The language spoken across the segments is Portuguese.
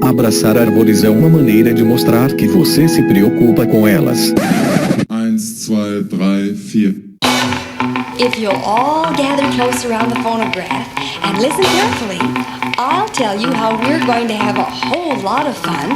Abraçar árvores é uma maneira de mostrar que você se preocupa com elas. 1, 2, 3, 4. If you'll all gather close around the phonograph and listen carefully, I'll tell you how we're going to have a whole lot of fun.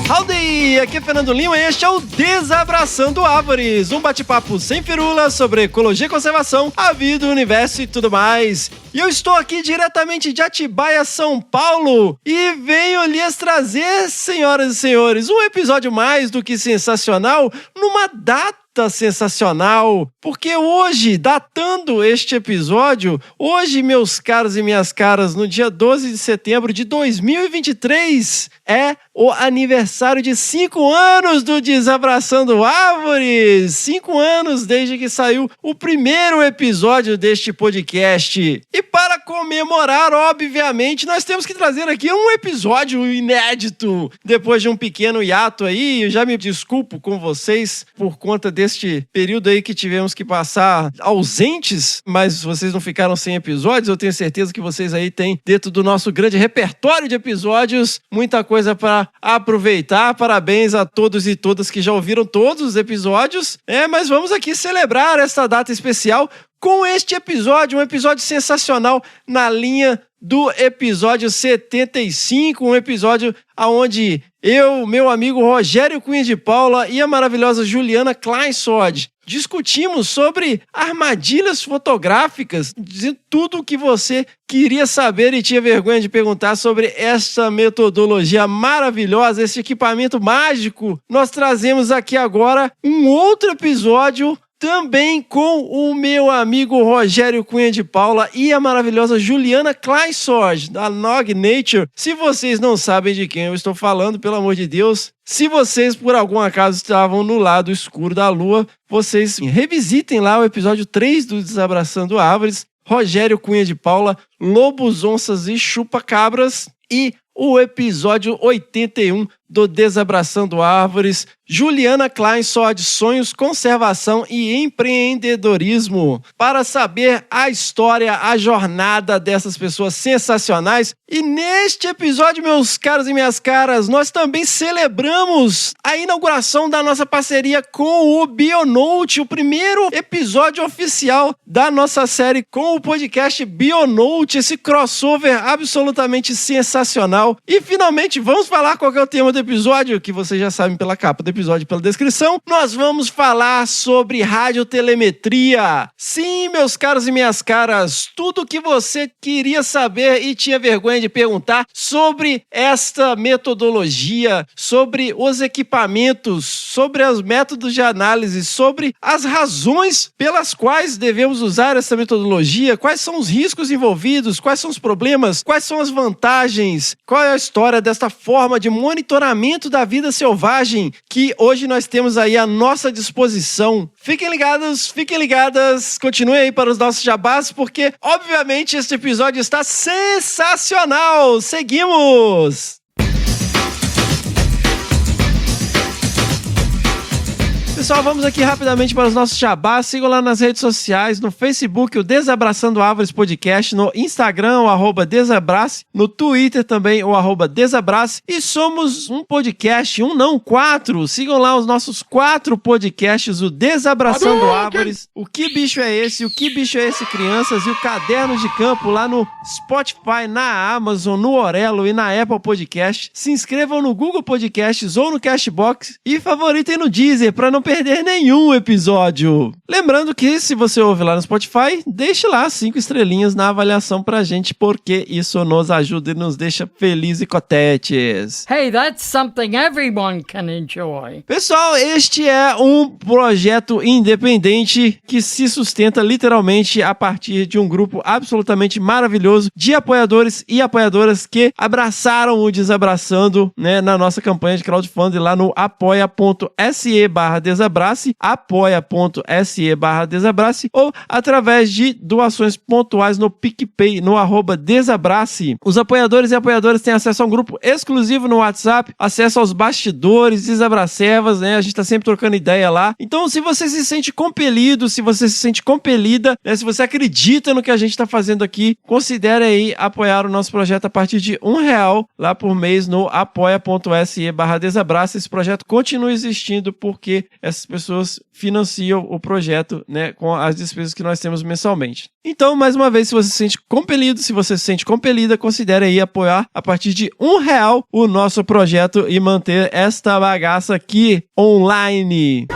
Howdy! Aqui é Fernando Lima e este é o Desabraçando Árvores, um bate-papo sem firula sobre ecologia e conservação, a vida, o universo e tudo mais. E eu estou aqui diretamente de Atibaia, São Paulo, e venho lhes trazer, senhoras e senhores, um episódio mais do que sensacional numa data sensacional, porque hoje, datando este episódio, hoje, meus caros e minhas caras, no dia 12 de setembro de 2023, é o aniversário de 5 anos do Desabraçando Árvores! 5 anos desde que saiu o primeiro episódio deste podcast. E para comemorar, obviamente, nós temos que trazer aqui um episódio inédito. Depois de um pequeno hiato aí, eu já me desculpo com vocês por conta deste período aí que tivemos que passar ausentes, mas vocês não ficaram sem episódios. Eu tenho certeza que vocês aí têm, dentro do nosso grande repertório de episódios, muita coisa para aproveitar. Parabéns a todos e todas que já ouviram todos os episódios. Mas vamos aqui celebrar essa data especial com este episódio, um episódio sensacional na linha do episódio 75, um episódio onde eu, meu amigo Rogério Cunha de Paula e a maravilhosa Juliana Kleinsod discutimos sobre armadilhas fotográficas, de tudo o que você queria saber e tinha vergonha de perguntar sobre essa metodologia maravilhosa, esse equipamento mágico. Nós trazemos aqui agora um outro episódio também com o meu amigo Rogério Cunha de Paula e a maravilhosa Juliana Kleinsod, da Nog Nature. Se vocês não sabem de quem eu estou falando, pelo amor de Deus, se vocês por algum acaso estavam no lado escuro da lua, vocês revisitem lá o episódio 3 do Desabraçando Árvores, Rogério Cunha de Paula, Lobos, Onças e Chupa-Cabras, e o episódio 81 do Desabraçando Árvores, Juliana Kleinsod, Sonhos, Conservação e Empreendedorismo. Para saber a história, a jornada dessas pessoas sensacionais. E neste episódio, meus caros e minhas caras, nós também celebramos a inauguração da nossa parceria com o Bionote, o primeiro episódio oficial da nossa série com o podcast Bionote, esse crossover absolutamente sensacional. E finalmente, vamos falar qual que é o tema do episódio, que vocês já sabem pela capa do episódio e pela descrição. Nós vamos falar sobre radiotelemetria. Sim, meus caros e minhas caras, tudo o que você queria saber e tinha vergonha de perguntar sobre esta metodologia, sobre os equipamentos, sobre os métodos de análise, sobre as razões pelas quais devemos usar essa metodologia, quais são os riscos envolvidos, quais são os problemas, quais são as vantagens, qual é a história desta forma de monitoramento da vida selvagem que hoje nós temos aí à nossa disposição. Fiquem ligados, fiquem ligadas, continuem aí para os nossos jabás, porque obviamente este episódio está sensacional. Seguimos! Pessoal, vamos aqui rapidamente para os nossos jabás. Sigam lá nas redes sociais, no Facebook, o Desabraçando Árvores Podcast, no Instagram, o @Desabrace, no Twitter também, o @Desabrace. E somos um podcast, 4. Sigam lá os nossos 4 podcasts, o Desabraçando Árvores, o Que Bicho é Esse, o Que Bicho é Esse Crianças e o Caderno de Campo lá no Spotify, na Amazon, no Orelo e na Apple Podcast. Se inscrevam no Google Podcasts ou no Cashbox e favoritem no Deezer para não perder nenhum episódio. Lembrando que se você ouve lá no Spotify, deixe lá 5 estrelinhas na avaliação pra gente, porque isso nos ajuda e nos deixa felizes e cotetes. Hey, that's something everyone can enjoy. Pessoal, este é um projeto independente que se sustenta literalmente a partir de um grupo absolutamente maravilhoso de apoiadores e apoiadoras que abraçaram o Desabraçando, né, na nossa campanha de crowdfunding lá no apoia.se/desabraçando. Desabrace, apoia.se/Desabrace ou através de doações pontuais no PicPay, no @Desabrace. Os apoiadores e apoiadoras têm acesso a um grupo exclusivo no WhatsApp, acesso aos bastidores, Desabracevas, né? A gente tá sempre trocando ideia lá. Então, se você se sente compelido, se você se sente compelida, né? Se você acredita no que a gente tá fazendo aqui, considere aí apoiar o nosso projeto a partir de R$1 lá por mês no apoia.se/Desabrace. Esse projeto continua existindo porque essas pessoas financiam o projeto, né, com as despesas que nós temos mensalmente. Então, mais uma vez, se você se sente compelido, se você se sente compelida, considere aí apoiar a partir de R$1 o nosso projeto e manter esta bagaça aqui online.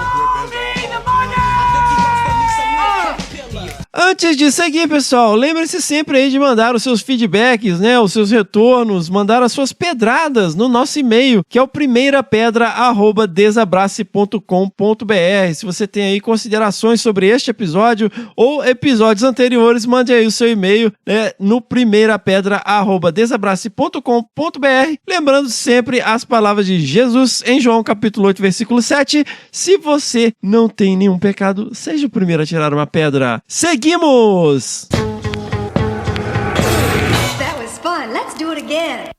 Antes de seguir, pessoal, lembre-se sempre aí de mandar os seus feedbacks, né, os seus retornos, mandar as suas pedradas no nosso e-mail, que é o primeirapedra@desabrace.com.br. Se você tem aí considerações sobre este episódio ou episódios anteriores, mande aí o seu e-mail, né, no primeirapedra@desabrace.com.br. Lembrando sempre as palavras de Jesus em João capítulo 8, versículo 7. Se você não tem nenhum pecado, seja o primeiro a tirar uma pedra. Seguimos! That was fun. Let's do it again.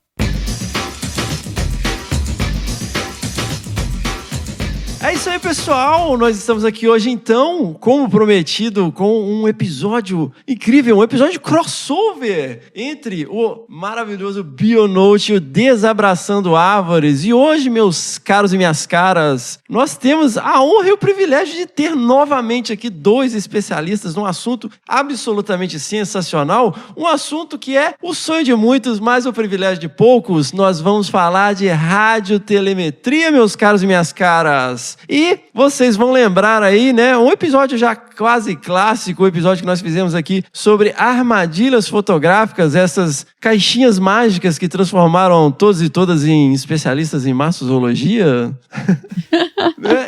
É isso aí, pessoal. Nós estamos aqui hoje, então, como prometido, com um episódio incrível, um episódio crossover entre o maravilhoso Bionote e o Desabraçando Árvores. E hoje, meus caros e minhas caras, nós temos a honra e o privilégio de ter novamente aqui dois especialistas num assunto absolutamente sensacional, um assunto que é o sonho de muitos, mas o privilégio de poucos. Nós vamos falar de radiotelemetria, meus caros e minhas caras. E vocês vão lembrar aí, né, um episódio já quase clássico, o episódio que nós fizemos aqui sobre armadilhas fotográficas, essas caixinhas mágicas que transformaram todos e todas em especialistas em massozoologia.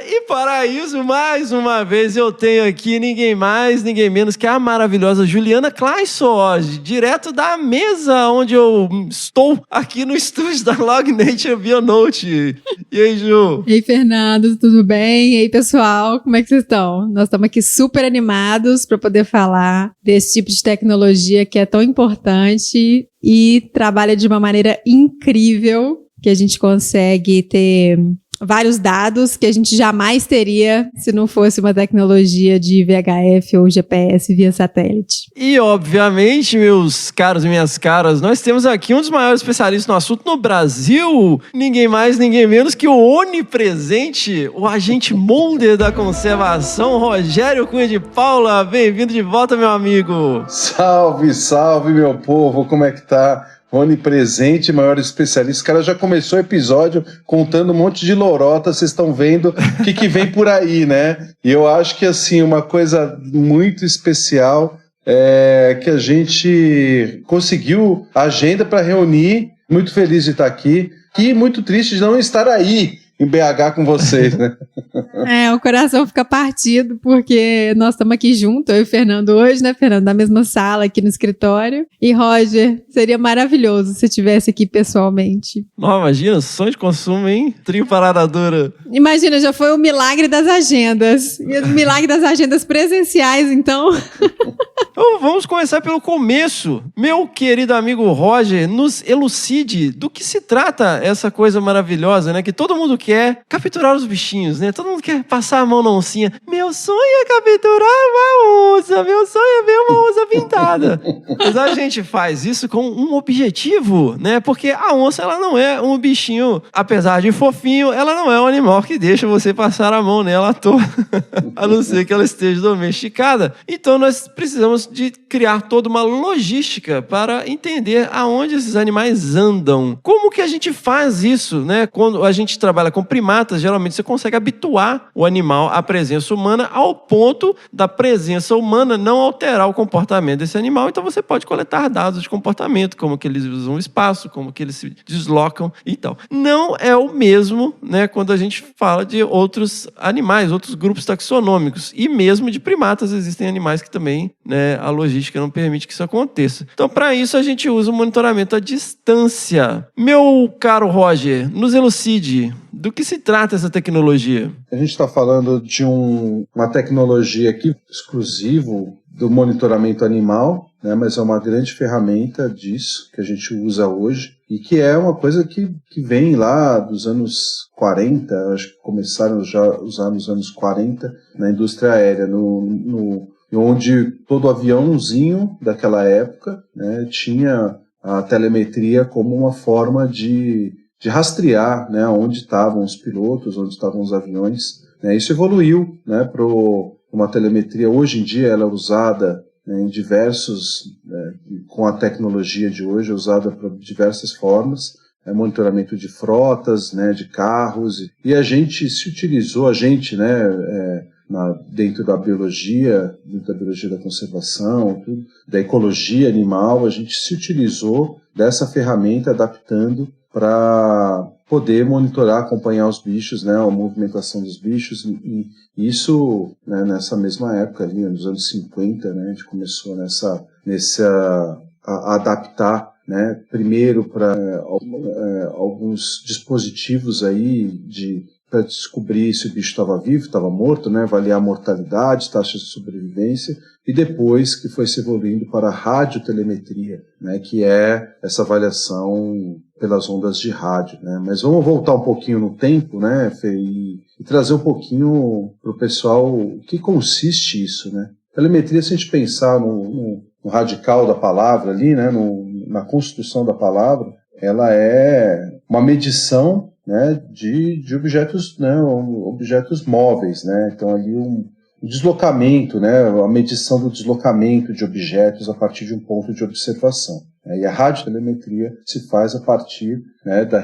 E para isso, mais uma vez, eu tenho aqui ninguém mais, ninguém menos que a maravilhosa Juliana Kleisson, direto da mesa onde eu estou aqui no estúdio da Log Nature Bionote. E aí, Ju? E aí, Fernando, tudo bem? E aí, pessoal, como é que vocês estão? Nós estamos aqui super animados para poder falar desse tipo de tecnologia que é tão importante e trabalha de uma maneira incrível, que a gente consegue ter vários dados que a gente jamais teria se não fosse uma tecnologia de VHF ou GPS via satélite. E, obviamente, meus caros e minhas caras, nós temos aqui um dos maiores especialistas no assunto no Brasil, ninguém mais, ninguém menos que o onipresente, o agente Mulder da conservação, Rogério Cunha de Paula. Bem-vindo de volta, meu amigo. Salve, salve, meu povo, como é que tá? Onipresente, maior especialista. O cara já começou o episódio contando um monte de lorota, vocês estão vendo o que vem por aí, né? E eu acho que, assim, uma coisa muito especial é que a gente conseguiu a agenda para reunir. Muito feliz de estar aqui e muito triste de não estar aí em BH com vocês, né? O coração fica partido, porque nós estamos aqui juntos, eu e o Fernando hoje, né, Fernando? Na mesma sala aqui no escritório. E, Roger, seria maravilhoso se estivesse aqui pessoalmente. Não, imagina, sonho de consumo, hein? Trio Parada Dura. Imagina, já foi o milagre das agendas. E o milagre das agendas presenciais, então. Então, vamos começar pelo começo. Meu querido amigo Roger, nos elucide do que se trata essa coisa maravilhosa, né? Que todo mundo quer capturar os bichinhos, né? Todo mundo quer passar a mão na oncinha. Meu sonho é capturar uma onça. Meu sonho é ver uma onça pintada. Mas a gente faz isso com um objetivo, né? Porque a onça, ela não é um bichinho, apesar de fofinho, ela não é um animal que deixa você passar a mão nela à toa. A não ser que ela esteja domesticada. Então, nós precisamos de criar toda uma logística para entender aonde esses animais andam. Como que a gente faz isso, né? Quando a gente trabalha com primatas, geralmente você consegue habituar o animal à presença humana ao ponto da presença humana não alterar o comportamento desse animal. Então você pode coletar dados de comportamento, como que eles usam o espaço, como que eles se deslocam e tal. Não é o mesmo, né, quando a gente fala de outros animais, outros grupos taxonômicos. E mesmo de primatas existem animais que também, né, a logística não permite que isso aconteça. Então, para isso, a gente usa o monitoramento à distância. Meu caro Roger, nos elucide. Do que se trata essa tecnologia? A gente está falando de uma tecnologia aqui exclusivo do monitoramento animal, né, mas é uma grande ferramenta disso que a gente usa hoje e que é uma coisa que vem lá dos anos 40, acho que começaram já a usar nos anos 40 na indústria aérea, onde todo aviãozinho daquela época, né, tinha a telemetria como uma forma de rastrear, né, onde estavam os pilotos, onde estavam os aviões. Né. Isso evoluiu, né, para uma telemetria. Hoje em dia ela é usada, né, em diversos, com a tecnologia de hoje, é usada para diversas formas. Monitoramento de frotas, né, de carros. E a gente se utilizou, né, dentro da biologia da conservação, da ecologia animal, a gente se utilizou dessa ferramenta adaptando para poder monitorar, acompanhar os bichos, né, a movimentação dos bichos, e isso, né, nessa mesma época ali, nos anos 50, né, a gente começou a adaptar, né, primeiro para alguns dispositivos aí para descobrir se o bicho estava vivo, estava morto, né, avaliar a mortalidade, taxa de sobrevivência, e depois que foi se evoluindo para a radiotelemetria, né, que é essa avaliação pelas ondas de rádio, né. Mas vamos voltar um pouquinho no tempo, né, Fê, e trazer um pouquinho para o pessoal o que consiste isso, né. Telemetria, se a gente pensar no radical da palavra ali, né, na construção da palavra, ela é uma medição, né, de objetos, né, objetos móveis, né. Então ali um deslocamento, né, a medição do deslocamento de objetos a partir de um ponto de observação. E a radiotelemetria se faz a partir, né, da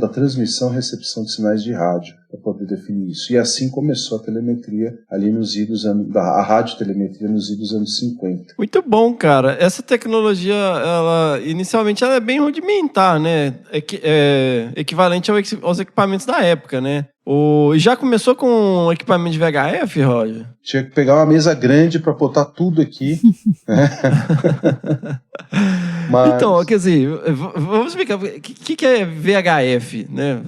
transmissão e recepção de sinais de rádio, para poder definir isso. E assim começou a telemetria ali a radiotelemetria nos idos anos 50. Muito bom, cara. Essa tecnologia, inicialmente ela é bem rudimentar, né? Equivalente aos equipamentos da época, né? Já começou com equipamento de VHF, Roger? Tinha que pegar uma mesa grande para botar tudo aqui. Mas... Então, quer dizer, vamos explicar. O que é VHF, né?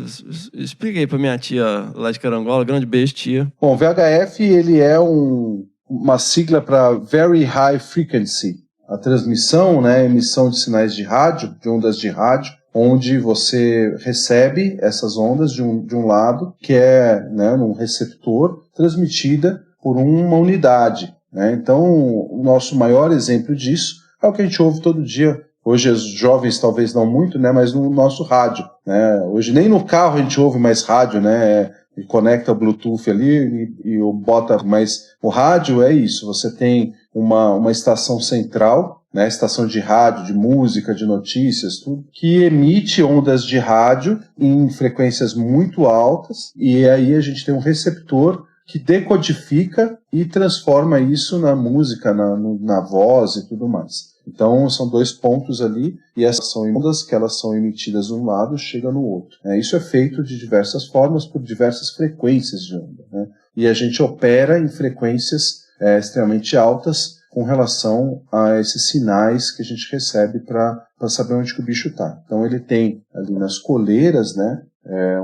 Explica aí pra minha tia lá de Carangola. Grande beijo, tia. Bom, VHF, ele é uma sigla para Very High Frequency. A transmissão, né, emissão de sinais de rádio, de ondas de rádio, onde você recebe essas ondas de um lado, que é, né, um receptor, transmitida por uma unidade, né? Então, o nosso maior exemplo disso é o que a gente ouve todo dia. Hoje os jovens talvez não muito, né, mas no nosso rádio, né? Hoje nem no carro a gente ouve mais rádio, né? E conecta o Bluetooth ali e bota, mas o rádio é isso, você tem uma estação central, né, estação de rádio, de música, de notícias, tudo, que emite ondas de rádio em frequências muito altas, e aí a gente tem um receptor que decodifica e transforma isso na música, na voz e tudo mais. Então são dois pontos ali, e essas são ondas que elas são emitidas de um lado e chegam no outro. Isso é feito de diversas formas, por diversas frequências de onda, né? E a gente opera em frequências extremamente altas com relação a esses sinais que a gente recebe para saber onde que o bicho está. Então ele tem ali nas coleiras, né,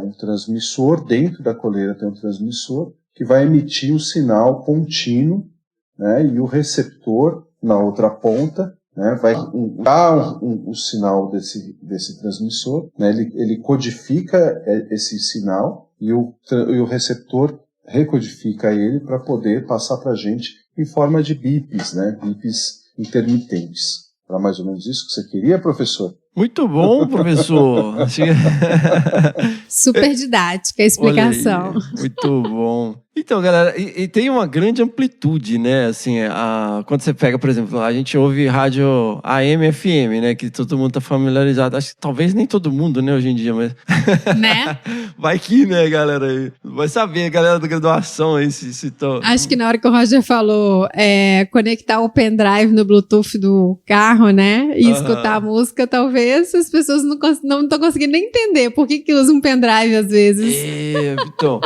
um transmissor, dentro da coleira tem um transmissor que vai emitir um sinal contínuo, né, e o receptor na outra ponta, né, vai dar o sinal desse transmissor, né, ele codifica esse sinal e o receptor recodifica ele para poder passar para a gente em forma de bips, né, bips intermitentes. Era mais ou menos isso que você queria, professor? Muito bom, professor. Super didática a explicação. Muito bom. Então, galera, e tem uma grande amplitude, né? Assim, quando você pega, por exemplo, a gente ouve rádio AM, FM, né? Que todo mundo tá familiarizado. Acho que talvez nem todo mundo, né, hoje em dia, mas... Né? Vai que, né, galera? Vai saber, galera da graduação aí, se tão... Acho que na hora que o Roger falou conectar o pendrive no Bluetooth do carro, né? E escutar a música, talvez talvez as pessoas não estão conseguindo nem entender por que usa um pendrive às vezes. Então,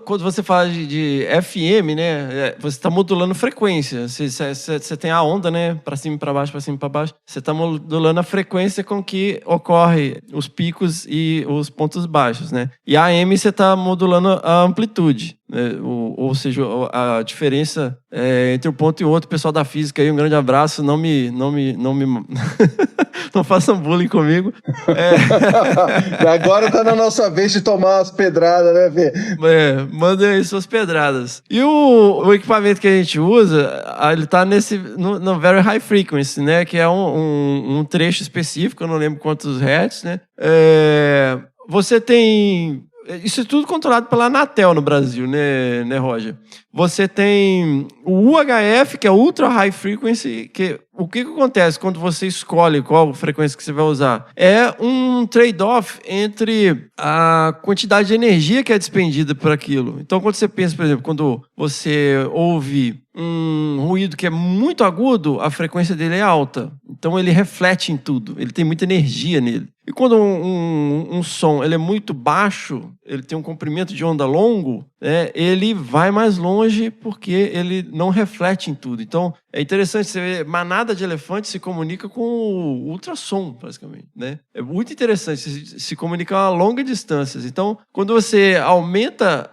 quando você fala de FM, né, você está modulando frequência. Você tem a onda, né, para cima e para baixo, para cima e para baixo. Você está modulando a frequência com que ocorre os picos e os pontos baixos, né? E a AM você está modulando a amplitude. Ou seja, a diferença entre um ponto e o outro. Pessoal da física aí, um grande abraço. Não não façam bullying comigo. Agora tá na nossa vez de tomar as pedradas, né, Vê? Mandem aí suas pedradas. E o equipamento que a gente usa, ele tá no Very High Frequency, né? Que é um trecho específico, eu não lembro quantos hertz, né? Você tem... Isso é tudo controlado pela Anatel no Brasil, né, Roger? Você tem o UHF, que é Ultra High Frequency, que o que acontece quando você escolhe qual frequência que você vai usar? É um trade-off entre a quantidade de energia que é despendida por aquilo. Então, quando você pensa, por exemplo, quando você ouve um ruído que é muito agudo, a frequência dele é alta. Então, ele reflete em tudo. Ele tem muita energia nele. E quando um som ele é muito baixo, ele tem um comprimento de onda longo, né, ele vai mais longe porque ele não reflete em tudo. Então, é interessante, você ver, manada de elefantes se comunica com o ultrassom, basicamente, né? É muito interessante, se comunica a longas distâncias. Então, quando você aumenta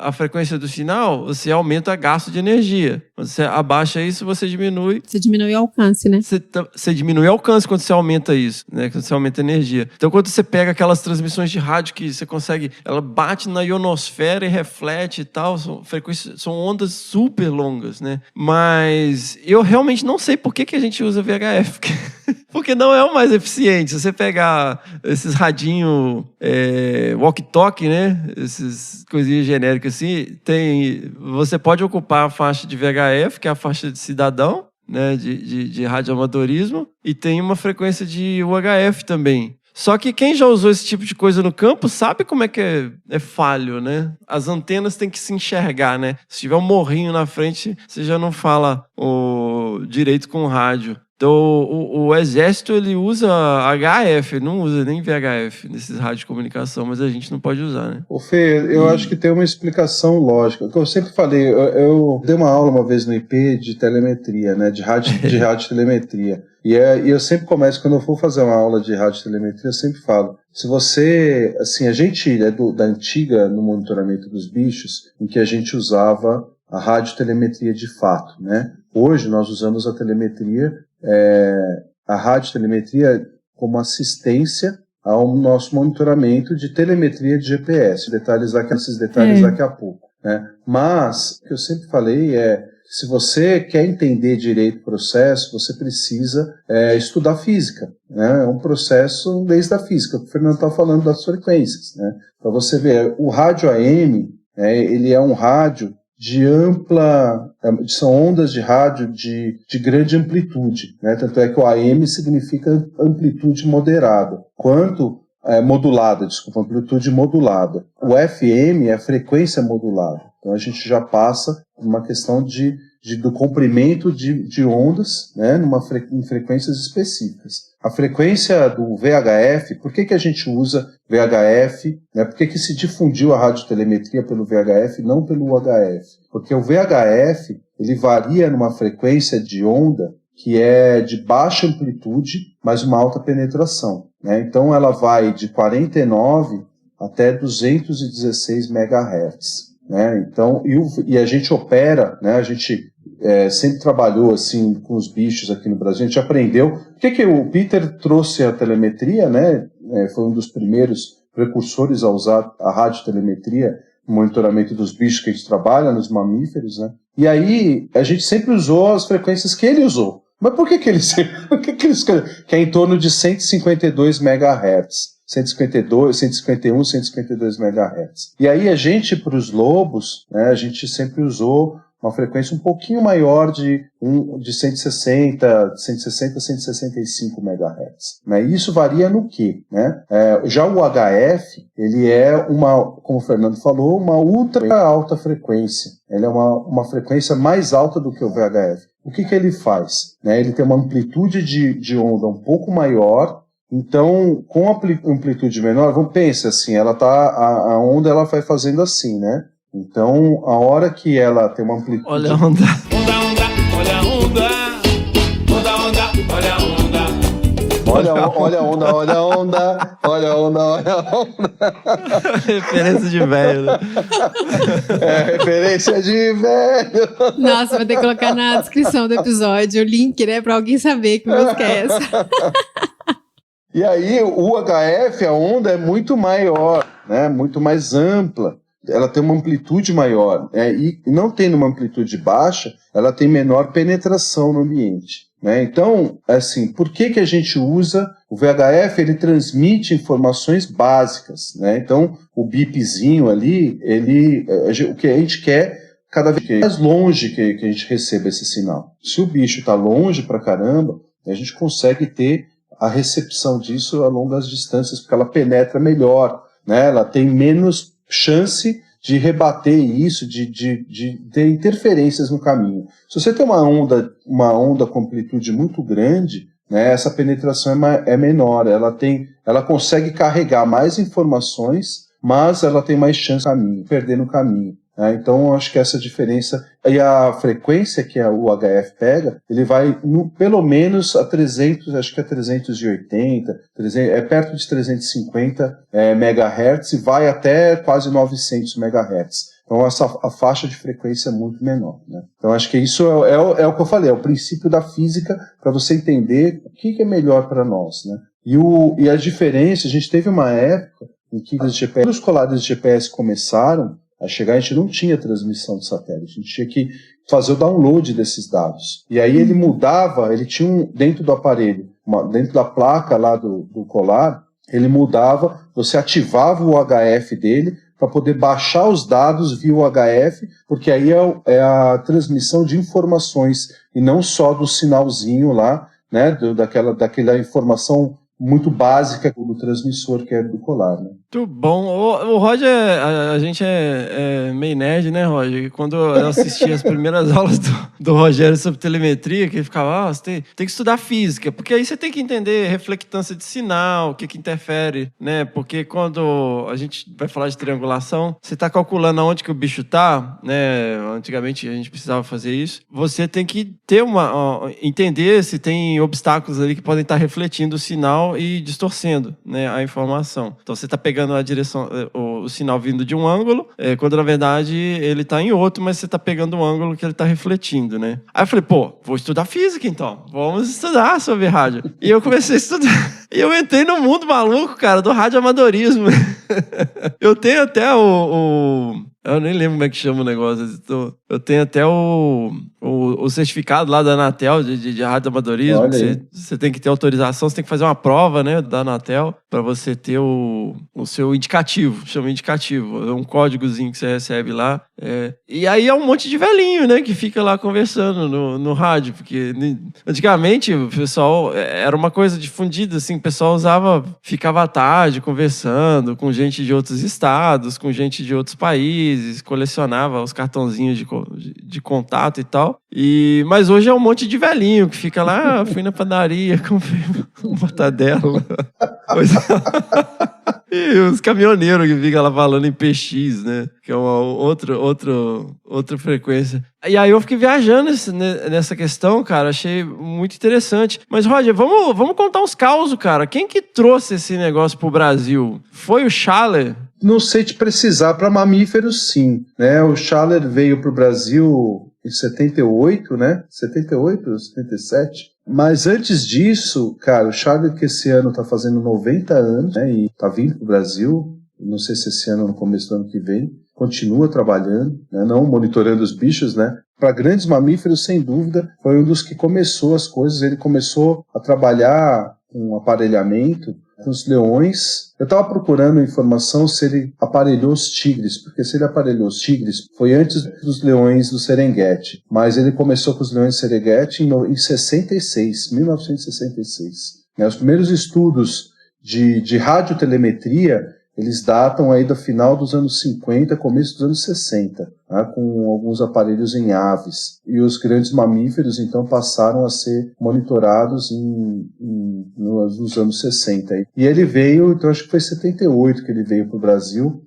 a frequência do sinal, você aumenta o gasto de energia. Quando você abaixa isso, você diminui... Você diminui o alcance, né? Você diminui o alcance quando você aumenta isso, né? Quando você aumenta a energia. Então, quando você pega aquelas transmissões de rádio que você consegue... Ela bate na ionosfera e reflete e tal, são ondas super longas, né? Mas eu realmente não sei por que a gente usa VHF. Porque não é o mais eficiente. Se você pegar esses radinhos walkie-talkie, né? Essas coisinhas genéricas assim, você pode ocupar a faixa de VHF, que é a faixa de cidadão, né? De radioamadorismo, e tem uma frequência de UHF também. Só que quem já usou esse tipo de coisa no campo sabe como é que é falho, né? As antenas têm que se enxergar, né? Se tiver um morrinho na frente, você já não fala direito com o rádio. Então, o exército, ele usa HF, não usa nem VHF nesses rádios de comunicação, mas a gente não pode usar, né? Ô Fê, eu acho que tem uma explicação lógica. Eu sempre falei, eu dei uma aula uma vez no IP de telemetria, né? De radiotelemetria. E eu sempre começo, quando eu for fazer uma aula de radiotelemetria, eu sempre falo, se você, assim, a gente é da antiga, no monitoramento dos bichos, em que a gente usava a radiotelemetria de fato, né? Hoje nós usamos a telemetria, a radiotelemetria como assistência ao nosso monitoramento de telemetria de GPS. Esses detalhes daqui a pouco, né? Mas, o que eu sempre falei se você quer entender direito o processo, você precisa estudar física, né? É um processo desde a física, o Fernando está falando das frequências, né? Para você ver, o rádio AM, ele é um rádio de são ondas de rádio de grande amplitude, né? Tanto é que o AM significa amplitude moderada, amplitude modulada. O FM é frequência modulada. Então a gente já passa uma questão do comprimento de ondas, né, em frequências específicas. A frequência do VHF, por que a gente usa VHF? Né, por que se difundiu a radiotelemetria pelo VHF e não pelo UHF? Porque o VHF ele varia numa frequência de onda que é de baixa amplitude, mas uma alta penetração, né? Então ela vai de 49 até 216 MHz. Né? Então, e a gente opera, né? A gente sempre trabalhou assim com os bichos aqui no Brasil, a gente aprendeu. Por que o Peter trouxe a telemetria, né? Foi um dos primeiros precursores a usar a radiotelemetria no monitoramento dos bichos que a gente trabalha, nos mamíferos, né? E aí a gente sempre usou as frequências que ele usou. Mas por que ele que é em torno de 152 MHz? 152, 151, 152 MHz. E aí a gente, para os lobos, né, a gente sempre usou uma frequência um pouquinho maior de 160 a 165 MHz. Né? E isso varia no quê? Né? Já o HF, ele é como o Fernando falou, uma ultra alta frequência. Ele é uma frequência mais alta do que o VHF. O que ele faz? Né? Ele tem uma amplitude de onda um pouco maior, Então, com amplitude menor, vamos pensar assim, a onda ela vai fazendo assim, né? Então, a hora que ela tem uma amplitude... Olha a onda. Olha a onda, olha a onda, olha a onda. Referência de velho, né? Referência de velho. Nossa, vou ter que colocar na descrição do episódio o link, né? Pra alguém saber que música é essa. E aí, o HF, a onda é muito maior, né? Muito mais ampla. Ela tem uma amplitude maior, né? E não tendo uma amplitude baixa, ela tem menor penetração no ambiente, né? Então, assim, por que a gente usa o VHF? Ele transmite informações básicas, né? Então, o bipzinho ali, o que a gente quer cada vez mais longe que a gente receba esse sinal. Se o bicho está longe pra caramba, a gente consegue ter a recepção disso a longas distâncias, porque ela penetra melhor, né? Ela tem menos chance de rebater isso, de ter interferências no caminho. Se você tem uma onda com amplitude muito grande, né, essa penetração é menor, ela consegue carregar mais informações, mas ela tem mais chance de perder no caminho. Então, acho que essa diferença, e a frequência que o HF pega, ele vai pelo menos a 300, acho que é 380, é perto de 350 MHz e vai até quase 900 MHz. Então, a faixa de frequência é muito menor, né? Então, acho que isso é o que eu falei, é o princípio da física para você entender o que é melhor para nós, né? E a diferença, a gente teve uma época em que os colares de GPS começaram a chegar, a gente não tinha transmissão de satélite, a gente tinha que fazer o download desses dados. E aí ele mudava, ele tinha dentro do aparelho, dentro da placa lá do colar, ele mudava, você ativava o HF dele para poder baixar os dados via o HF, porque aí é a transmissão de informações e não só do sinalzinho lá, né, daquela informação muito básica do transmissor que é do colar, né? Muito bom. O Roger, a gente é meio nerd, né, Roger? Quando eu assisti as primeiras aulas do Rogério sobre telemetria, que ele ficava, você tem que estudar física, porque aí você tem que entender reflectância de sinal, o que interfere, né? Porque quando a gente vai falar de triangulação, você está calculando aonde que o bicho está, né? Antigamente a gente precisava fazer isso. Você tem que ter entender se tem obstáculos ali que podem estar refletindo o sinal e distorcendo, né, a informação. Então você está pegando a direção, o sinal vindo de um ângulo, quando na verdade ele está em outro, mas você está pegando o ângulo que ele está refletindo, né? Aí eu falei, vou estudar física então, vamos estudar sobre rádio. E eu comecei a estudar. E eu entrei no mundo maluco, cara, do radioamadorismo. Eu tenho até eu nem lembro como é que chama o negócio. Eu tenho até o certificado lá da Anatel de radioamadorismo. Você tem que ter autorização, você tem que fazer uma prova, né, da Anatel para você ter o seu indicativo. Chama indicativo. É um códigozinho que você recebe lá. E aí é um monte de velhinho, né, que fica lá conversando no rádio. Porque antigamente o pessoal era uma coisa difundida, assim, o pessoal ficava à tarde conversando com gente de outros estados, com gente de outros países, colecionava os cartãozinhos de contato e tal. Mas hoje é um monte de velhinho que fica lá, fui na padaria, comprei uma mortadela. E os caminhoneiros que ficam lá falando em PX, né? Que é uma outra frequência. E aí eu fiquei viajando nessa questão, cara. Achei muito interessante. Mas, Roger, vamos contar uns causos, cara. Quem que trouxe esse negócio pro Brasil? Foi o Schaller? Não sei te precisar, para mamíferos, sim, né? O Schaller veio pro Brasil em 78, né? 78, 77. Mas antes disso, cara, o Schaller, que esse ano tá fazendo 90 anos, né? E tá vindo pro Brasil, não sei se esse ano ou no começo do ano que vem, continua trabalhando, né? Não monitorando os bichos, né? Para grandes mamíferos, sem dúvida, foi um dos que começou as coisas. Ele começou a trabalhar com aparelhamento com os leões. Eu estava procurando informação se ele aparelhou os tigres, porque se ele aparelhou os tigres foi antes dos leões do Serengeti, mas ele começou com os leões do Serengeti em 1966. Os primeiros estudos de radiotelemetria eles datam aí do final dos anos 50, começo dos anos 60, né, com alguns aparelhos em aves. E os grandes mamíferos, então, passaram a ser monitorados nos anos 60. E ele veio, então acho que foi em 78 que ele veio para o Brasil,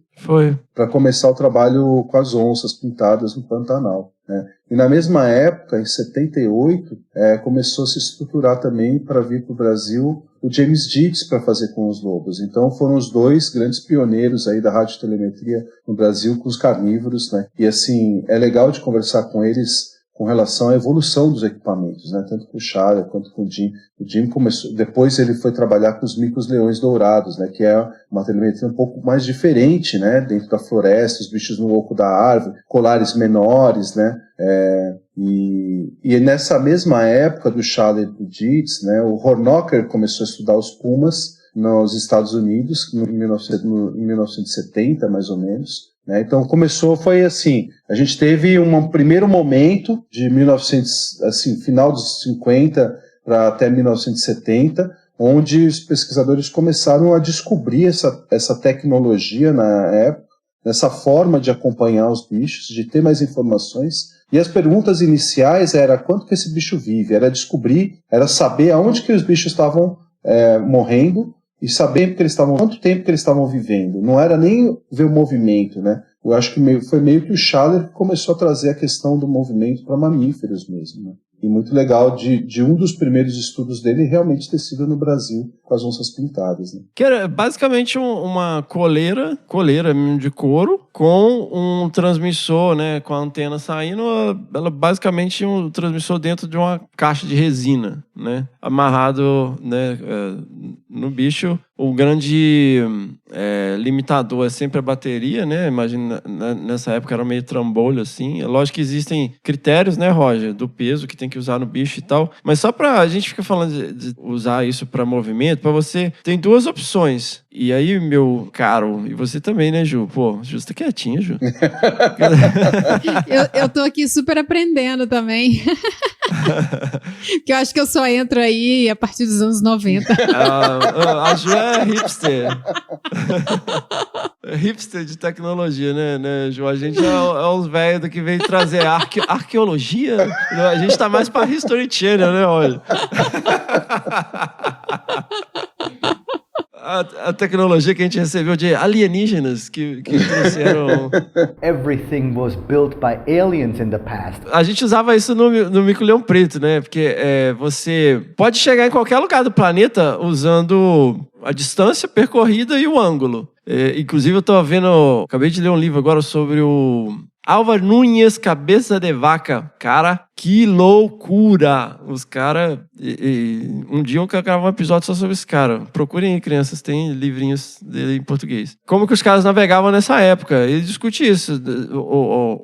para começar o trabalho com as onças pintadas no Pantanal, né? E na mesma época, em 78, começou a se estruturar também para vir para o Brasil o James Dietz para fazer com os lobos. Então foram os dois grandes pioneiros aí da radiotelemetria no Brasil com os carnívoros, né? E assim, é legal de conversar com eles com relação à evolução dos equipamentos, né? Tanto com o Schaller quanto com o Jim. O Jim começou, depois ele foi trabalhar com os micos-leões dourados, né? Que é uma telemetria um pouco mais diferente, né? Dentro da floresta, os bichos no oco da árvore, colares menores, né? E nessa mesma época do Schaller e do Dietz, né? O Hornocker começou a estudar os pumas nos Estados Unidos, em 1970, mais ou menos. Então foi assim, a gente teve um primeiro momento de final dos 50 para até 1970, onde os pesquisadores começaram a descobrir essa tecnologia na época, essa forma de acompanhar os bichos, de ter mais informações. E as perguntas iniciais era quanto que esse bicho vive, era saber aonde que os bichos estavam morrendo, e saber quanto tempo que eles estavam vivendo. Não era nem ver o movimento, né? Eu acho que foi meio que o Schaller que começou a trazer a questão do movimento para mamíferos mesmo, né? E muito legal de um dos primeiros estudos dele realmente ter sido no Brasil, com as onças pintadas, né? Que era basicamente uma coleira de couro, com um transmissor, né? Com a antena saindo, ela basicamente um transmissor dentro de uma caixa de resina, né? Amarrado, né, no bicho. O grande limitador é sempre a bateria, né? Imagina, nessa época era meio trambolho, assim. É lógico que existem critérios, né, Roger? Do peso que tem que usar no bicho e tal. Mas só pra... A gente fica falando de usar isso pra movimento, pra você... Tem duas opções. E aí, meu caro, e você também, né, Ju? Pô, Ju, você tá quietinha, Ju. eu tô aqui super aprendendo também. Porque eu acho que eu só entro aí a partir dos anos 90. A Ju é hipster. Hipster de tecnologia, né, Ju? A gente é os velhos que vem trazer arqueologia. A gente tá mais pra History Channel, né, olha. A tecnologia que a gente recebeu de alienígenas que trouxeram... Everything was built by aliens in the past. A gente usava isso no mico-leão preto, né? Porque você pode chegar em qualquer lugar do planeta usando a distância percorrida e o ângulo. Inclusive, eu tô acabei de ler um livro agora sobre o Álvaro Nunes Cabeça de Vaca. Cara, que loucura! Os caras... Um dia eu quero gravar um episódio só sobre esse cara. Procurem aí, crianças, tem livrinhos dele em português. Como que os caras navegavam nessa época? Ele discute isso.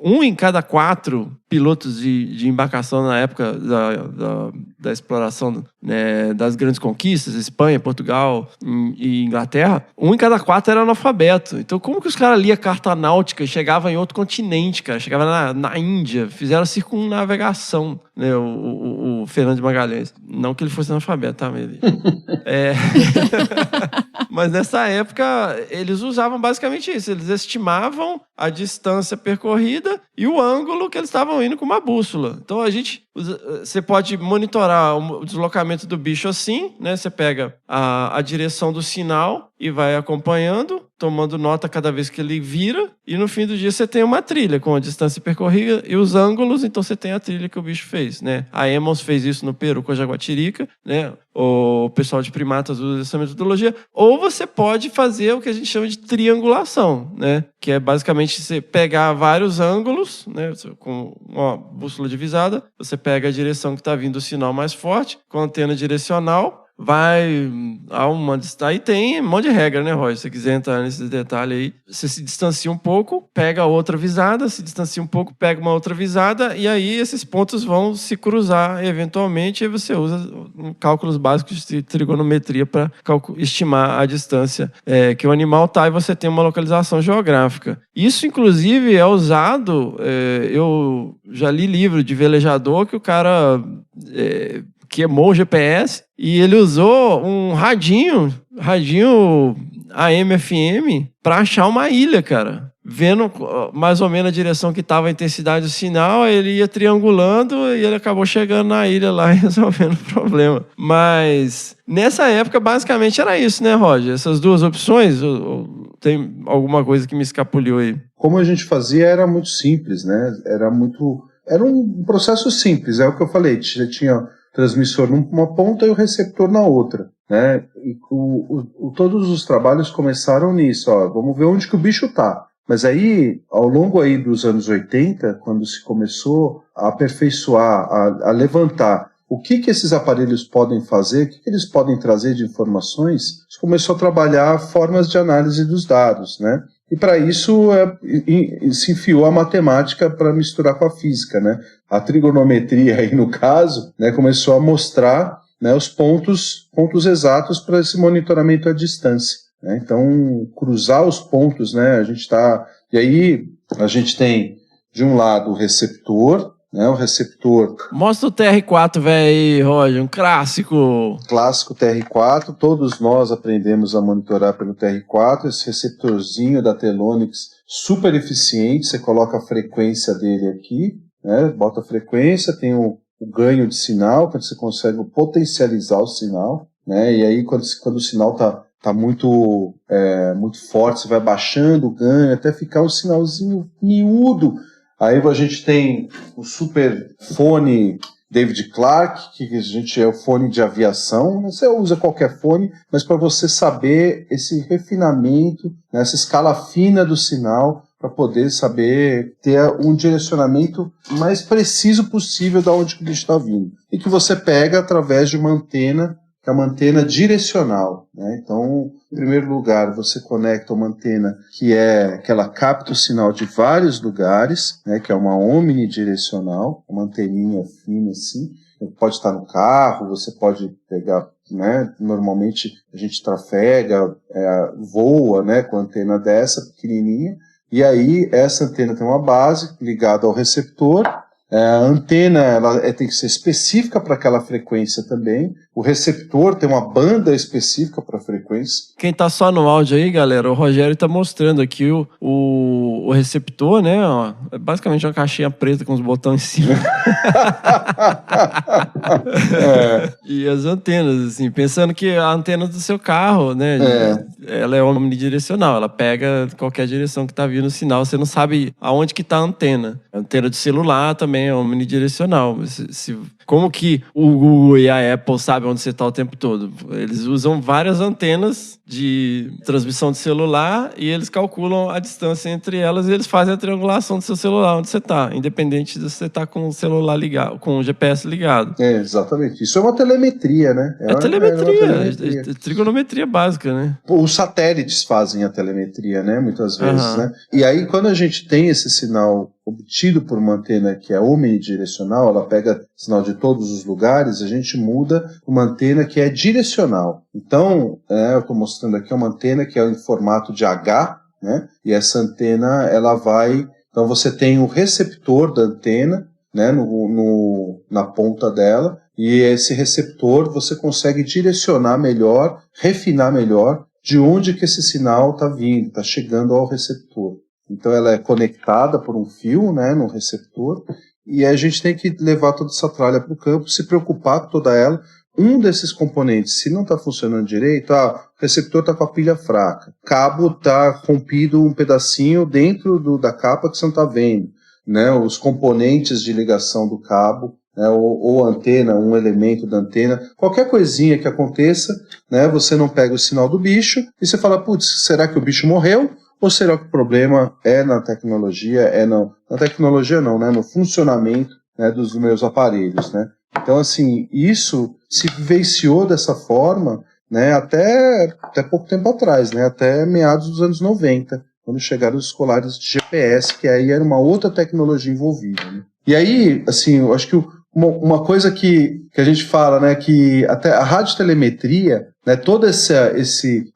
1 em cada 4 pilotos de embarcação na época da exploração, né, das grandes conquistas, Espanha, Portugal e Inglaterra, 1 em cada 4 era analfabeto. Então como que os caras liam carta náutica e chegavam em outro continente, cara? Chegavam na Índia, fizeram circunnavegação, né, o Fernando de Magalhães. Não que ele fosse analfabeto, tá? Mas nessa época, eles usavam basicamente isso. Eles estimavam a distância percorrida e o ângulo que eles estavam indo com uma bússola. Então, você pode monitorar o deslocamento do bicho assim, né? Você pega a direção do sinal e vai acompanhando, tomando nota cada vez que ele vira. E no fim do dia, você tem uma trilha com a distância percorrida e os ângulos. Então, você tem a trilha que o bicho fez, né? A Emmons fez isso no Peru com a jaguatirica, né? O pessoal de primatas usa essa metodologia. Ou você pode fazer o que a gente chama de triangulação, né? Que é basicamente você pegar vários ângulos, né? Com uma bússola divisada, você pega a direção que está vindo o sinal mais forte, com a antena direcional, vai a uma distância. Aí tem um monte de regra, né, Roy? Se você quiser entrar nesse detalhe aí, você se distancia um pouco, pega outra visada, se distancia um pouco, pega uma outra visada, e aí esses pontos vão se cruzar eventualmente, e você usa cálculos básicos de trigonometria para estimar a distância que o animal está, e você tem uma localização geográfica. Isso, inclusive, é usado... eu já li livro de velejador que o cara... queimou o GPS e ele usou um radinho AM, FM pra achar uma ilha, cara. Vendo mais ou menos a direção que estava a intensidade do sinal, ele ia triangulando e ele acabou chegando na ilha lá e resolvendo o problema. Mas nessa época, basicamente, era isso, né, Roger? Essas duas opções, ou tem alguma coisa que me escapuliu aí? Como a gente fazia era muito simples, né? Era um processo simples, é o que eu falei. Você tinha o transmissor numa ponta e o receptor na outra, né? E todos os trabalhos começaram nisso, ó, vamos ver onde que o bicho tá. Mas aí, ao longo aí dos anos 80, quando se começou a aperfeiçoar, a levantar o que esses aparelhos podem fazer, o que eles podem trazer de informações, se começou a trabalhar formas de análise dos dados, né? E para isso se enfiou a matemática para misturar com a física, né? A trigonometria aí no caso, né, começou a mostrar, né, os pontos exatos para esse monitoramento à distância. Então, cruzar os pontos, né, e aí a gente tem, de um lado, o receptor, né, o receptor... Mostra o TR4, velho, aí, Roger, um clássico. Clássico TR4, todos nós aprendemos a monitorar pelo TR4, esse receptorzinho da Telonix, super eficiente, você coloca a frequência dele aqui, né, bota a frequência, tem o ganho de sinal, quando você consegue potencializar o sinal, né, e aí quando o sinal tá muito forte, você vai baixando o ganho até ficar um sinalzinho miúdo. Aí a gente tem o super fone David Clark, que a gente é o fone de aviação. Você usa qualquer fone, mas para você saber esse refinamento, né, essa escala fina do sinal, para poder saber ter um direcionamento mais preciso possível de onde o bicho está vindo. E que você pega através de uma antena, que é uma antena direcional, né? Então, em primeiro lugar, você conecta uma antena que ela capta o sinal de vários lugares, né? Que é uma omnidirecional, uma anteninha fina assim. Pode estar no carro, você pode pegar, né? Normalmente a gente trafega, voa, né? Com a antena dessa pequenininha. E aí essa antena tem uma base ligada ao receptor. A antena ela tem que ser específica para aquela frequência também. O receptor tem uma banda específica para a frequência. Quem tá só no áudio aí, galera, o Rogério tá mostrando aqui o receptor, né? Ó, é basicamente uma caixinha preta com os botões em cima. E as antenas, assim, pensando que a antena do seu carro, né? Ela é omnidirecional, ela pega qualquer direção que tá vindo o sinal, você não sabe aonde que tá a antena. A antena do celular também é omnidirecional. Como que o Google e a Apple sabem onde você está o tempo todo? Eles usam várias antenas de transmissão de celular e eles calculam a distância entre elas e eles fazem a triangulação do seu celular onde você está, independente de você estar com o celular ligado, com o GPS ligado. Exatamente. Isso é uma telemetria, né? É trigonometria básica, né? Os satélites fazem a telemetria, né? Muitas vezes, né? E aí, quando a gente tem esse sinal obtido por uma antena que é omnidirecional, ela pega sinal de todos os lugares, a gente muda uma antena que é direcional. Então, eu estou mostrando aqui uma antena que é em formato de H, né? E essa antena, ela vai... Então, você tem o receptor da antena, né? Na ponta dela, e esse receptor você consegue direcionar melhor, refinar melhor de onde que esse sinal está vindo, está chegando ao receptor. Então ela é conectada por um fio, né, no receptor, e a gente tem que levar toda essa tralha para o campo, se preocupar com toda ela. Um desses componentes, se não está funcionando direito, o receptor está com a pilha fraca, o cabo está rompido um pedacinho dentro da capa que você não está vendo, né, os componentes de ligação do cabo, né, ou antena, um elemento da antena, qualquer coisinha que aconteça, né, você não pega o sinal do bicho e você fala, putz, será que o bicho morreu? Ou será que o problema é na tecnologia? Na tecnologia não, né? No funcionamento, né, dos meus aparelhos, né? Então, assim, isso se vivenciou dessa forma, né, até pouco tempo atrás, né? Até meados dos anos 90, quando chegaram os colares de GPS, que aí era uma outra tecnologia envolvida, né? E aí, assim, eu acho que uma coisa que a gente fala, né, que até a radiotelemetria, né, toda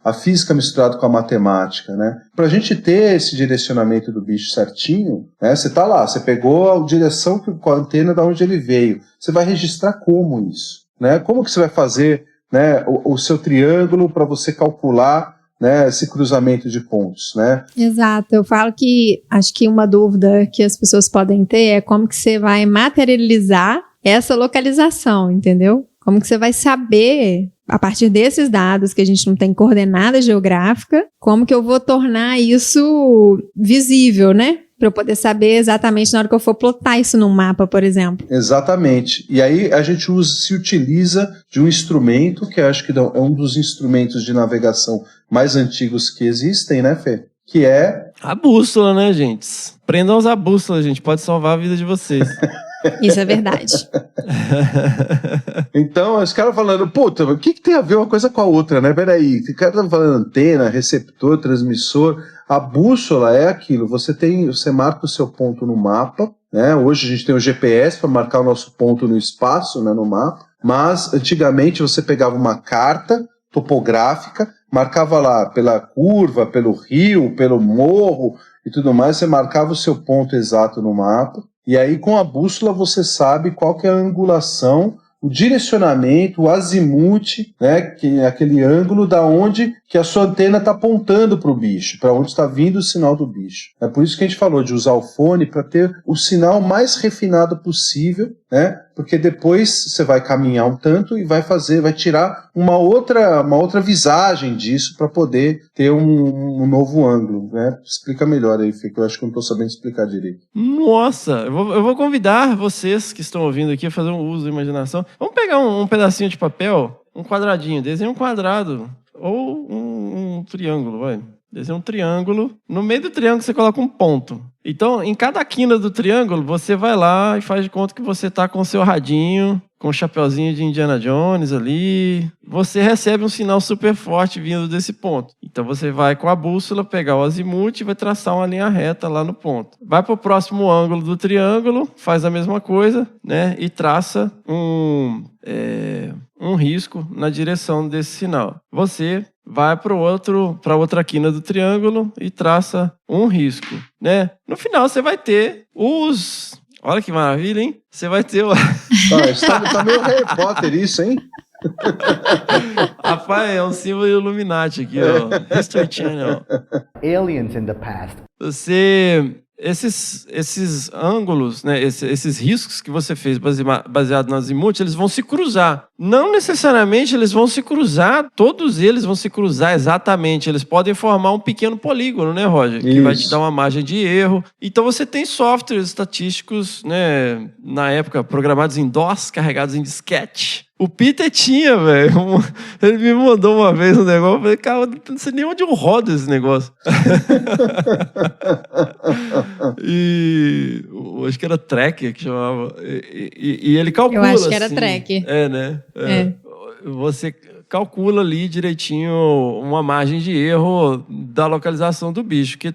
a física misturada com a matemática, né, para a gente ter esse direcionamento do bicho certinho, né, você tá lá, você pegou a direção com a antena da onde ele veio, você vai registrar como isso, né, como que você vai fazer, né, o seu triângulo para você calcular né, esse cruzamento de pontos, né? Exato, eu falo que acho que uma dúvida que as pessoas podem ter é como que você vai materializar essa localização, entendeu? Como que você vai saber, a partir desses dados que a gente não tem coordenada geográfica, como que eu vou tornar isso visível, né? Para eu poder saber exatamente na hora que eu for plotar isso num mapa, por exemplo. Exatamente. E aí a gente se utiliza de um instrumento, que eu acho que é um dos instrumentos de navegação mais antigos que existem, né, Fê? Que é... A bússola, né, gente? Prendam a bússola, gente. Pode salvar a vida de vocês. Isso é verdade. Então, os caras falando, puta, o que tem a ver uma coisa com a outra, né? Peraí, o cara tá falando antena, receptor, transmissor. A bússola é aquilo, você marca o seu ponto no mapa, né? Hoje a gente tem o GPS para marcar o nosso ponto no espaço, né, no mapa, mas antigamente você pegava uma carta topográfica, marcava lá pela curva, pelo rio, pelo morro e tudo mais, você marcava o seu ponto exato no mapa, e aí com a bússola você sabe qual que é a angulação, o direcionamento, o azimuth, né, que é aquele ângulo da onde que a sua antena está apontando para o bicho, para onde está vindo o sinal do bicho. É por isso que a gente falou de usar o fone para ter o sinal mais refinado possível, né? Porque depois você vai caminhar um tanto e vai tirar uma outra visagem disso para poder ter um novo ângulo, né? Explica melhor aí, Fê, que eu acho que eu não estou sabendo explicar direito. Nossa, eu vou convidar vocês que estão ouvindo aqui a fazer um uso da imaginação. Vamos pegar um pedacinho de papel, um quadradinho, desenha um quadrado ou um triângulo, vai. Desenha um triângulo. No meio do triângulo você coloca um ponto. Então, em cada quina do triângulo, você vai lá e faz de conta que você está com o seu radinho, com o chapeuzinho de Indiana Jones ali. Você recebe um sinal super forte vindo desse ponto. Então, você vai com a bússola pegar o azimuth e vai traçar uma linha reta lá no ponto. Vai para o próximo ângulo do triângulo, faz a mesma coisa, né? E traça um risco na direção desse sinal. Você vai para outra quina do triângulo e traça um risco, né? No final você vai ter os... Olha que maravilha, hein? Você vai ter o... Tá meio Harry Potter isso, hein? Rapaz, é um símbolo Illuminati aqui, ó. History Channel. Aliens in the past. Esses ângulos, né, esses riscos que você fez baseado no azimuth, eles vão se cruzar. Não necessariamente eles vão se cruzar, todos eles vão se cruzar exatamente. Eles podem formar um pequeno polígono, né, Roger? Que vai te dar uma margem de erro. Então você tem softwares estatísticos, né, na época, programados em DOS, carregados em disquete. O Peter tinha, velho. Ele me mandou uma vez um negócio. Eu falei, cara, não sei nem onde eu rodo esse negócio. E acho que era Tracker que chamava. E ele calcula. Eu acho que era assim, Tracker. É, né? Você calcula ali direitinho uma margem de erro da localização do bicho. Que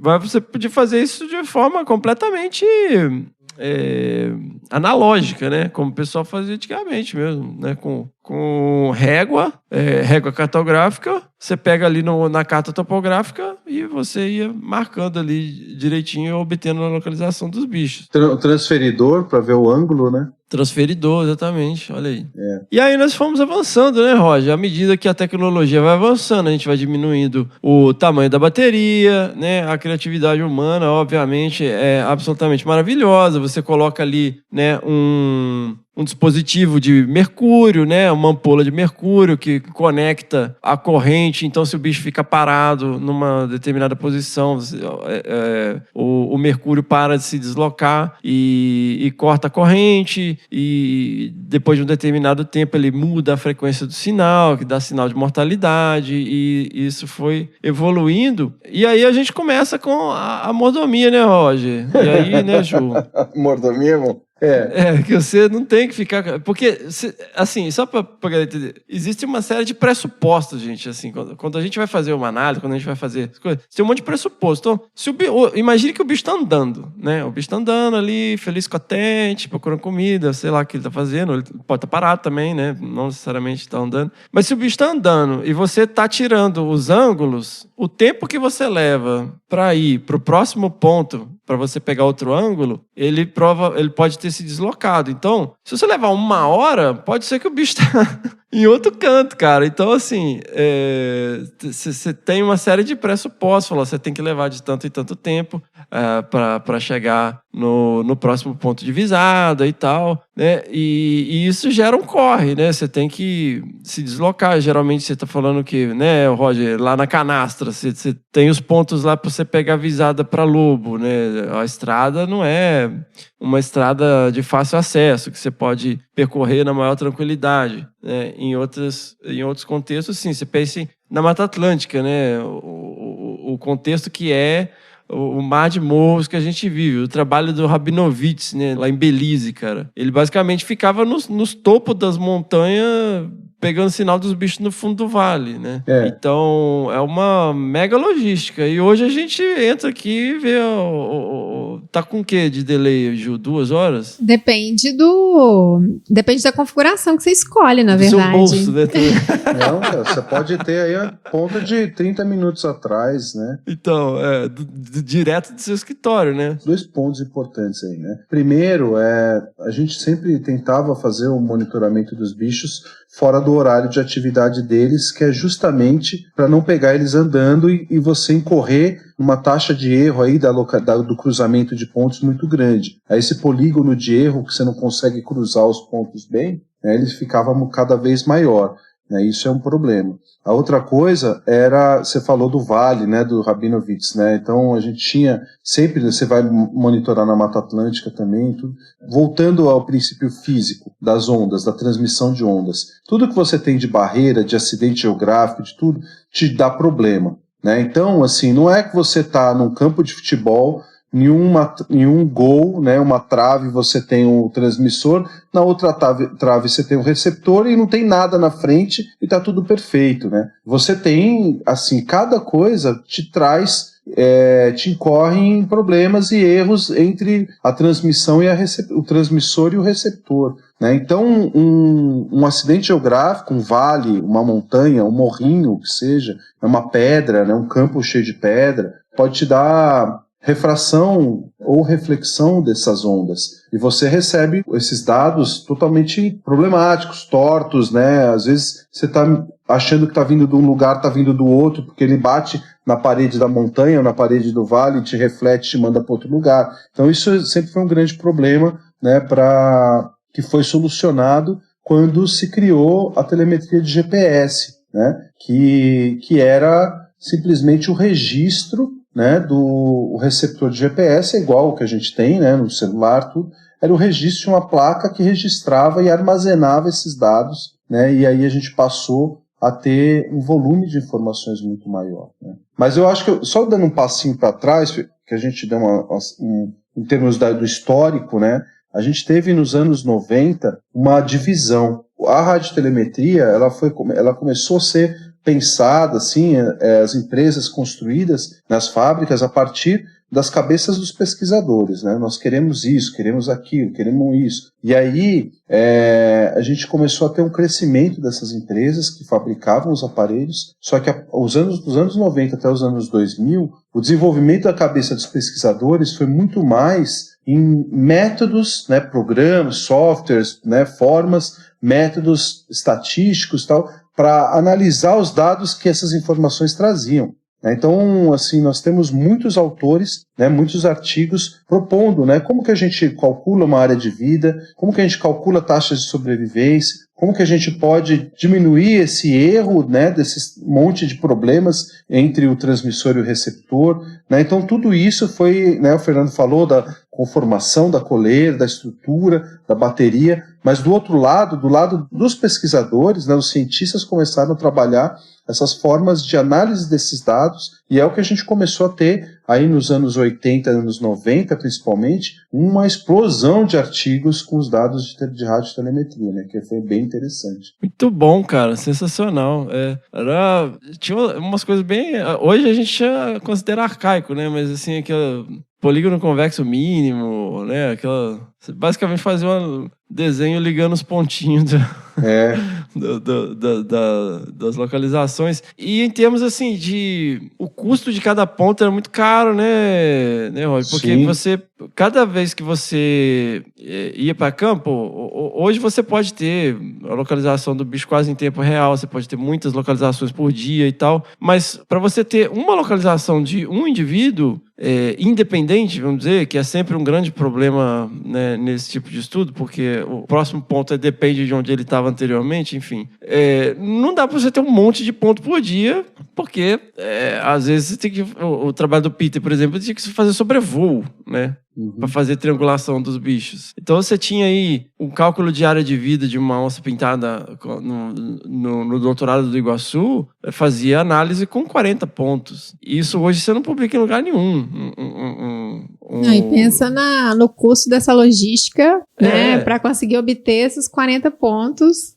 você podia fazer isso de forma completamente analógica, né? Como o pessoal fazia antigamente mesmo, né? Com régua cartográfica, você pega ali na carta topográfica e você ia marcando ali direitinho, obtendo a localização dos bichos. Transferidor para ver o ângulo, né? Transferidor, exatamente, olha aí. E aí nós fomos avançando, né, Roger? À medida que a tecnologia vai avançando, a gente vai diminuindo o tamanho da bateria, né? A criatividade humana, obviamente, é absolutamente maravilhosa. Você coloca ali, né, um dispositivo de mercúrio, né? Uma ampola de mercúrio que conecta a corrente. Então, se o bicho fica parado numa determinada posição, o mercúrio para de se deslocar e corta a corrente. E depois de um determinado tempo ele muda a frequência do sinal, que dá sinal de mortalidade. E isso foi evoluindo. E aí a gente começa com a mordomia, né, Roger? E aí, né, Ju? Mordomia, irmão? Que você não tem que ficar... Porque, assim, só para entender, existe uma série de pressupostos, gente, assim, quando a gente vai fazer uma análise, quando a gente vai fazer coisas, tem um monte de pressuposto. Então, imagine que o bicho está andando, né? O bicho está andando ali, feliz, contente, procurando comida, sei lá o que ele está fazendo, ele pode estar parado também, né? Não necessariamente está andando. Mas se o bicho está andando e você está tirando os ângulos, o tempo que você leva para ir para o próximo ponto, para você pegar outro ângulo, ele pode ter se deslocado. Então, se você levar 1 hora, pode ser que o bicho em outro canto, cara. Então, assim, você tem uma série de pressupostos. Você tem que levar de tanto e tanto tempo para chegar no próximo ponto de visada e tal, né? E isso gera um corre, né? Você tem que se deslocar. Geralmente você tá falando que, né, Roger, lá na canastra, você tem os pontos lá para você pegar visada para Lobo, né? A estrada não é uma estrada de fácil acesso, que você pode percorrer na maior tranquilidade, né? Em outros contextos, sim. Você pensa na Mata Atlântica, né? O contexto que é o mar de morros que a gente vive. O trabalho do Rabinovitz, né, lá em Belize, cara. Ele basicamente ficava nos topos das montanhas pegando sinal dos bichos no fundo do vale, né? Então, é uma mega logística. E hoje a gente entra aqui e vê... tá com o que de delay, Ju? 2 horas? Depende da configuração que você escolhe, na do verdade. seu bolso, né? Não, cara, você pode ter aí a ponta de 30 minutos atrás, né? Então, direto do seu escritório, né? 2 pontos importantes aí, né? Primeiro, a gente sempre tentava fazer o monitoramento dos bichos fora do horário de atividade deles, que é justamente para não pegar eles andando e você incorrer numa taxa de erro aí do cruzamento de pontos muito grande. Aí esse polígono de erro que você não consegue cruzar os pontos bem, né, ele ficava cada vez maior. Né, isso é um problema. A outra coisa era, você falou do vale, né, do Rabinovitz, né, então a gente tinha sempre, você vai monitorar na Mata Atlântica também, tudo. Voltando ao princípio físico das ondas, da transmissão de ondas, tudo que você tem de barreira, de acidente geográfico, de tudo, te dá problema, né, então assim, não é que você está num campo de futebol, em um gol, né, uma trave você tem um transmissor, na outra trave você tem um receptor e não tem nada na frente e está tudo perfeito, né? Você tem, assim, cada coisa te traz, te incorre em problemas e erros entre a transmissão e o transmissor e o receptor, né? Então, um acidente geográfico, um vale, uma montanha, um morrinho, que seja, uma pedra, né, um campo cheio de pedra, pode te dar refração ou reflexão dessas ondas. E você recebe esses dados totalmente problemáticos, tortos, né? Às vezes você está achando que está vindo de um lugar, está vindo do outro, porque ele bate na parede da montanha ou na parede do vale, te reflete, te manda para outro lugar. Então isso sempre foi um grande problema, né, que foi solucionado quando se criou a telemetria de GPS, né, que era simplesmente o registro, né, do receptor de GPS, é igual o que a gente tem, né, no celular, tudo, era o registro de uma placa que registrava e armazenava esses dados, né, e aí a gente passou a ter um volume de informações muito maior, né. Mas eu acho que, só dando um passinho para trás, que a gente deu em termos do histórico, né, a gente teve nos anos 90 uma divisão. A radiotelemetria, ela começou a ser pensada, assim, as empresas construídas nas fábricas a partir das cabeças dos pesquisadores, né? Nós queremos isso, queremos aquilo, queremos isso. E aí a gente começou a ter um crescimento dessas empresas que fabricavam os aparelhos, só que dos anos 90 até os anos 2000, o desenvolvimento da cabeça dos pesquisadores foi muito mais em métodos, né, programas, softwares, né, formas, métodos estatísticos e tal, para analisar os dados que essas informações traziam. Então, assim, nós temos muitos autores, né, muitos artigos propondo, né, como que a gente calcula uma área de vida, como que a gente calcula taxas de sobrevivência, como que a gente pode diminuir esse erro, né, desse monte de problemas entre o transmissor e o receptor, né? Então tudo isso foi, né, o Fernando falou da conformação da coleira, da estrutura, da bateria, mas do outro lado, do lado dos pesquisadores, né, os cientistas começaram a trabalhar essas formas de análise desses dados, e é o que a gente começou a ter aí nos anos 80, anos 90 principalmente, uma explosão de artigos com os dados de radiotelemetria, né, que foi bem interessante. Muito bom, cara, sensacional. Tinha umas coisas bem... Hoje a gente considera arcaico, né, mas assim, aquela polígono convexo mínimo, né, você basicamente fazia um desenho ligando os pontinhos das localizações. E em termos, assim, o custo de cada ponto era muito caro, né Roy? Porque Sim. Você cada vez que você ia para campo, hoje você pode ter a localização do bicho quase em tempo real, você pode ter muitas localizações por dia e tal, mas para você ter uma localização de um indivíduo independente, vamos dizer, que é sempre um grande problema, né, nesse tipo de estudo, porque o próximo ponto depende de onde ele estava anteriormente, enfim. Não dá para você ter um monte de ponto por dia, porque às vezes você tem que... O trabalho do Peter, por exemplo, tinha que fazer sobrevoo, né? Para fazer triangulação dos bichos. Então você tinha aí um cálculo de área de vida de uma onça pintada no doutorado do Iguaçu, fazia análise com 40 pontos. Isso hoje você não publica em lugar nenhum. E pensa no custo dessa logística, né, para conseguir obter esses 40 pontos,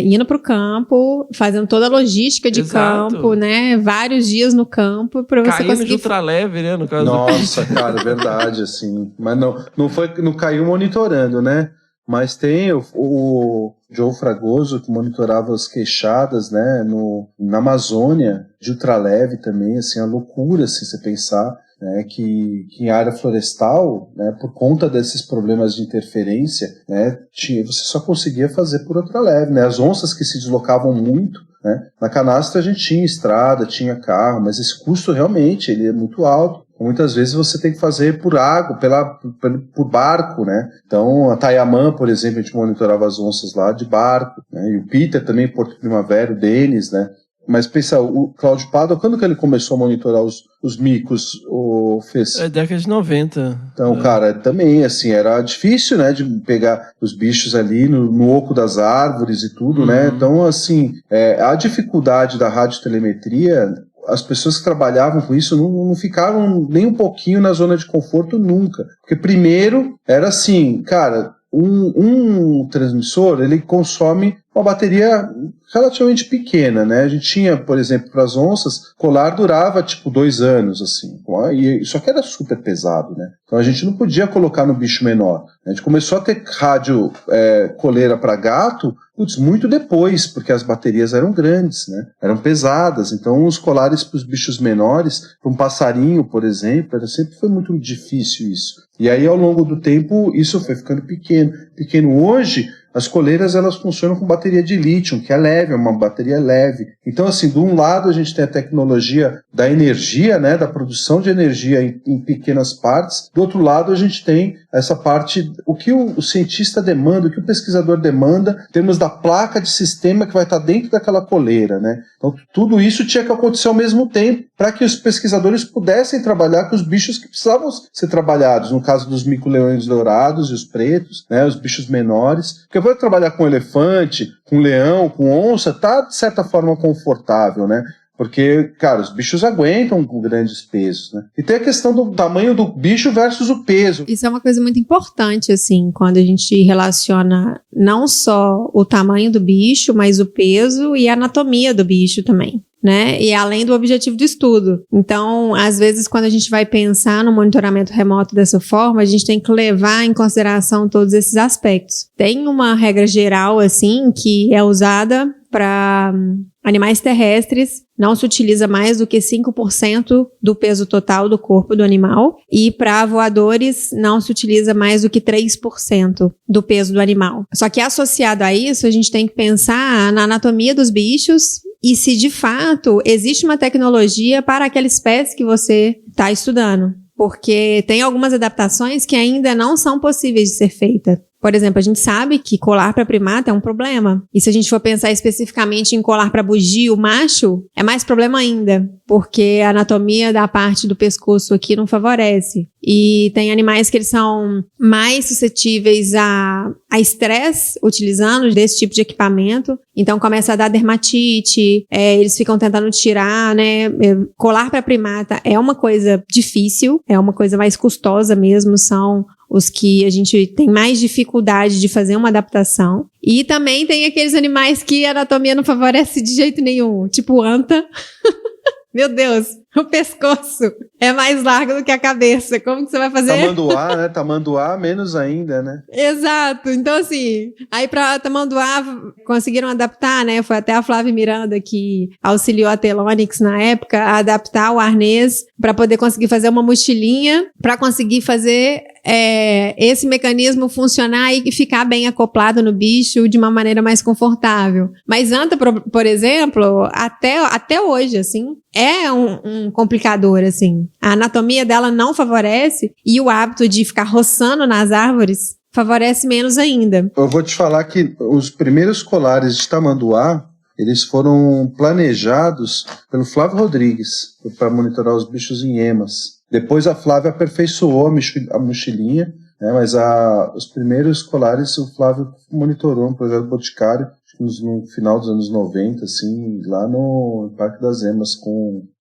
indo para o campo, fazendo toda a logística de campo, né, vários dias no campo para você caindo conseguir... de ultraleve, né, no caso. Nossa, cara, verdade, assim. Mas não caiu monitorando, né? Mas tem o Joe Fragoso, que monitorava as queixadas, né, na Amazônia, de ultraleve também, assim, a loucura, se você pensar, né, que em área florestal, né, por conta desses problemas de interferência, né, você só conseguia fazer por ultraleve, né, as onças que se deslocavam muito, né, na canastra a gente tinha estrada, tinha carro, mas esse custo realmente ele é muito alto. Muitas vezes você tem que fazer por água, por barco, né? Então, a Tayamã, por exemplo, a gente monitorava as onças lá de barco, né? E o Peter também, Porto Primavera, o Denis, né? Mas pensa, o Cláudio Pádua, quando que ele começou a monitorar os micos, fez? Década de 90. Então, cara, também, assim, era difícil, né, de pegar os bichos ali no oco das árvores e tudo, né? Então, assim, a dificuldade da radiotelemetria... As pessoas que trabalhavam com isso não ficaram nem um pouquinho na zona de conforto nunca. Porque primeiro era assim, cara, um transmissor, ele consome uma bateria relativamente pequena, né? A gente tinha, por exemplo, para as onças, colar durava tipo 2 anos, assim. E isso aqui era super pesado, né? Então a gente não podia colocar no bicho menor. A gente começou a ter rádio coleira para gato, muito depois, porque as baterias eram grandes, né? Eram pesadas. Então os colares para os bichos menores, para um passarinho, por exemplo, sempre foi muito difícil isso. E aí ao longo do tempo isso foi ficando pequeno. Hoje as coleiras elas funcionam com bateria de lítio, que é leve, é uma bateria leve. Então, assim, de um lado a gente tem a tecnologia da energia, né, da produção de energia em pequenas partes. Do outro lado a gente tem essa parte, o que o cientista demanda, o que o pesquisador demanda, em termos da placa de sistema que vai estar dentro daquela coleira, né? Então, tudo isso tinha que acontecer ao mesmo tempo para que os pesquisadores pudessem trabalhar com os bichos que precisavam ser trabalhados, no caso dos mico-leões dourados e os pretos, né, os bichos menores. Porque para trabalhar com elefante, com leão, com onça, tá de certa forma confortável, né? Porque, cara, os bichos aguentam com grandes pesos, né? E tem a questão do tamanho do bicho versus o peso. Isso é uma coisa muito importante, assim, quando a gente relaciona não só o tamanho do bicho, mas o peso e a anatomia do bicho também, né? E além do objetivo do estudo. Então, às vezes, quando a gente vai pensar no monitoramento remoto dessa forma, a gente tem que levar em consideração todos esses aspectos. Tem uma regra geral, assim, que é usada para animais terrestres, não se utiliza mais do que 5% do peso total do corpo do animal, e para voadores não se utiliza mais do que 3% do peso do animal. Só que associado a isso, a gente tem que pensar na anatomia dos bichos e se de fato existe uma tecnologia para aquela espécie que você está estudando. Porque tem algumas adaptações que ainda não são possíveis de ser feitas. Por exemplo, a gente sabe que colar para primata é um problema. E se a gente for pensar especificamente em colar para bugio macho, é mais problema ainda, porque a anatomia da parte do pescoço aqui não favorece. E tem animais que eles são mais suscetíveis a estresse utilizando desse tipo de equipamento. Então começa a dar dermatite, eles ficam tentando tirar, né? Colar para primata é uma coisa difícil, é uma coisa mais custosa mesmo, são os que a gente tem mais dificuldade de fazer uma adaptação. E também tem aqueles animais que a anatomia não favorece de jeito nenhum, tipo anta. Meu Deus, O pescoço é mais largo do que a cabeça. Como que você vai fazer? Tamanduá, né? Tamanduá, menos ainda, né? Exato. Então, assim, aí pra Tamanduá conseguiram adaptar, né? Foi até a Flávia Miranda que auxiliou a Telonix na época a adaptar o arnês para poder conseguir fazer uma mochilinha, para conseguir fazer esse mecanismo funcionar e ficar bem acoplado no bicho de uma maneira mais confortável. Mas anta, por exemplo, até hoje, assim, é um complicador, assim. A anatomia dela não favorece e o hábito de ficar roçando nas árvores favorece menos ainda. Eu vou te falar que os primeiros colares de tamanduá, eles foram planejados pelo Flávio Rodrigues para monitorar os bichos em emas. Depois a Flávia aperfeiçoou a mochilinha, né, mas os primeiros colares o Flávio monitorou no projeto Boticário, no final dos anos 90, assim, lá no Parque das Emas,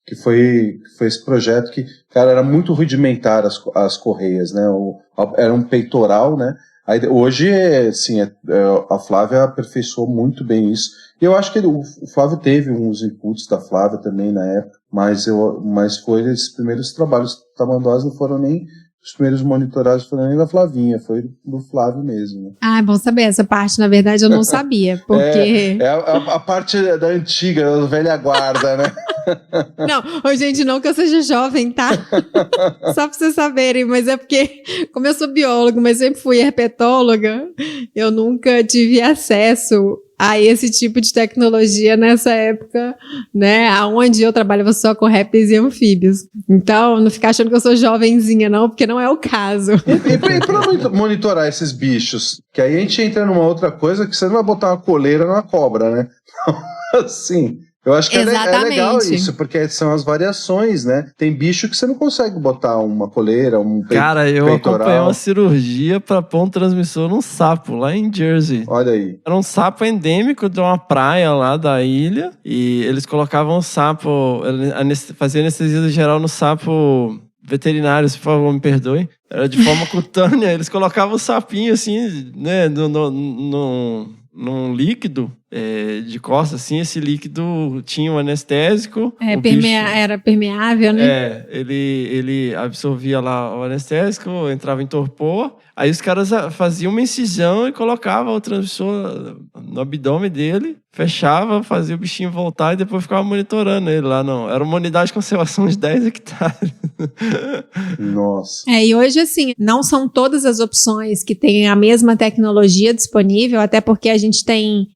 que foi esse projeto que, cara, era muito rudimentar as correias, né, era um peitoral, né. Aí, hoje, assim, a Flávia aperfeiçoou muito bem isso. E eu acho que o Flávio teve uns inputs da Flávia também na época, mas foi esses primeiros trabalhos tamanduás, não foram nem os primeiros monitorados, foram nem da Flavinha, foi do Flávio mesmo. Né? Ah, é bom saber. Essa parte, na verdade, eu não sabia, porque... a parte da antiga, da velha guarda, né? Não, gente, não que eu seja jovem, tá? Só pra vocês saberem, mas é porque, como eu sou biólogo, mas sempre fui herpetóloga, eu nunca tive acesso a esse tipo de tecnologia nessa época, né, aonde eu trabalhava só com répteis e anfíbios. Então, não ficar achando que eu sou jovenzinha, não, porque não é o caso. E pra monitorar esses bichos, que aí a gente entra numa outra coisa, que você não vai botar uma coleira numa cobra, né? Assim... Eu acho que é legal isso, porque são as variações, né? Tem bicho que você não consegue botar uma coleira, Cara, eu peitoral. acompanhei uma cirurgia pra pôr um transmissor num sapo, lá em Jersey. Olha aí. Era um sapo endêmico de uma praia lá da ilha, e eles colocavam o sapo, faziam anestesia geral no sapo... Veterinários, por favor, me perdoem. Era de forma cutânea, eles colocavam o sapinho assim, né, num líquido de costa, assim, esse líquido tinha um anestésico. Era permeável, né? Ele absorvia lá o anestésico, entrava em torpor, aí os caras faziam uma incisão e colocavam o transmissor no abdômen dele, fechava, fazia o bichinho voltar e depois ficava monitorando ele lá. Não, era uma unidade de conservação de 10 hectares. Nossa. E hoje, assim, não são todas as opções que têm a mesma tecnologia disponível, até porque a gente tem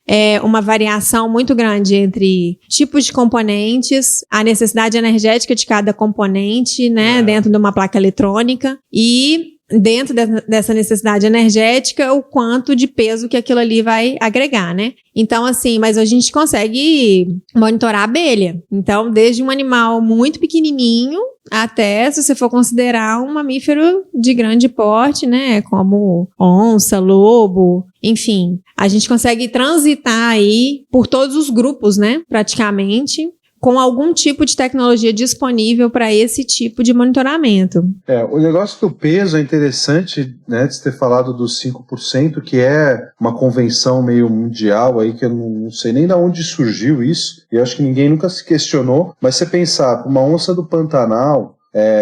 uma variação muito grande entre tipos de componentes, a necessidade energética de cada componente, né, dentro de uma placa eletrônica, e dentro dessa necessidade energética, o quanto de peso que aquilo ali vai agregar, né? Então, assim, mas a gente consegue monitorar a abelha. Então, desde um animal muito pequenininho até, se você for considerar, um mamífero de grande porte, né? Como onça, lobo, enfim. A gente consegue transitar aí por todos os grupos, né? Praticamente, com algum tipo de tecnologia disponível para esse tipo de monitoramento. O negócio do peso é interessante, né, de ter falado dos 5%, que é uma convenção meio mundial aí, que eu não sei nem de onde surgiu isso, e acho que ninguém nunca se questionou, mas você pensar, uma onça do Pantanal,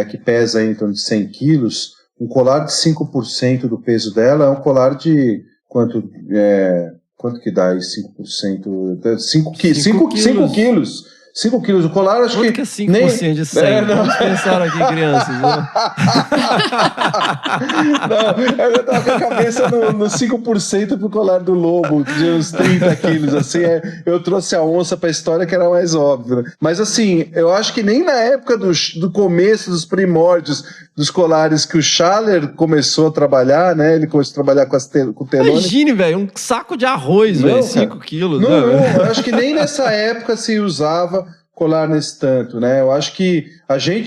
que pesa aí em torno de 100 quilos, um colar de 5% do peso dela é um colar de quanto que dá aí 5%? 5 quilos. 5 quilos. O colar, acho que é 5% nem... de 100. Vamos pensar aqui, crianças. Né? Não, eu tava com a cabeça no 5% pro colar do lobo, de uns 30 quilos, assim. Eu trouxe a onça pra história, que era mais óbvio. Né? Mas, assim, eu acho que nem na época do começo, dos primórdios dos colares que o Schaller começou a trabalhar, né? Ele começou a trabalhar com o telone. Imagine, velho, um saco de arroz, velho, 5 quilos. Não, eu acho que nem nessa época se usava colar nesse tanto, né? Eu acho que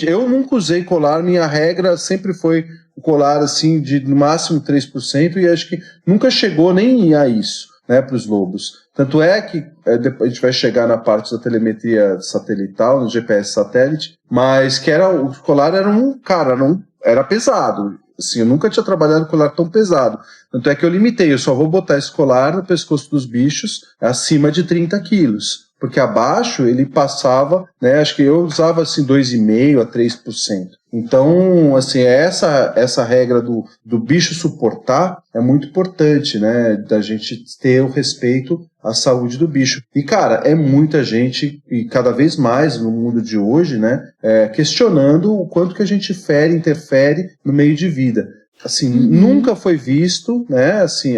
eu nunca usei colar, minha regra sempre foi o colar, assim, de no máximo 3%, e acho que nunca chegou nem a isso, né, para os lobos. Tanto é que depois a gente vai chegar na parte da telemetria satelital, no GPS satélite, mas que o colar era pesado. Assim, eu nunca tinha trabalhado com colar tão pesado. Tanto é que eu limitei, eu só vou botar esse colar no pescoço dos bichos acima de 30 quilos. porque abaixo ele passava, né, acho que eu usava assim 2,5% a 3%. Então, assim, essa regra do bicho suportar é muito importante, né, da gente ter o respeito à saúde do bicho. E, cara, é muita gente, e cada vez mais no mundo de hoje, né, questionando o quanto que a gente interfere no meio de vida. Assim, nunca foi visto, né, assim,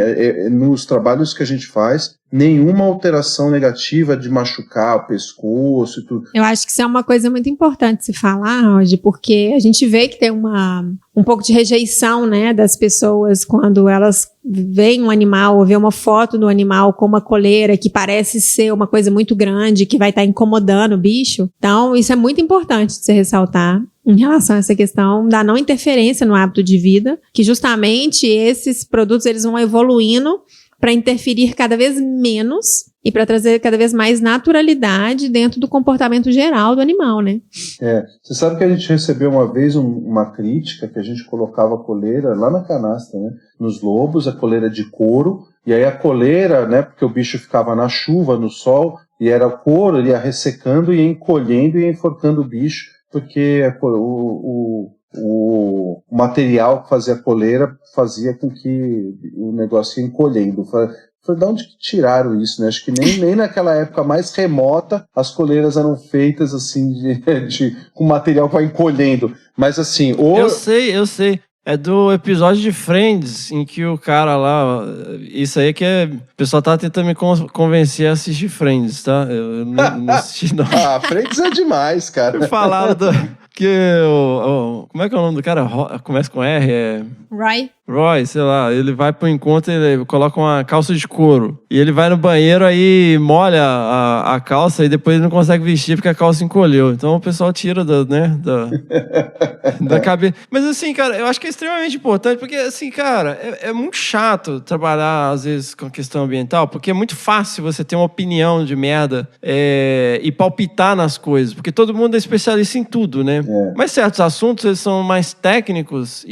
nos trabalhos que a gente faz, nenhuma alteração negativa de machucar o pescoço e tudo. Eu acho que isso é uma coisa muito importante se falar, Roger, porque a gente vê que tem um pouco de rejeição, né, das pessoas quando elas veem um animal ou vê uma foto do animal com uma coleira que parece ser uma coisa muito grande, que vai estar incomodando o bicho. Então, isso é muito importante de se ressaltar em relação a essa questão da não interferência no hábito de vida, que justamente esses produtos eles vão evoluindo para interferir cada vez menos e para trazer cada vez mais naturalidade dentro do comportamento geral do animal, né? Você sabe que a gente recebeu uma vez uma crítica que a gente colocava a coleira lá na canastra, né? Nos lobos, a coleira de couro, e aí a coleira, né? Porque o bicho ficava na chuva, no sol, e era o couro, ele ia ressecando, ia encolhendo e ia enforcando o bicho, porque o material que fazia a coleira fazia com que o negócio ia encolhendo. Foi de onde que tiraram isso, né? Acho que nem naquela época mais remota as coleiras eram feitas assim com material que vai encolhendo. Mas assim... Eu sei. É do episódio de Friends, em que o cara lá... Isso aí que o pessoal tá tentando me convencer a assistir Friends, tá? Eu não assisti, não. Friends é demais, cara. Falaram que como é que é o nome do cara? Começa com R, Roy, sei lá, ele vai pro encontro, ele coloca uma calça de couro. E ele vai no banheiro, aí molha a calça e depois ele não consegue vestir porque a calça encolheu. Então o pessoal tira da cabeça. Mas assim, cara, eu acho que é extremamente importante, porque assim, cara, é muito chato trabalhar às vezes com a questão ambiental, porque é muito fácil você ter uma opinião de merda e palpitar nas coisas, porque todo mundo é especialista em tudo, né? Mas certos assuntos, eles são mais técnicos,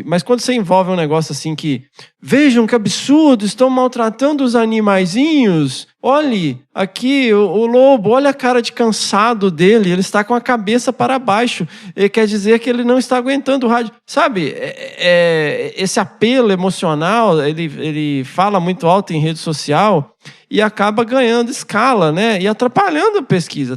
mas quando você envolve um negócio assim que... Vejam que absurdo, estão maltratando os animaizinhos. Olhe, aqui, o lobo, olha a cara de cansado dele, ele está com a cabeça para baixo. Ele quer dizer que ele não está aguentando o rádio. Sabe, esse apelo emocional, ele fala muito alto em rede social e acaba ganhando escala, né? E atrapalhando a pesquisa,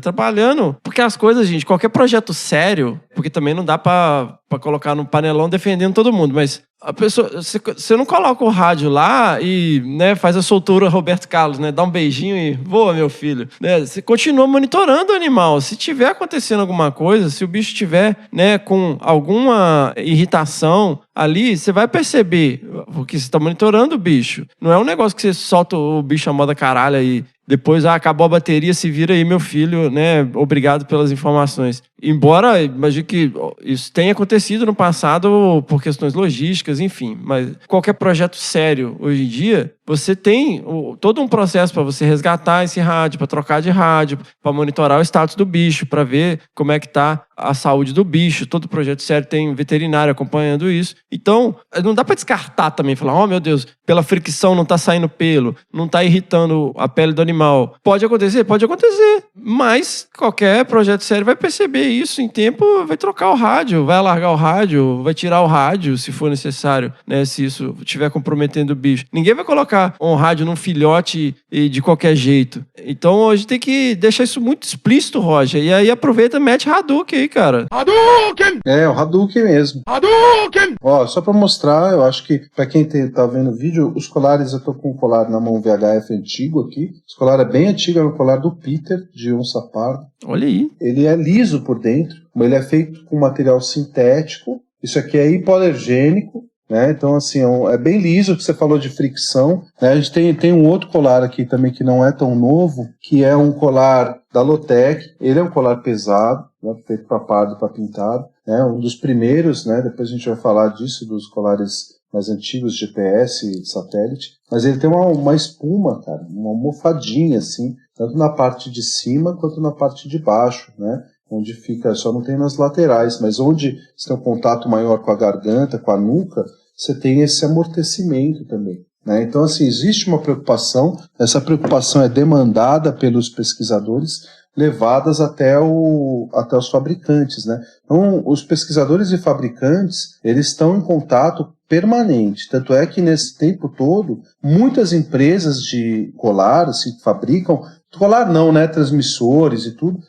porque as coisas, gente, qualquer projeto sério, porque também não dá para colocar no panelão defendendo todo mundo, mas a pessoa, você não coloca o rádio lá e, né, faz a soltura Roberto Carlos, né? Dá um beijinho e voa, meu filho. Né? Você continua monitorando o animal. Se tiver acontecendo alguma coisa, se o bicho tiver, né, com alguma irritação ali, você vai perceber, porque você está monitorando o bicho. Não é um negócio que você solta o bicho a moda caralho e depois, acabou a bateria, se vira aí, meu filho, né? Obrigado pelas informações. Embora, imagino que isso tenha acontecido no passado por questões logísticas, enfim. Mas qualquer projeto sério, hoje em dia, você tem todo um processo para você resgatar esse rádio, para trocar de rádio, para monitorar o status do bicho, para ver como é que está a saúde do bicho. Todo projeto sério tem um veterinário acompanhando isso. Então, não dá para descartar também, falar, oh meu Deus, pela fricção não está saindo pelo, não está irritando a pele do animal. Pode acontecer? Pode acontecer. Mas qualquer projeto sério vai perceber isso em tempo, vai trocar o rádio, vai alargar o rádio, vai tirar o rádio, se for necessário, né? Se isso estiver comprometendo o bicho. Ninguém vai colocar um rádio num filhote de qualquer jeito. Então, a gente tem que deixar isso muito explícito, Roger. E aí, aproveita e mete Hadouken aí, cara. Hadouken! É, o Hadouken mesmo. Hadouken! Ó, só pra mostrar, eu acho que pra quem tá vendo o vídeo, os colares, eu tô com um colar na mão VHF antigo aqui. Esse colar é bem antigo, é o colar do Peter, de onça parda. Olha aí. Ele é liso por dentro, mas ele é feito com material sintético. Isso aqui é hipoalergênico, né? Então, assim, é bem liso, que você falou de fricção, né? A gente tem um outro colar aqui também que não é tão novo, que é um colar da Lotec. Ele é um colar pesado, né? Feito para pardo e para pintado, né? Um dos primeiros, né? Depois a gente vai falar disso, dos colares mais antigos, GPS e satélite. Mas ele tem uma espuma, cara, uma almofadinha, assim, tanto na parte de cima quanto na parte de baixo, né? Onde fica, só não tem nas laterais, mas onde você tem um contato maior com a garganta, com a nuca, você tem esse amortecimento também. né? Então, assim, existe uma preocupação, essa preocupação é demandada pelos pesquisadores, levadas até os fabricantes, né? Então, os pesquisadores e fabricantes, eles estão em contato permanente, tanto é que nesse tempo todo, muitas empresas de colar, assim, que fabricam, colar não, né, transmissores e tudo,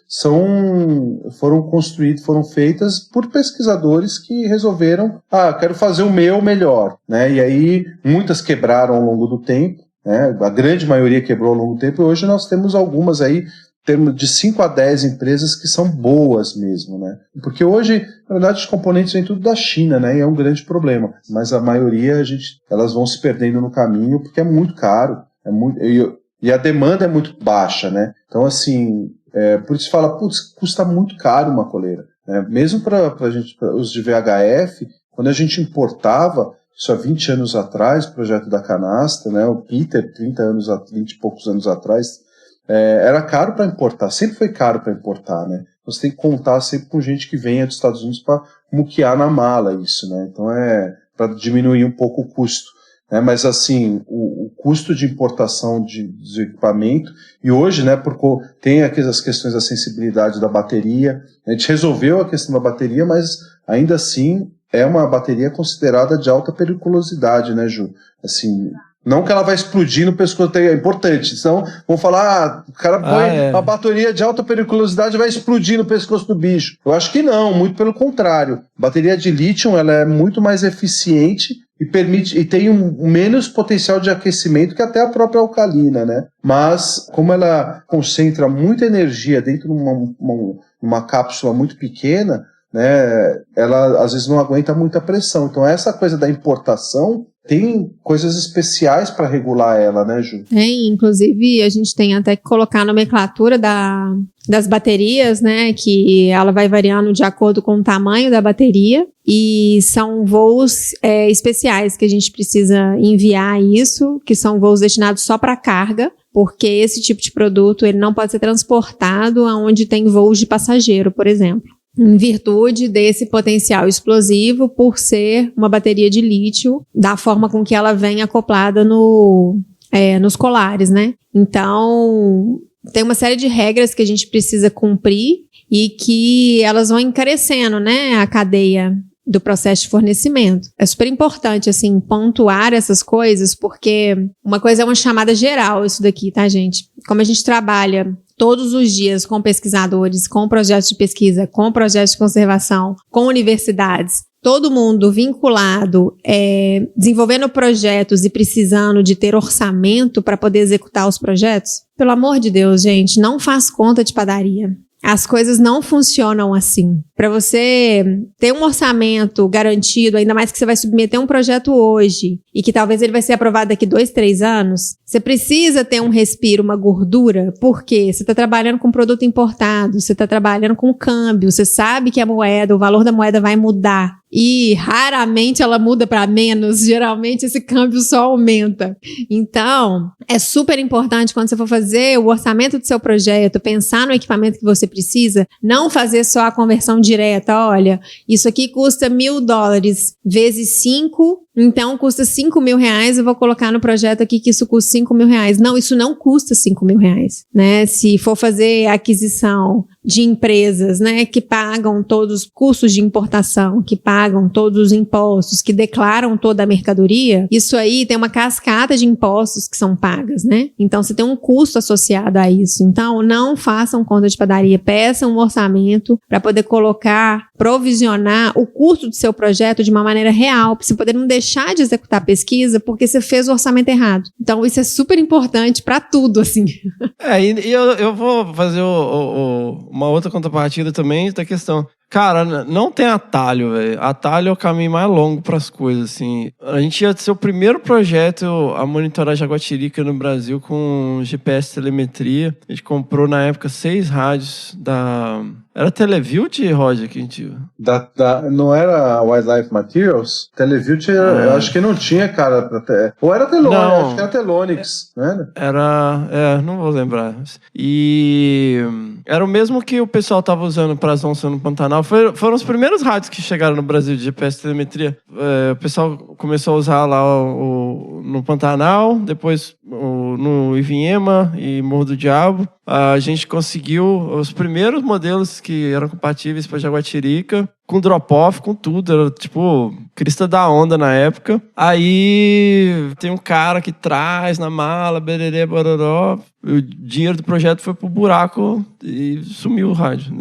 foram feitas por pesquisadores que resolveram, quero fazer o meu melhor, né? E aí, muitas quebraram ao longo do tempo, né? A grande maioria quebrou ao longo do tempo, e hoje nós temos algumas aí, termos de 5 a 10 empresas que são boas mesmo, né? Porque hoje, na verdade, os componentes vêm tudo da China, né? E é um grande problema. Mas a maioria, elas vão se perdendo no caminho porque é muito caro. E a demanda é muito baixa, né? Então, assim, por isso fala, custa muito caro uma coleira, né? Mesmo para os de VHF, quando a gente importava, isso há 20 anos atrás, o projeto da canasta, né? O Peter, 20 e poucos anos atrás, era caro para importar, sempre foi caro para importar, né? Você tem que contar sempre com gente que venha dos Estados Unidos para muquear na mala isso, né? Então para diminuir um pouco o custo, né? Mas assim, o custo de importação de equipamento, e hoje, né, tem aquelas questões da sensibilidade da bateria, a gente resolveu a questão da bateria, mas ainda assim é uma bateria considerada de alta periculosidade, né, Ju? Assim, não que ela vai explodir no pescoço, é importante. Então, vão falar, o cara põe uma bateria de alta periculosidade e vai explodir no pescoço do bicho. Eu acho que não, muito pelo contrário. A bateria de lítio, ela é muito mais eficiente e tem um menos potencial de aquecimento que até a própria alcalina, né? Mas, como ela concentra muita energia dentro de uma cápsula muito pequena, né, ela às vezes não aguenta muita pressão. Então, essa coisa da importação tem coisas especiais para regular ela, né, Ju? Inclusive a gente tem até que colocar a nomenclatura das baterias, né, que ela vai variando de acordo com o tamanho da bateria, e são voos especiais que a gente precisa enviar isso, que são voos destinados só para carga, porque esse tipo de produto ele não pode ser transportado aonde tem voos de passageiro, por exemplo, em virtude desse potencial explosivo por ser uma bateria de lítio, da forma com que ela vem acoplada nos colares, né? Então, tem uma série de regras que a gente precisa cumprir e que elas vão encarecendo, né, a cadeia do processo de fornecimento. É super importante, assim, pontuar essas coisas, porque uma coisa é uma chamada geral, isso daqui, tá, gente? Como a gente trabalha todos os dias com pesquisadores, com projetos de pesquisa, com projetos de conservação, com universidades, todo mundo vinculado, desenvolvendo projetos e precisando de ter orçamento para poder executar os projetos. Pelo amor de Deus, gente, não faz conta de padaria. As coisas não funcionam assim. Para você ter um orçamento garantido, ainda mais que você vai submeter um projeto hoje e que talvez ele vai ser aprovado daqui 2, 3 anos, você precisa ter um respiro, uma gordura, porque você está trabalhando com produto importado, você está trabalhando com câmbio, você sabe que a moeda, o valor da moeda vai mudar. E raramente ela muda para menos, geralmente esse câmbio só aumenta. Então, é super importante quando você for fazer o orçamento do seu projeto, pensar no equipamento que você precisa, não fazer só a conversão direta. Olha, isso aqui custa $1.000 vezes 5, então custa R$5.000, eu vou colocar no projeto aqui que isso custa R$5.000. Não, isso não custa R$5.000, né? Se for fazer aquisição de empresas, né, que pagam todos os custos de importação, que pagam todos os impostos, que declaram toda a mercadoria, isso aí tem uma cascata de impostos que são pagas, né? Então, você tem um custo associado a isso. Então, não façam conta de padaria, peçam um orçamento para poder colocar, provisionar o custo do seu projeto de uma maneira real, para você poder não deixar de executar a pesquisa porque você fez o orçamento errado. Então, isso é super importante para tudo, assim. E eu vou fazer uma outra contrapartida também da questão. Cara, não tem atalho, velho. Atalho é o caminho mais longo para as coisas, assim. A gente ia ser o primeiro projeto a monitorar jaguatirica no Brasil com GPS telemetria. A gente comprou, na época, 6 rádios da Era Televilt, Roger, que a gente... Não era Wildlife Materials? Televilt, eu acho que não tinha, cara. Ou era Telonix, acho que era Telonix, né? Não vou lembrar. E era o mesmo que o pessoal tava usando para as onças no Pantanal. Foram os primeiros rádios que chegaram no Brasil de GPS telemetria. O pessoal começou a usar lá no Pantanal, depois no Ivinhema e Morro do Diabo. A gente conseguiu os primeiros modelos que eram compatíveis para Jaguatirica, com drop-off, com tudo. Era tipo crista da onda na época. Aí tem um cara que traz na mala, bererê, bororó. O dinheiro do projeto foi pro buraco e sumiu o rádio.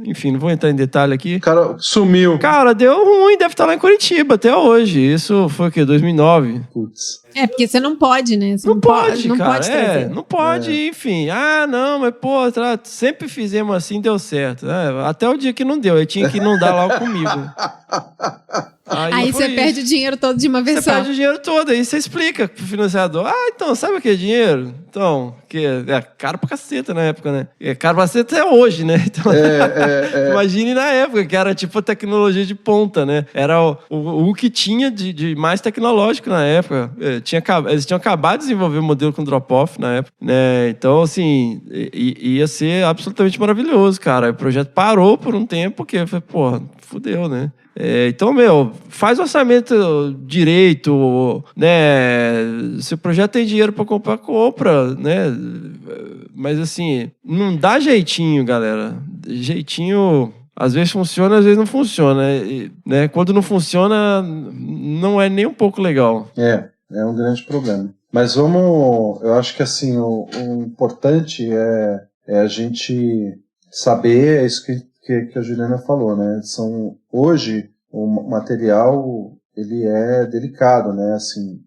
Enfim, não vou entrar em detalhe aqui. O cara sumiu. Cara, deu ruim, deve estar lá em Curitiba até hoje. Isso foi o quê? 2009? Putz. Porque você não pode, né? Você não pode, não cara. pode trazer. Não pode, enfim. Não, mas pô, sempre fizemos assim, deu certo. Até o dia que não deu, eu tinha que inundar lá comigo. Aí você perde o dinheiro todo de uma vez só. Você perde o dinheiro todo, aí você explica pro financiador. Então, sabe o que é dinheiro? Então, que é caro pra caceta na época, né? É caro pra caceta até hoje, né? Então, imagine na época, que era tipo a tecnologia de ponta, né? Era o que tinha de mais tecnológico na época. Eles tinham acabado de desenvolver o modelo com drop-off na época, né? Então, assim, ia ser absolutamente maravilhoso, cara. O projeto parou por um tempo, porque foi, porra, fudeu, né? Então, faz orçamento direito, né? Se o projeto tem dinheiro para comprar, compra, né? Mas, assim, não dá jeitinho, galera. Jeitinho, às vezes funciona, às vezes não funciona, né? Quando não funciona, não é nem um pouco legal. É um grande problema. Mas eu acho que, assim, o importante é a gente saber isso que a Juliana falou, né? Hoje o material ele é delicado, né? Assim,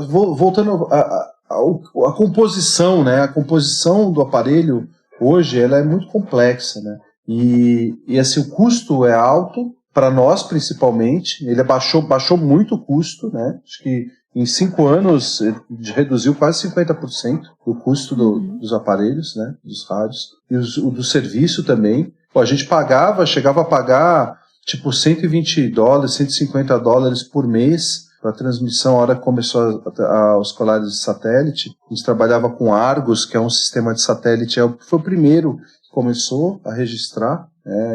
voltando a composição, né? A composição do aparelho hoje ela é muito complexa, né? E assim, o custo é alto para nós principalmente. Ele baixou muito o custo, né? Acho que em 5 anos ele reduziu quase 50% do custo dos aparelhos, né? Dos rádios e do serviço também. A gente chegava a pagar tipo $120, $150 por mês para transmissão. A hora que começou os colares de satélite, a gente trabalhava com Argos, que é um sistema de satélite, foi o primeiro que começou a registrar,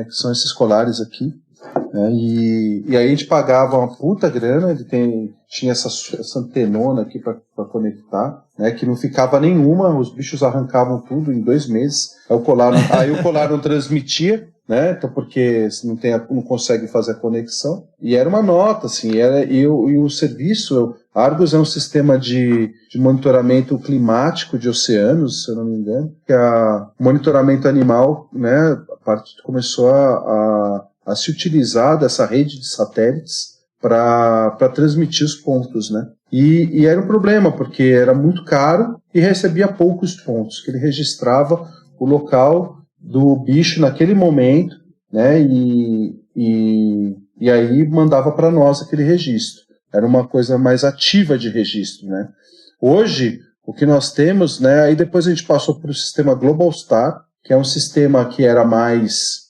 que são esses colares aqui. E aí a gente pagava uma puta grana, ele tinha essa antenona aqui para conectar, né, que não ficava nenhuma, os bichos arrancavam tudo em 2 meses, aí o colar não transmitia, né, então porque não consegue fazer a conexão, e era uma nota, assim, e o serviço, Argos é um sistema de monitoramento climático de oceanos, se eu não me engano, que é monitoramento animal, né, começou a se utilizar dessa rede de satélites para transmitir os pontos, né? E era um problema, porque era muito caro e recebia poucos pontos, que ele registrava o local do bicho naquele momento, né? E aí mandava para nós aquele registro. Era uma coisa mais ativa de registro, né? Hoje, o que nós temos, né? Aí depois a gente passou para o sistema Globalstar, que é um sistema que era mais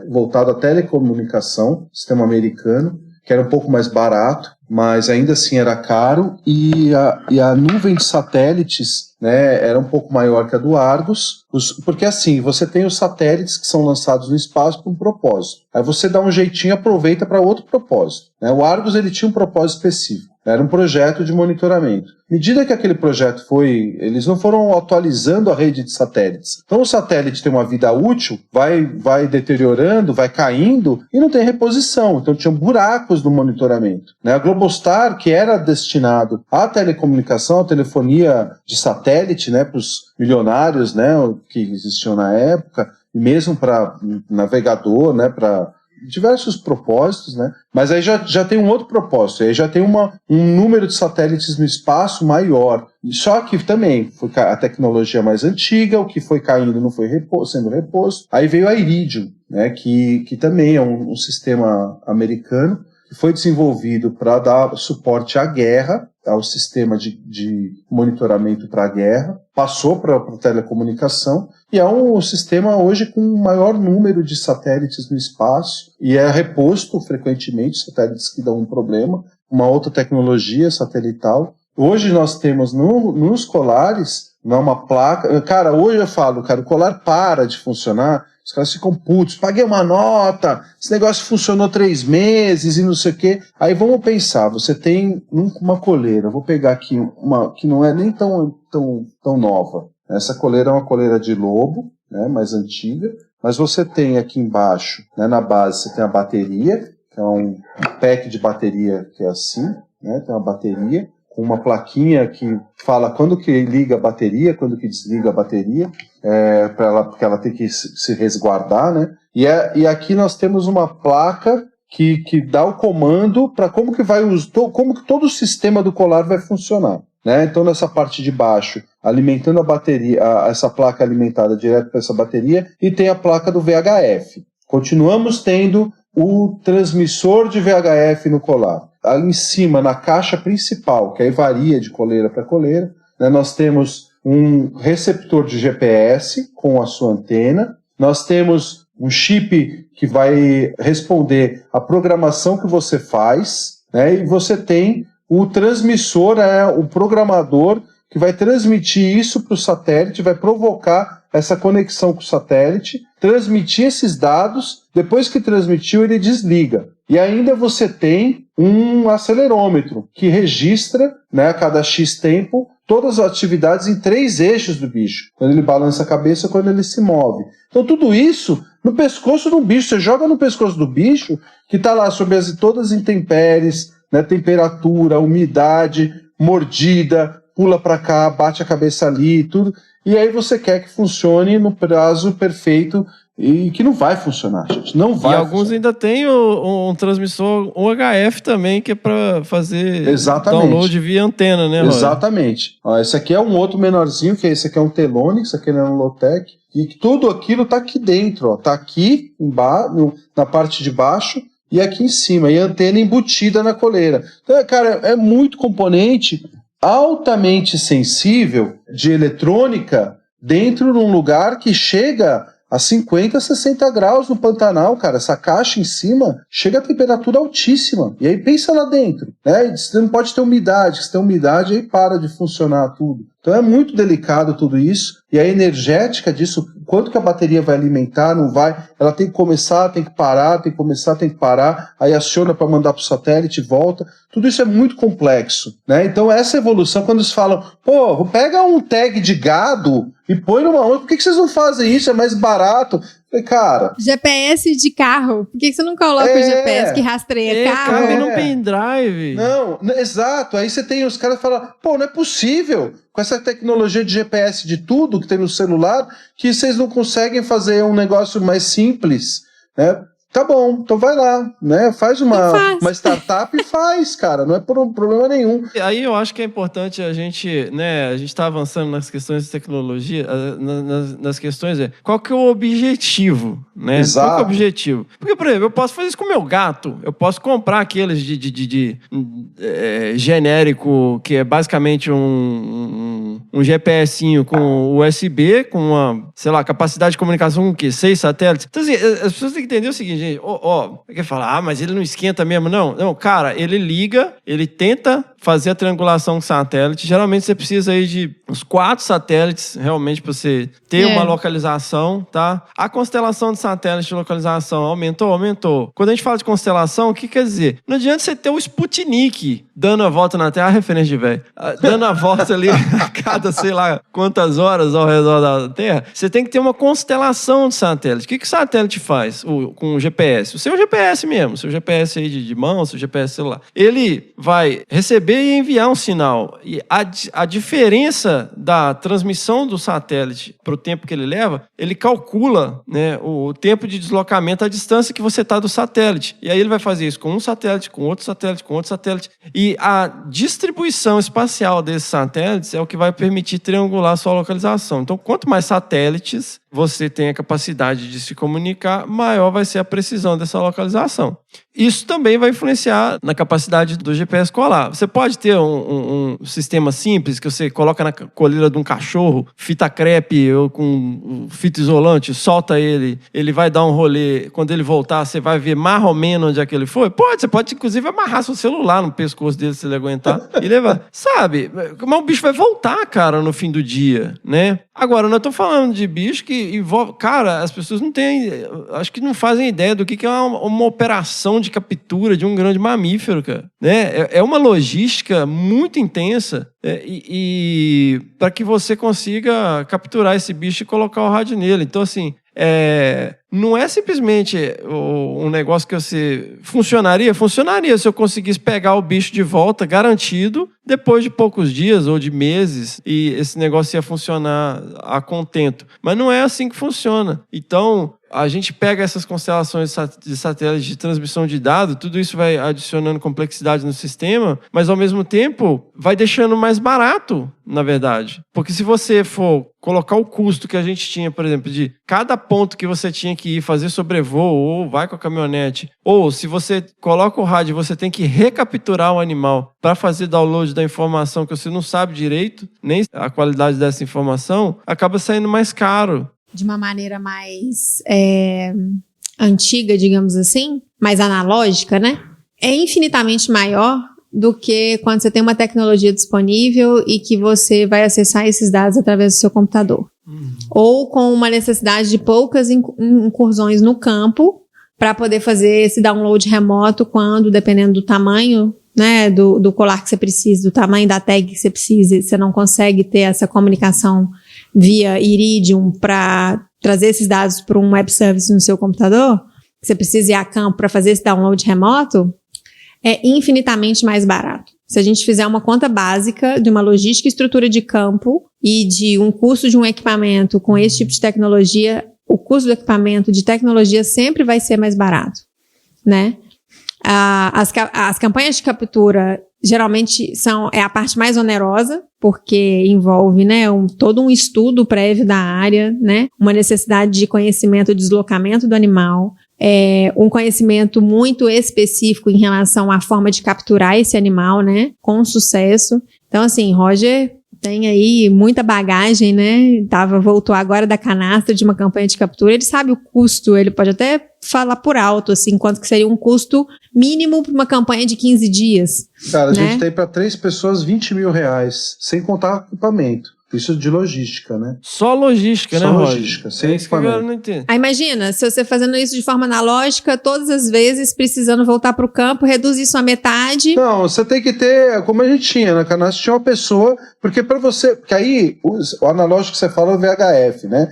voltado à telecomunicação, sistema americano, que era um pouco mais barato, mas ainda assim era caro, e a nuvem de satélites, né, era um pouco maior que a do Argos, porque assim, você tem os satélites que são lançados no espaço por um propósito. Aí você dá um jeitinho e aproveita para outro propósito, né? O Argos ele tinha um propósito específico, era um projeto de monitoramento. À medida que aquele projeto eles não foram atualizando a rede de satélites. Então o satélite tem uma vida útil, vai deteriorando, vai caindo e não tem reposição. Então tinham buracos no monitoramento, né? A Globalstar, que era destinado à telecomunicação, à telefonia de satélite, né, para os milionários, né, que existiam na época, e mesmo para navegador, né, para diversos propósitos, né? Mas aí já tem um outro propósito, aí já tem um número de satélites no espaço maior. Só que também foi a tecnologia mais antiga, o que foi caindo não foi sendo reposto. Aí veio a Iridium, né? Que também é um sistema americano, que foi desenvolvido para dar suporte à guerra, ao sistema de monitoramento para a guerra, passou para a telecomunicação, e é um sistema hoje com o maior número de satélites no espaço, e é reposto frequentemente, satélites que dão um problema, uma outra tecnologia satelital. Hoje nós temos nos colares, uma placa... Cara, hoje eu falo, o colar para de funcionar, os caras ficam putos, paguei uma nota, esse negócio funcionou 3 meses e não sei o quê. Aí vamos pensar, você tem uma coleira, vou pegar aqui uma que não é nem tão nova. Essa coleira é uma coleira de lobo, né, mais antiga, mas você tem aqui embaixo, né, na base, você tem a bateria, que é um pack de bateria que é assim, né, tem uma bateria, com uma plaquinha que fala quando que liga a bateria, quando que desliga a bateria, porque ela tem que se resguardar, né? E aqui nós temos uma placa que dá o comando para como que todo o sistema do colar vai funcionar, né? Então nessa parte de baixo, alimentando a bateria, essa placa é alimentada direto para essa bateria, e tem a placa do VHF. Continuamos tendo o transmissor de VHF no colar. Ali em cima, na caixa principal, que aí varia de coleira para coleira, né, nós temos um receptor de GPS com a sua antena, nós temos um chip que vai responder a programação que você faz, né, e você tem o transmissor, o programador, que vai transmitir isso para o satélite, vai provocar essa conexão com o satélite, transmitir esses dados, depois que transmitiu ele desliga. E ainda você tem um acelerômetro que registra, né, a cada X tempo todas as atividades em 3 eixos do bicho. Quando ele balança a cabeça, quando ele se move. Então tudo isso no pescoço do bicho. Você joga no pescoço do bicho que está lá sob todas as intempéries, né, temperatura, umidade, mordida, pula para cá, bate a cabeça ali, tudo. E aí você quer que funcione no prazo perfeito e que não vai funcionar, gente. Não vai. E alguns ainda tem um transmissor UHF também, que é para fazer download via antena, né, Roy? Exatamente. Ó, esse aqui é um outro menorzinho, que esse aqui é um Telonix, esse aqui é um Lotec, e tudo aquilo está aqui dentro, ó. Tá aqui na parte de baixo e aqui em cima, e a antena embutida na coleira. Então, cara, é muito componente altamente sensível de eletrônica dentro de um lugar que chega a 50, 60 graus no Pantanal, cara. Essa caixa em cima chega a temperatura altíssima. E aí pensa lá dentro, né? Você não pode ter umidade. Se tem umidade, aí para de funcionar tudo. Então é muito delicado tudo isso. E a energética disso, quanto que a bateria vai alimentar, não vai. Ela tem que começar, tem que parar, tem que começar, tem que parar. Aí aciona para mandar para o satélite e volta. Tudo isso é muito complexo, né? Então essa evolução, quando eles falam, pô, pega um tag de gado e põe numa outra, por que vocês não fazem isso? É mais barato. Falei, cara... GPS de carro. Por que você não coloca o GPS que rastreia carro? Cabe no pendrive. Não, exato. Aí você tem os caras que falam, pô, não é possível, com essa tecnologia de GPS de tudo que tem no celular, que vocês não conseguem fazer um negócio mais simples, né? Tá bom, então vai lá, né? Faz uma startup e faz, cara. Não é por um problema nenhum. Aí eu acho que é importante a gente, né? A gente tá avançando nas questões de tecnologia, nas questões qual que é o objetivo, né? Exato. Qual que é o objetivo? Porque, por exemplo, eu posso fazer isso com o meu gato. Eu posso comprar aqueles de genérico, que é basicamente um GPSinho com USB, com uma, sei lá, capacidade de comunicação com o quê? 6 satélites. Então, assim, as pessoas têm que entender o seguinte, gente, quer falar, mas ele não esquenta mesmo, não, cara, ele liga, ele tenta fazer a triangulação com satélite, geralmente você precisa aí de uns 4 satélites, realmente, para você ter uma localização, tá? A constelação de satélites de localização aumentou. Quando a gente fala de constelação, o que quer dizer? Não adianta você ter o Sputnik dando a volta na Terra, referência de velho, dando a volta ali a cada, sei lá, quantas horas ao redor da Terra, você tem que ter uma constelação de satélites. O que o satélite faz com o GPS? O seu GPS mesmo, o seu GPS aí de mão, o seu GPS celular. Ele vai receber e enviar um sinal. E a diferença da transmissão do satélite para o tempo que ele leva, ele calcula, né, o tempo de deslocamento, a distância que você está do satélite. E aí ele vai fazer isso com um satélite, com outro satélite, com outro satélite. E a distribuição espacial desses satélites é o que vai permitir triangular a sua localização. Então, quanto mais satélites você tem a capacidade de se comunicar, maior vai ser a precisão dessa localização. Isso também vai influenciar na capacidade do GPS colar. Você pode ter um sistema simples que você coloca na coleira de um cachorro, fita crepe ou com fita isolante, solta ele vai dar um rolê, quando ele voltar você vai ver mais ou menos onde é que ele foi? Pode, você pode inclusive amarrar seu celular no pescoço dele se ele aguentar e levar. Sabe, mas o bicho vai voltar, cara, no fim do dia, né? Agora, eu tô falando de bicho que envolve... Cara, as pessoas não têm... Acho que não fazem ideia do que é uma operação de captura de um grande mamífero, cara. Né? É uma logística muito intensa e para que você consiga capturar esse bicho e colocar o rádio nele. Então, assim... não é simplesmente um negócio que você... Funcionaria se eu conseguisse pegar o bicho de volta, garantido, depois de poucos dias ou de meses, e esse negócio ia funcionar a contento. Mas não é assim que funciona. Então, a gente pega essas constelações de satélites de transmissão de dados, tudo isso vai adicionando complexidade no sistema, mas ao mesmo tempo vai deixando mais barato, na verdade. Porque se você for colocar o custo que a gente tinha, por exemplo, de cada ponto que você tinha que ir fazer sobrevoo, ou vai com a caminhonete, ou se você coloca o rádio, você tem que recapturar o animal para fazer download da informação que você não sabe direito, nem a qualidade dessa informação, acaba saindo mais caro. De uma maneira mais antiga, digamos assim, mais analógica, né? É infinitamente maior do que quando você tem uma tecnologia disponível e que você vai acessar esses dados através do seu computador. Ou com uma necessidade de poucas incursões no campo para poder fazer esse download remoto quando, dependendo do tamanho, né, do colar que você precisa, do tamanho da tag que você precisa, você não consegue ter essa comunicação via Iridium para trazer esses dados para um web service no seu computador, você precisa ir a campo para fazer esse download remoto, é infinitamente mais barato. Se a gente fizer uma conta básica de uma logística e estrutura de campo e de um custo de um equipamento com esse tipo de tecnologia, o custo do equipamento de tecnologia sempre vai ser mais barato, né? As campanhas de captura geralmente é a parte mais onerosa, porque envolve, né, todo um estudo prévio da área, né, uma necessidade de conhecimento do deslocamento do animal, um conhecimento muito específico em relação à forma de capturar esse animal, né, com sucesso. Então, assim, Roger tem aí muita bagagem, né, voltou agora da canastra de uma campanha de captura, ele sabe o custo, ele pode até falar por alto, assim, quanto que seria um custo mínimo para uma campanha de 15 dias. Cara, a né? gente tem para 3 pessoas R$20 mil, sem contar equipamento. Isso de logística, né? Só logística, né, Só Roger? logística, sem equipamento. Eu não entendo. Aí imagina, se você fazendo isso de forma analógica, todas as vezes precisando voltar para o campo, reduzir isso à metade. Não, você tem que ter, como a gente tinha na canastra, tinha uma pessoa, porque para você, porque aí o analógico que você fala é o VHF, né?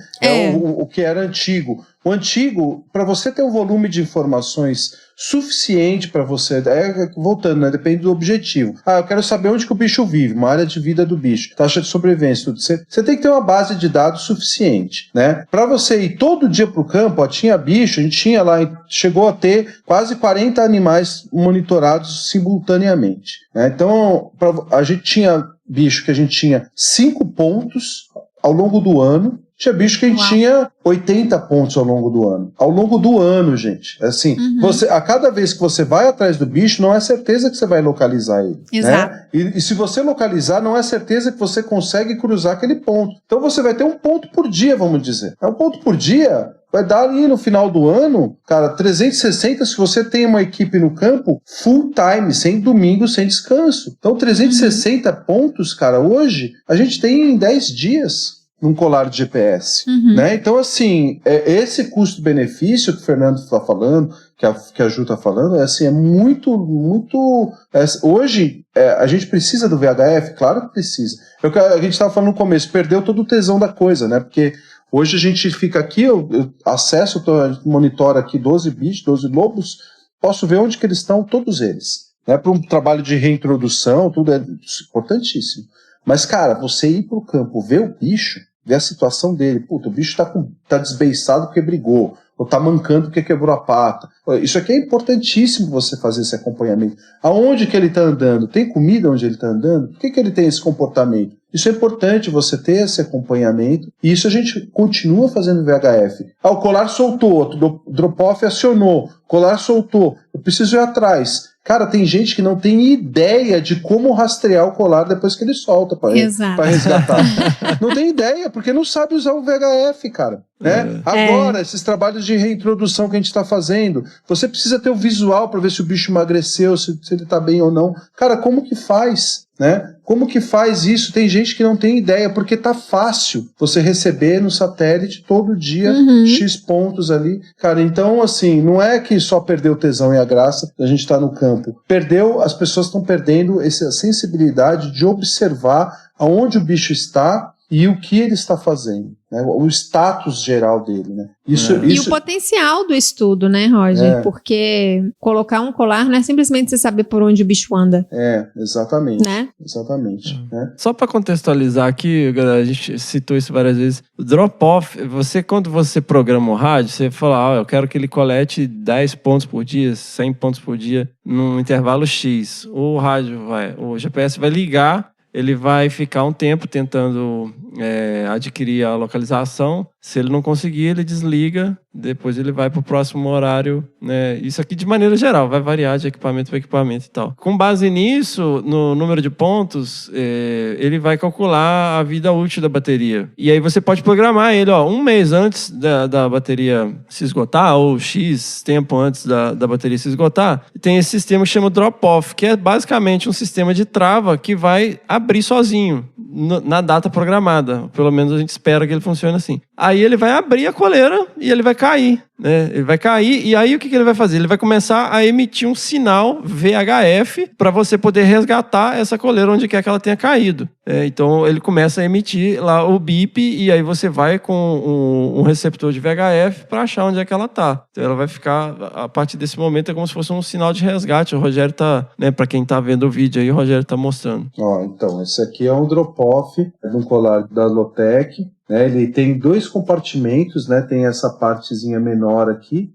O que era antigo. O antigo, para você ter um volume de informações suficiente para você, voltando, né? Depende do objetivo. Eu quero saber onde que o bicho vive, uma área de vida do bicho, taxa de sobrevivência, tudo. Você tem que ter uma base de dados suficiente, né? Para você ir todo dia pro campo, tinha bicho, a gente tinha lá, chegou a ter quase 40 animais monitorados simultaneamente, né? Então, a gente tinha bicho que a gente tinha 5 pontos ao longo do ano. Tinha bicho que a gente tinha 80 pontos ao longo do ano. Ao longo do ano, gente. Assim, a cada vez que você vai atrás do bicho, não é certeza que você vai localizar ele. Exato. Né? E se você localizar, não é certeza que você consegue cruzar aquele ponto. Então você vai ter um ponto por dia, vamos dizer. Um ponto por dia vai dar ali no final do ano, cara, 360 se você tem uma equipe no campo full time, sem domingo, sem descanso. Então 360 pontos, cara, hoje a gente tem em 10 dias. Num colar de GPS, né? Então, assim, esse custo-benefício que o Fernando está falando, que a Ju está falando, é muito, muito... hoje, a gente precisa do VHF? Claro que precisa. A gente estava falando no começo, perdeu todo o tesão da coisa, né? Porque hoje a gente fica aqui, eu acesso, monitoro aqui 12 bichos, 12 lobos, posso ver onde que eles estão, todos eles. Né? Para um trabalho de reintrodução, tudo é importantíssimo. Mas, cara, você ir pro campo, ver o bicho, ver a situação dele, puta, o bicho tá desbeiçado porque brigou, ou tá mancando porque quebrou a pata. Isso aqui é importantíssimo você fazer esse acompanhamento. Aonde que ele tá andando? Tem comida onde ele tá andando? Por que ele tem esse comportamento? Isso é importante, você ter esse acompanhamento, e isso a gente continua fazendo VHF. O colar soltou, o drop-off acionou, o colar soltou, eu preciso ir atrás. Cara, tem gente que não tem ideia de como rastrear o colar depois que ele solta pra resgatar. Não tem ideia, porque não sabe usar o VHF, cara. Né? Agora, esses trabalhos de reintrodução que a gente está fazendo, você precisa ter o visual para ver se o bicho emagreceu, se ele tá bem ou não. Cara, como que faz? Né? Como que faz isso? Tem gente que não tem ideia, porque tá fácil você receber no satélite todo dia X pontos ali. Cara, então assim, não é que só perdeu o tesão e a graça da gente estar no campo. As pessoas estão perdendo essa sensibilidade de observar aonde o bicho está e o que ele está fazendo, né? O status geral dele, né? E o potencial do estudo, né, Roger? Porque colocar um colar não é simplesmente você saber por onde o bicho anda. Exatamente. Né? Exatamente. Né? Só para contextualizar aqui, a gente citou isso várias vezes, o drop-off, quando você programa o rádio, você fala, eu quero que ele colete 10 pontos por dia, 100 pontos por dia, num intervalo X. O GPS vai ligar, ele vai ficar um tempo tentando adquirir a localização. Se ele não conseguir, ele desliga, depois ele vai para o próximo horário, né? Isso aqui de maneira geral, vai variar de equipamento para equipamento e tal. Com base nisso, no número de pontos, ele vai calcular a vida útil da bateria. E aí você pode programar ele, um mês antes da bateria se esgotar, ou X tempo antes da bateria se esgotar, tem esse sistema que chama drop-off, que é basicamente um sistema de trava que vai abrir sozinho na data programada. Pelo menos a gente espera que ele funcione assim. Aí ele vai abrir a coleira e ele vai cair, né? Ele vai cair e aí o que ele vai fazer? Ele vai começar a emitir um sinal VHF para você poder resgatar essa coleira onde quer que ela tenha caído. Então ele começa a emitir lá o bip e aí você vai com um receptor de VHF para achar onde é que ela tá. Então ela vai ficar, a partir desse momento, é como se fosse um sinal de resgate. O Rogério tá, né, para quem tá vendo o vídeo aí, o Rogério tá mostrando. Então, esse aqui é um drop-off de um colar da Lotec. Ele tem 2 compartimentos, né? Tem essa partezinha menor aqui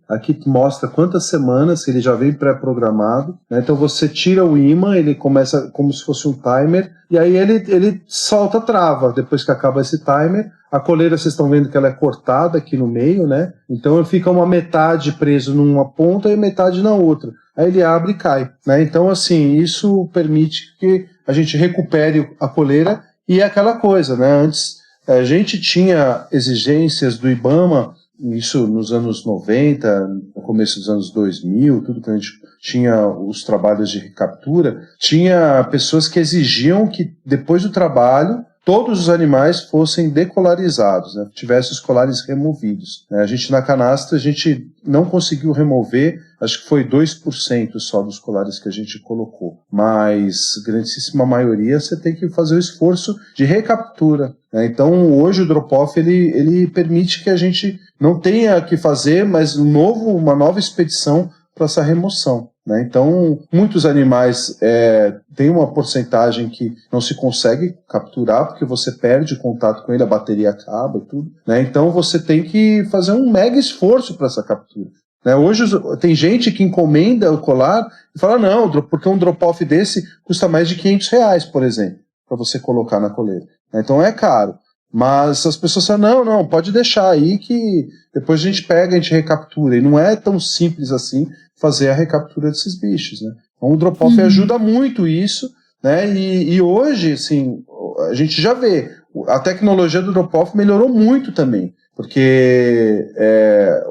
mostra quantas semanas que ele já vem pré-programado, né? Então você tira o ímã, ele começa como se fosse um timer, e aí ele solta a trava. Depois que acaba esse timer, a coleira, vocês estão vendo que ela é cortada aqui no meio, né? Então fica uma metade preso numa ponta e metade na outra. Aí ele abre e cai, né? Então assim, isso permite que a gente recupere a coleira. E é aquela coisa, né? Antes a gente tinha exigências do IBAMA, isso nos anos 90, no começo dos anos 2000, tudo que a gente tinha os trabalhos de recaptura, tinha pessoas que exigiam que depois do trabalho todos os animais fossem decolarizados, né? Tivessem os colares removidos. A gente na canastra, a gente não conseguiu remover, acho que foi 2% só dos colares que a gente colocou, mas grandíssima maioria você tem que fazer o esforço de recaptura, né? Então hoje o drop-off ele permite que a gente não tenha que fazer mais uma nova expedição para essa remoção, né? Então muitos animais tem uma porcentagem que não se consegue capturar porque você perde o contato com ele, a bateria acaba e tudo, né? Então você tem que fazer um mega esforço para essa captura, né? Hoje tem gente que encomenda o colar e fala, não, porque um drop-off desse custa mais de R$500, por exemplo, para você colocar na coleira. Então é caro. Mas as pessoas falam, não, pode deixar aí que depois a gente pega, a gente recaptura. E não é tão simples assim fazer a recaptura desses bichos, né? Então o drop-off ajuda muito isso, né? E hoje, assim, a gente já vê, a tecnologia do drop-off melhorou muito também. Porque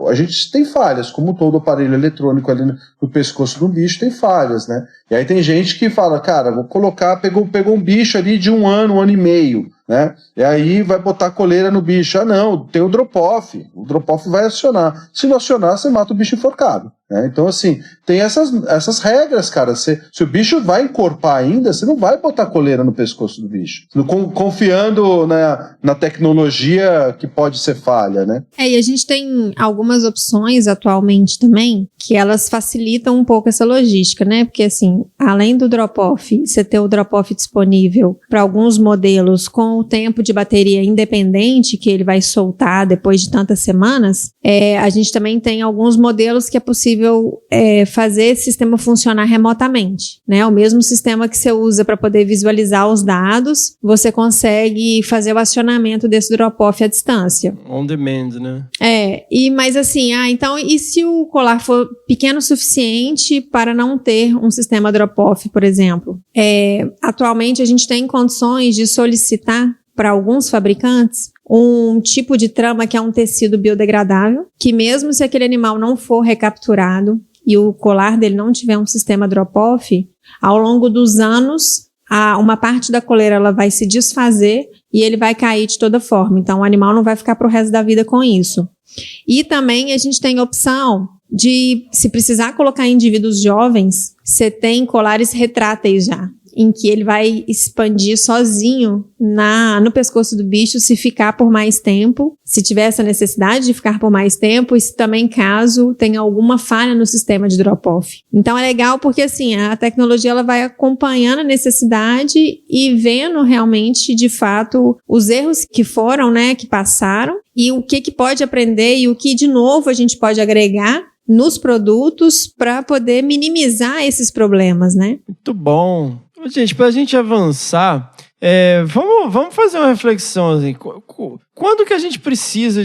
a gente tem falhas, como todo aparelho eletrônico ali no pescoço do bicho tem falhas, né? E aí tem gente que fala, cara, vou colocar, pegou um bicho ali de 1 ano e meio, né? E aí vai botar a coleira no bicho. Não, tem o drop-off vai acionar. Se não acionar, você mata o bicho enforcado, né? Então, assim, tem essas regras, cara. Se o bicho vai encorpar ainda, você não vai botar a coleira no pescoço do bicho, confiando na tecnologia que pode ser falha, né? E a gente tem algumas opções atualmente também, que elas facilitam um pouco essa logística, né? Porque, assim, além do drop-off, você ter o drop-off disponível para alguns modelos com o tempo de bateria independente que ele vai soltar depois de tantas semanas, a gente também tem alguns modelos que é possível possível fazer esse sistema funcionar remotamente, né? O mesmo sistema que você usa para poder visualizar os dados, você consegue fazer o acionamento desse drop-off à distância. On demand, né? Mas assim, então, e se o colar for pequeno o suficiente para não ter um sistema drop-off, por exemplo? Atualmente a gente tem condições de solicitar para alguns fabricantes um tipo de trama que é um tecido biodegradável, que mesmo se aquele animal não for recapturado e o colar dele não tiver um sistema drop-off, ao longo dos anos, uma parte da coleira ela vai se desfazer e ele vai cair de toda forma. Então, o animal não vai ficar pro resto da vida com isso. E também a gente tem a opção de, se precisar colocar em indivíduos jovens, você tem colares retráteis já, em que ele vai expandir sozinho no pescoço do bicho se ficar por mais tempo, se tiver essa necessidade de ficar por mais tempo, e se também caso tenha alguma falha no sistema de drop-off. Então é legal porque assim, a tecnologia ela vai acompanhando a necessidade e vendo realmente, de fato, os erros que foram, né, que passaram, e o que pode aprender e o que de novo a gente pode agregar nos produtos para poder minimizar esses problemas, né? Muito bom. Gente, para a gente avançar, vamos fazer uma reflexão assim. Quando que a gente precisa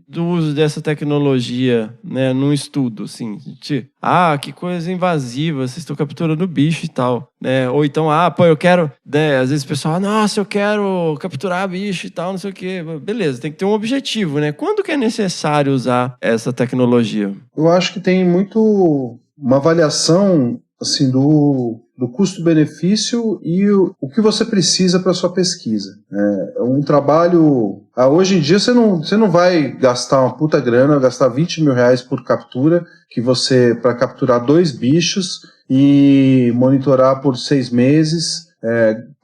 do uso dessa tecnologia, né, num estudo, assim? Que coisa invasiva, vocês estão capturando o bicho e tal, né? Ou então, eu quero, né, às vezes o pessoal, nossa, eu quero capturar bicho e tal, não sei o quê. Beleza, tem que ter um objetivo, né? Quando que é necessário usar essa tecnologia? Eu acho que tem muito uma avaliação, assim, do custo-benefício e o que você precisa para sua pesquisa. É um trabalho... hoje em dia você não vai gastar uma puta grana, gastar 20 mil reais por captura, para capturar 2 bichos e monitorar por 6 meses,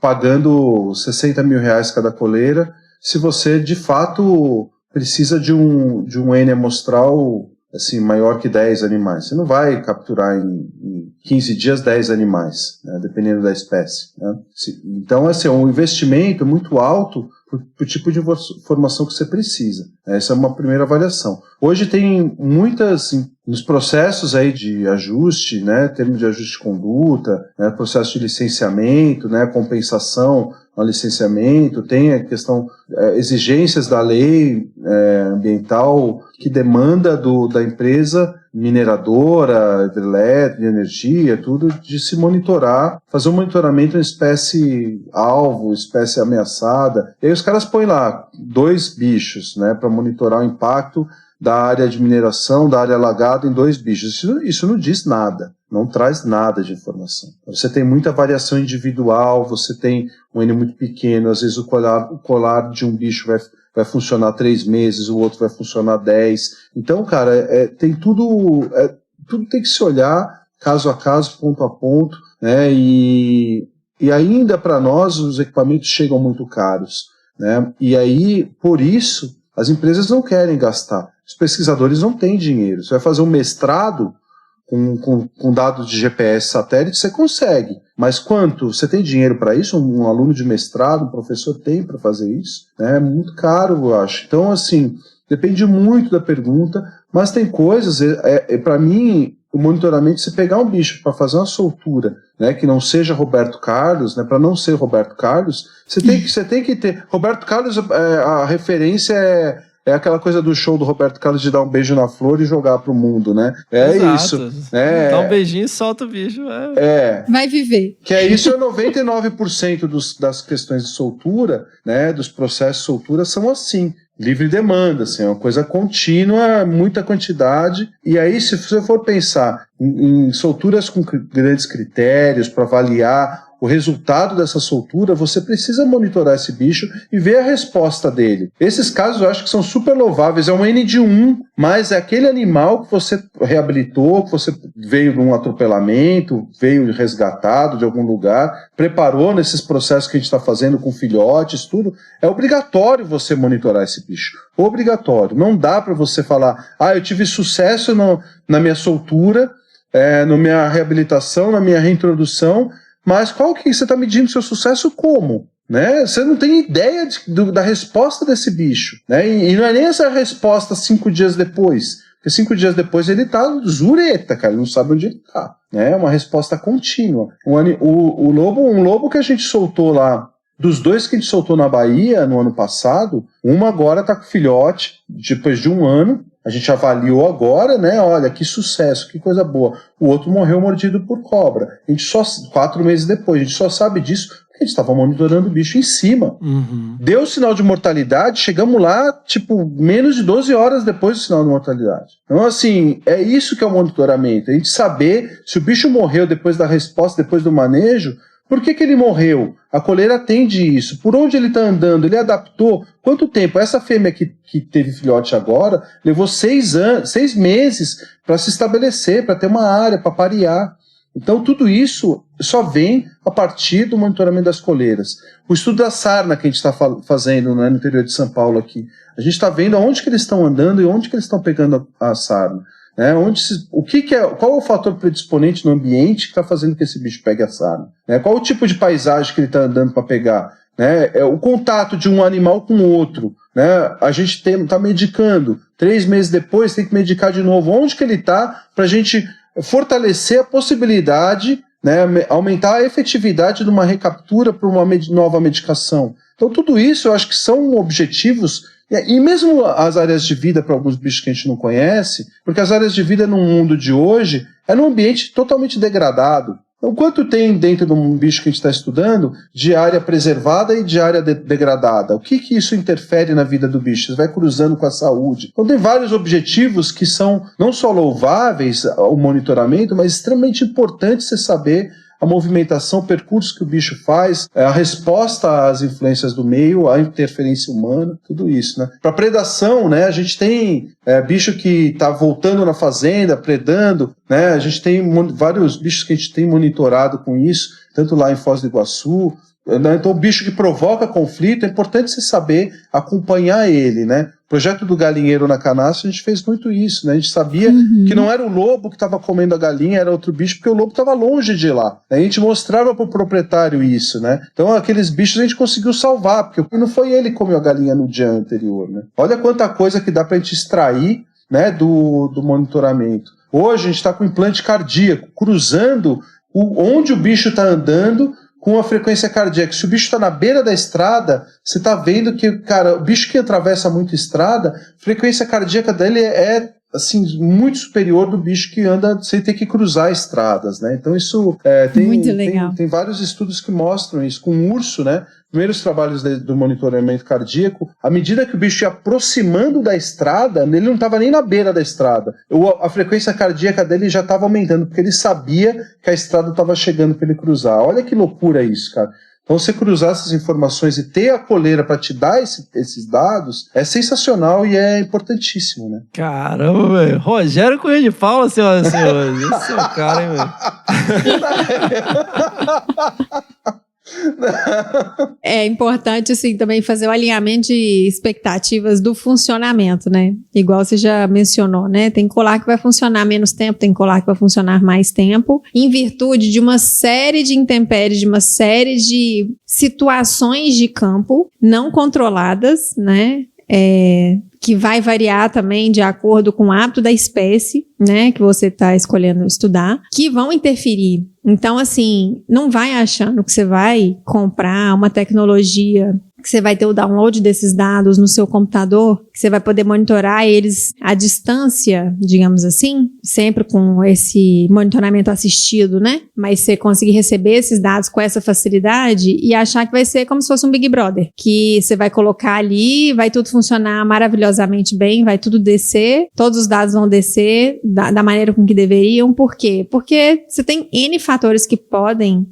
pagando 60 mil reais cada coleira, se você de fato precisa de um N amostral assim, maior que 10 animais. Você não vai capturar em 15 dias 10 animais, né, dependendo da espécie, né? Então, assim, é um investimento muito alto para o tipo de informação que você precisa. Essa é uma primeira avaliação. Hoje tem muitas, nos processos aí de ajuste, né, termos de ajuste de conduta, né, processo de licenciamento, né, compensação ao licenciamento, tem a questão, exigências da lei ambiental que demanda da empresa mineradora, hidrelétrica, de energia, tudo, de se monitorar, fazer um monitoramento em espécie alvo, espécie ameaçada. E aí os caras põem lá 2 bichos, né, para monitorar o impacto da área de mineração, da área alagada em 2 bichos. Isso não diz nada, não traz nada de informação. Você tem muita variação individual, você tem um N muito pequeno, às vezes o colar de um bicho vai funcionar 3 meses, o outro vai funcionar 10. Então, cara, tem tudo tem que se olhar caso a caso, ponto a ponto, né? E ainda para nós os equipamentos chegam muito caros, né? E aí, por isso, as empresas não querem gastar. Os pesquisadores não têm dinheiro. Você vai fazer um mestrado com dados de GPS satélite, você consegue. Mas quanto? Você tem dinheiro para isso? Um aluno de mestrado, um professor tem para fazer isso? É muito caro, eu acho. Então, assim, depende muito da pergunta, mas tem coisas, para mim, o monitoramento, se pegar um bicho para fazer uma soltura, né, que não seja Roberto Carlos, né, para não ser Roberto Carlos, você tem que ter... Roberto Carlos, a referência é aquela coisa do show do Roberto Carlos de dar um beijo na flor e jogar pro mundo, né? Exato. Isso. Dá um beijinho e solta o bicho. Vai viver. Que isso é 99% das questões de soltura, né? Dos processos de soltura são assim. Livre demanda, assim, é uma coisa contínua, muita quantidade. E aí, se você for pensar em solturas com grandes critérios para avaliar o resultado dessa soltura, você precisa monitorar esse bicho e ver a resposta dele. Esses casos eu acho que são super louváveis. É um N de 1, mas é aquele animal que você reabilitou, que você veio de um atropelamento, veio resgatado de algum lugar, preparou nesses processos que a gente está fazendo com filhotes, tudo. É obrigatório você monitorar esse bicho. Obrigatório. Não dá para você falar, eu tive sucesso na minha soltura, na minha reabilitação, na minha reintrodução, mas qual que você está medindo seu sucesso como? Né? Você não tem ideia da resposta desse bicho. Né? E não é nem essa resposta 5 dias depois. Porque 5 dias depois ele tá zureta, cara, ele não sabe onde ele tá. É uma resposta contínua. Um lobo que a gente soltou lá, dos 2 que a gente soltou na Bahia no ano passado, uma agora tá com filhote, depois de 1 ano. A gente avaliou agora, né? Olha, que sucesso, que coisa boa. O outro morreu mordido por cobra. A gente só 4 meses depois, a gente só sabe disso porque a gente estava monitorando o bicho em cima. Deu sinal de mortalidade, chegamos lá, menos de 12 horas depois do sinal de mortalidade. Então, assim, é isso que é o monitoramento. A gente saber se o bicho morreu depois da resposta, depois do manejo. Por que ele morreu? A coleira atende isso. Por onde ele está andando? Ele adaptou? Quanto tempo? Essa fêmea que teve filhote agora levou 6 meses para se estabelecer, para ter uma área, para parear. Então tudo isso só vem a partir do monitoramento das coleiras. O estudo da sarna que a gente está fazendo, né, no interior de São Paulo aqui, a gente está vendo aonde que eles estão andando e onde que eles estão pegando a sarna. Né, qual é o fator predisponente no ambiente que está fazendo que esse bicho pegue a sarna? Né, qual o tipo de paisagem que ele está andando para pegar? Né, o contato de um animal com o outro. Né, a gente está medicando. 3 meses depois tem que medicar de novo. Onde que ele está para a gente fortalecer a possibilidade, né, aumentar a efetividade de uma recaptura para uma nova medicação. Então tudo isso eu acho que são objetivos. E mesmo as áreas de vida para alguns bichos que a gente não conhece, porque as áreas de vida no mundo de hoje é num ambiente totalmente degradado. Então, quanto tem dentro de um bicho que a gente está estudando de área preservada e de área degradada? O que isso interfere na vida do bicho? Isso vai cruzando com a saúde. Então, tem vários objetivos que são não só louváveis o monitoramento, mas extremamente importante você saber a movimentação, o percurso que o bicho faz, a resposta às influências do meio, a interferência humana, tudo isso, né? Para predação, né, a gente tem bicho que está voltando na fazenda, predando, né? A gente tem vários bichos que a gente tem monitorado com isso, tanto lá em Foz do Iguaçu. Então, o bicho que provoca conflito, é importante você saber acompanhar ele, né? O projeto do galinheiro na Canastra, a gente fez muito isso, né? A gente sabia que não era o lobo que estava comendo a galinha, era outro bicho, porque o lobo estava longe de lá. A gente mostrava para o proprietário isso, né? Então, aqueles bichos a gente conseguiu salvar, porque não foi ele que comeu a galinha no dia anterior, né? Olha quanta coisa que dá para a gente extrair, né, do monitoramento. Hoje, a gente está com implante cardíaco, cruzando onde o bicho está andando com a frequência cardíaca. Se o bicho está na beira da estrada, você está vendo que, cara, o bicho que atravessa muito estrada, a frequência cardíaca dele é assim, muito superior do bicho que anda sem ter que cruzar estradas, né? Então isso tem vários estudos que mostram isso. Com o urso, né? Primeiros trabalhos do monitoramento cardíaco, à medida que o bicho ia aproximando da estrada, ele não estava nem na beira da estrada. A frequência cardíaca dele já estava aumentando, porque ele sabia que a estrada estava chegando para ele cruzar. Olha que loucura isso, cara. Então, você cruzar essas informações e ter a coleira para te dar esses dados é sensacional e é importantíssimo, né? Caramba, velho. Rogério Cunha de Paula, senhoras e senhores. Esse é o cara, hein, velho? É importante, assim, também fazer o alinhamento de expectativas do funcionamento, né? Igual você já mencionou, né? Tem colar que vai funcionar menos tempo, tem colar que vai funcionar mais tempo, em virtude de uma série de intempéries, de uma série de situações de campo não controladas, né? Que vai variar também de acordo com o hábito da espécie, né, que você está escolhendo estudar, que vão interferir. Então, assim, não vai achando que você vai comprar uma tecnologia que você vai ter o download desses dados no seu computador, que você vai poder monitorar eles à distância, digamos assim, sempre com esse monitoramento assistido, né? Mas você conseguir receber esses dados com essa facilidade e achar que vai ser como se fosse um Big Brother, que você vai colocar ali, vai tudo funcionar maravilhosamente bem, vai tudo descer, todos os dados vão descer da maneira com que deveriam. Por quê? Porque você tem N fatores que podem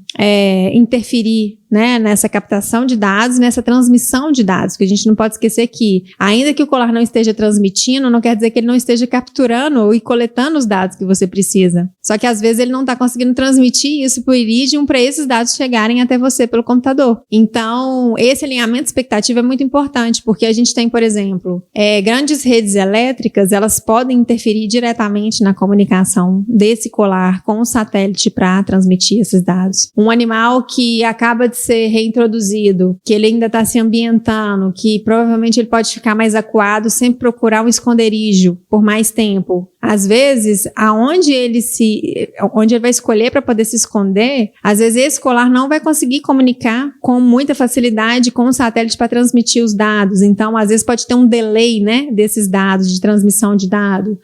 interferir, né, nessa captação de dados, nessa transmissão de dados, porque a gente não pode esquecer que, ainda que o colar não esteja transmitindo, não quer dizer que ele não esteja capturando e coletando os dados que você precisa. Só que às vezes ele não está conseguindo transmitir isso para o Iridium para esses dados chegarem até você pelo computador. Então, esse alinhamento de expectativa é muito importante, porque a gente tem, por exemplo, grandes redes elétricas, elas podem interferir diretamente na comunicação desse colar com o satélite para transmitir esses dados. Um animal que acaba de ser reintroduzido, que ele ainda está se ambientando, que provavelmente ele pode ficar mais acuado, sempre procurar um esconderijo por mais tempo. Às vezes, onde ele vai escolher para poder se esconder, às vezes esse colar não vai conseguir comunicar com muita facilidade com o satélite para transmitir os dados. Então, às vezes pode ter um delay, né, desses dados, de transmissão de dados.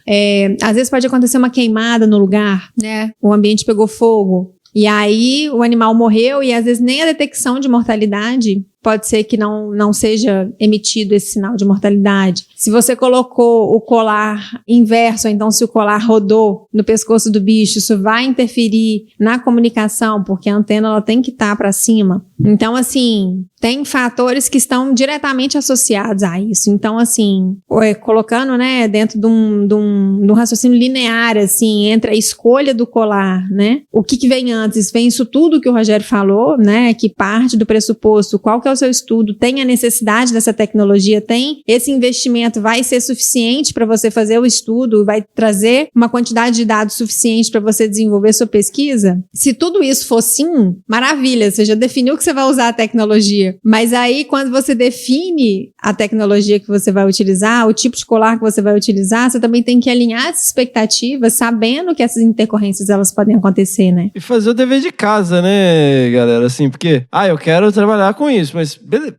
Às vezes pode acontecer uma queimada no lugar, né? O ambiente pegou fogo. E aí o animal morreu e às vezes nem a detecção de mortalidade pode ser que não seja emitido esse sinal de mortalidade. Se você colocou o colar inverso, ou então se o colar rodou no pescoço do bicho, isso vai interferir na comunicação, porque a antena ela tem que estar para cima. Então, assim, tem fatores que estão diretamente associados a isso. Então, assim, colocando, né, dentro de um raciocínio linear, assim, entre a escolha do colar, né, o que vem antes? Vem isso tudo que o Rogério falou, né, que parte do pressuposto, qual que é o seu estudo, tem a necessidade dessa tecnologia, tem esse investimento, vai ser suficiente para você fazer o estudo, vai trazer uma quantidade de dados suficiente para você desenvolver sua pesquisa? Se tudo isso for sim, maravilha, você já definiu que você vai usar a tecnologia, mas aí quando você define a tecnologia que você vai utilizar, o tipo de colar que você vai utilizar, você também tem que alinhar as expectativas, sabendo que essas intercorrências elas podem acontecer, né? E fazer o dever de casa, né, galera? Assim, porque, eu quero trabalhar com isso, mas,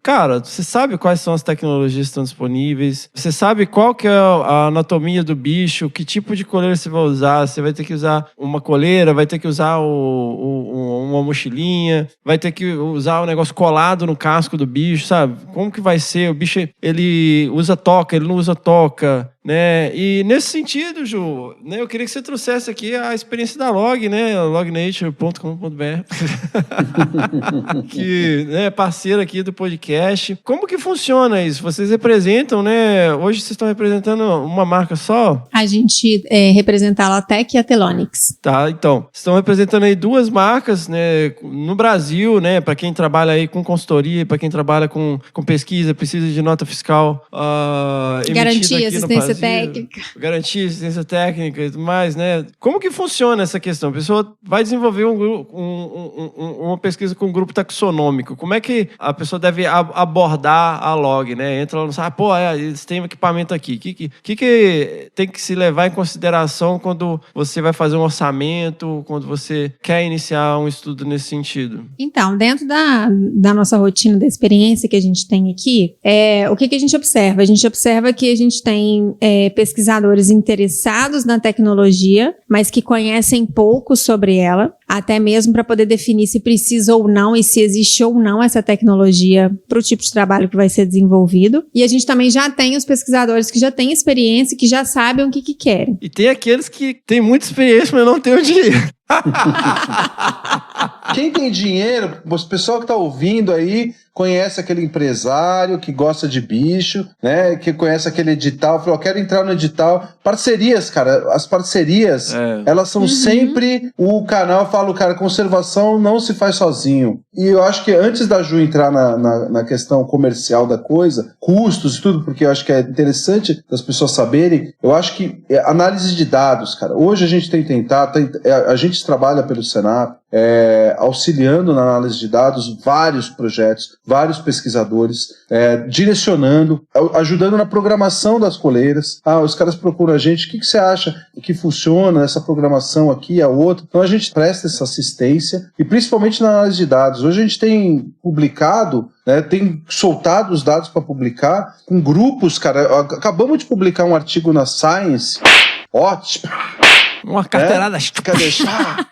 cara, você sabe quais são as tecnologias que estão disponíveis, você sabe qual que é a anatomia do bicho, que tipo de coleira você vai usar, você vai ter que usar uma coleira, vai ter que usar uma mochilinha, vai ter que usar um negócio colado no casco do bicho, sabe? Como que vai ser? O bicho, ele usa toca, ele não usa toca, né? E nesse sentido, Ju, né, eu queria que você trouxesse aqui a experiência da Log, né? lognature.com.br que é parceira aqui do podcast. Como que funciona isso? Vocês representam, né? Hoje vocês estão representando uma marca só? A gente representa a Latec e a Telonix. Tá, então. Vocês estão representando aí duas marcas, né? No Brasil, né? Para quem trabalha aí com consultoria, para quem trabalha com pesquisa, precisa de nota fiscal garantia, assistência técnica. Garantia, assistência técnica e tudo mais, né? Como que funciona essa questão? A pessoa vai desenvolver uma pesquisa com um grupo taxonômico. Como é que a pessoa deve abordar a Log, né? Entra lá no site, eles têm um equipamento aqui. O que tem que se levar em consideração quando você vai fazer um orçamento, quando você quer iniciar um estudo nesse sentido? Então, dentro da nossa rotina, da experiência que a gente tem aqui, o que a gente observa? A gente observa que a gente tem pesquisadores interessados na tecnologia, mas que conhecem pouco sobre ela, até mesmo para poder definir se precisa ou não e se existe ou não essa tecnologia para o tipo de trabalho que vai ser desenvolvido. E a gente também já tem os pesquisadores que já têm experiência e que já sabem o que querem. E tem aqueles que têm muita experiência, mas não têm o dinheiro. Quem tem dinheiro, o pessoal que está ouvindo aí, conhece aquele empresário que gosta de bicho, né? Que conhece aquele edital, falou, quero entrar no edital. Parcerias, cara, as parcerias, elas são sempre o canal, eu falo, cara, conservação não se faz sozinho. E eu acho que antes da Ju entrar na questão comercial da coisa, custos e tudo, porque eu acho que é interessante das pessoas saberem, eu acho que análise de dados, cara, hoje a gente tem tentado, a gente trabalha pelo Senap, auxiliando na análise de dados vários projetos, vários pesquisadores, direcionando, ajudando na programação das coleiras. Os caras procuram a gente, o que você acha que funciona essa programação aqui, a outra? Então a gente presta essa assistência, e principalmente na análise de dados. Hoje a gente tem publicado, tem soltado os dados para publicar com grupos, cara. Acabamos de publicar um artigo na Science, ótimo. Uma carteirada. Quer deixar?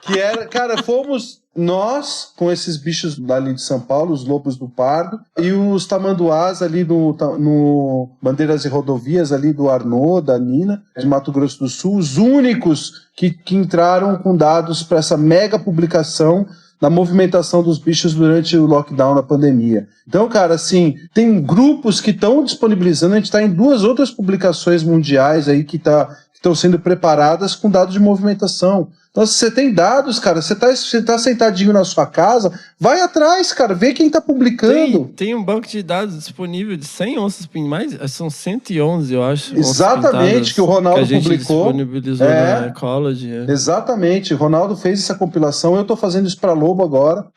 Que era, cara, fomos nós com esses bichos dali de São Paulo, os lobos do pardo, e os tamanduás ali no Bandeiras e Rodovias ali do Arnaud, da Nina, de Mato Grosso do Sul, os únicos que entraram com dados para essa mega publicação da movimentação dos bichos durante o lockdown da pandemia. Então, cara, assim, tem grupos que estão disponibilizando, a gente está em 2 outras publicações mundiais aí que estão sendo preparadas com dados de movimentação. Então, se você tem dados, cara, você tá sentadinho na sua casa, vai atrás, cara, vê quem tá publicando. Tem um banco de dados disponível de 100 onças pintadas, são 111, eu acho. Exatamente, que o Ronaldo que a gente publicou. Disponibilizou na Ecology. Exatamente, o Ronaldo fez essa compilação, eu tô fazendo isso pra lobo agora.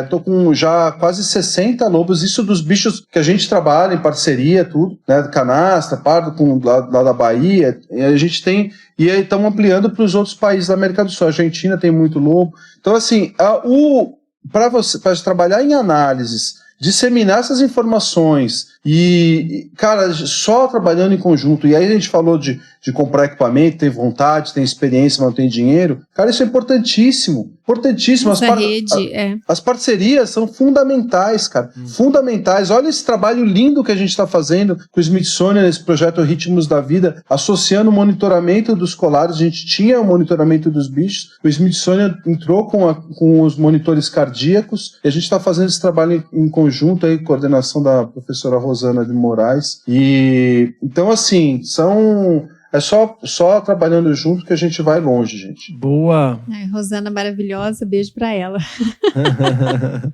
Tô com já quase 60 lobos, isso dos bichos que a gente trabalha em parceria, tudo, né? Canastra, Pardo, lá da Bahia, e a gente tem, e aí estamos ampliando para os outros países da América do Sul. A Argentina tem muito lobo. Então, assim, para trabalhar em análises, disseminar essas informações e, cara, só trabalhando em conjunto, e aí a gente falou de comprar equipamento, tem vontade, tem experiência, mas não tem dinheiro, cara, isso é importantíssimo. As parcerias são fundamentais, cara, fundamentais. Olha esse trabalho lindo que a gente está fazendo com o Smithsonian, nesse projeto Ritmos da Vida, associando o monitoramento dos colares. A gente tinha o monitoramento dos bichos, o Smithsonian entrou com os monitores cardíacos, e a gente está fazendo esse trabalho em conjunto aí, coordenação da professora Rosana de Moraes. E então, assim, é só trabalhando junto que a gente vai longe, gente. Boa! Rosana maravilhosa, beijo pra ela.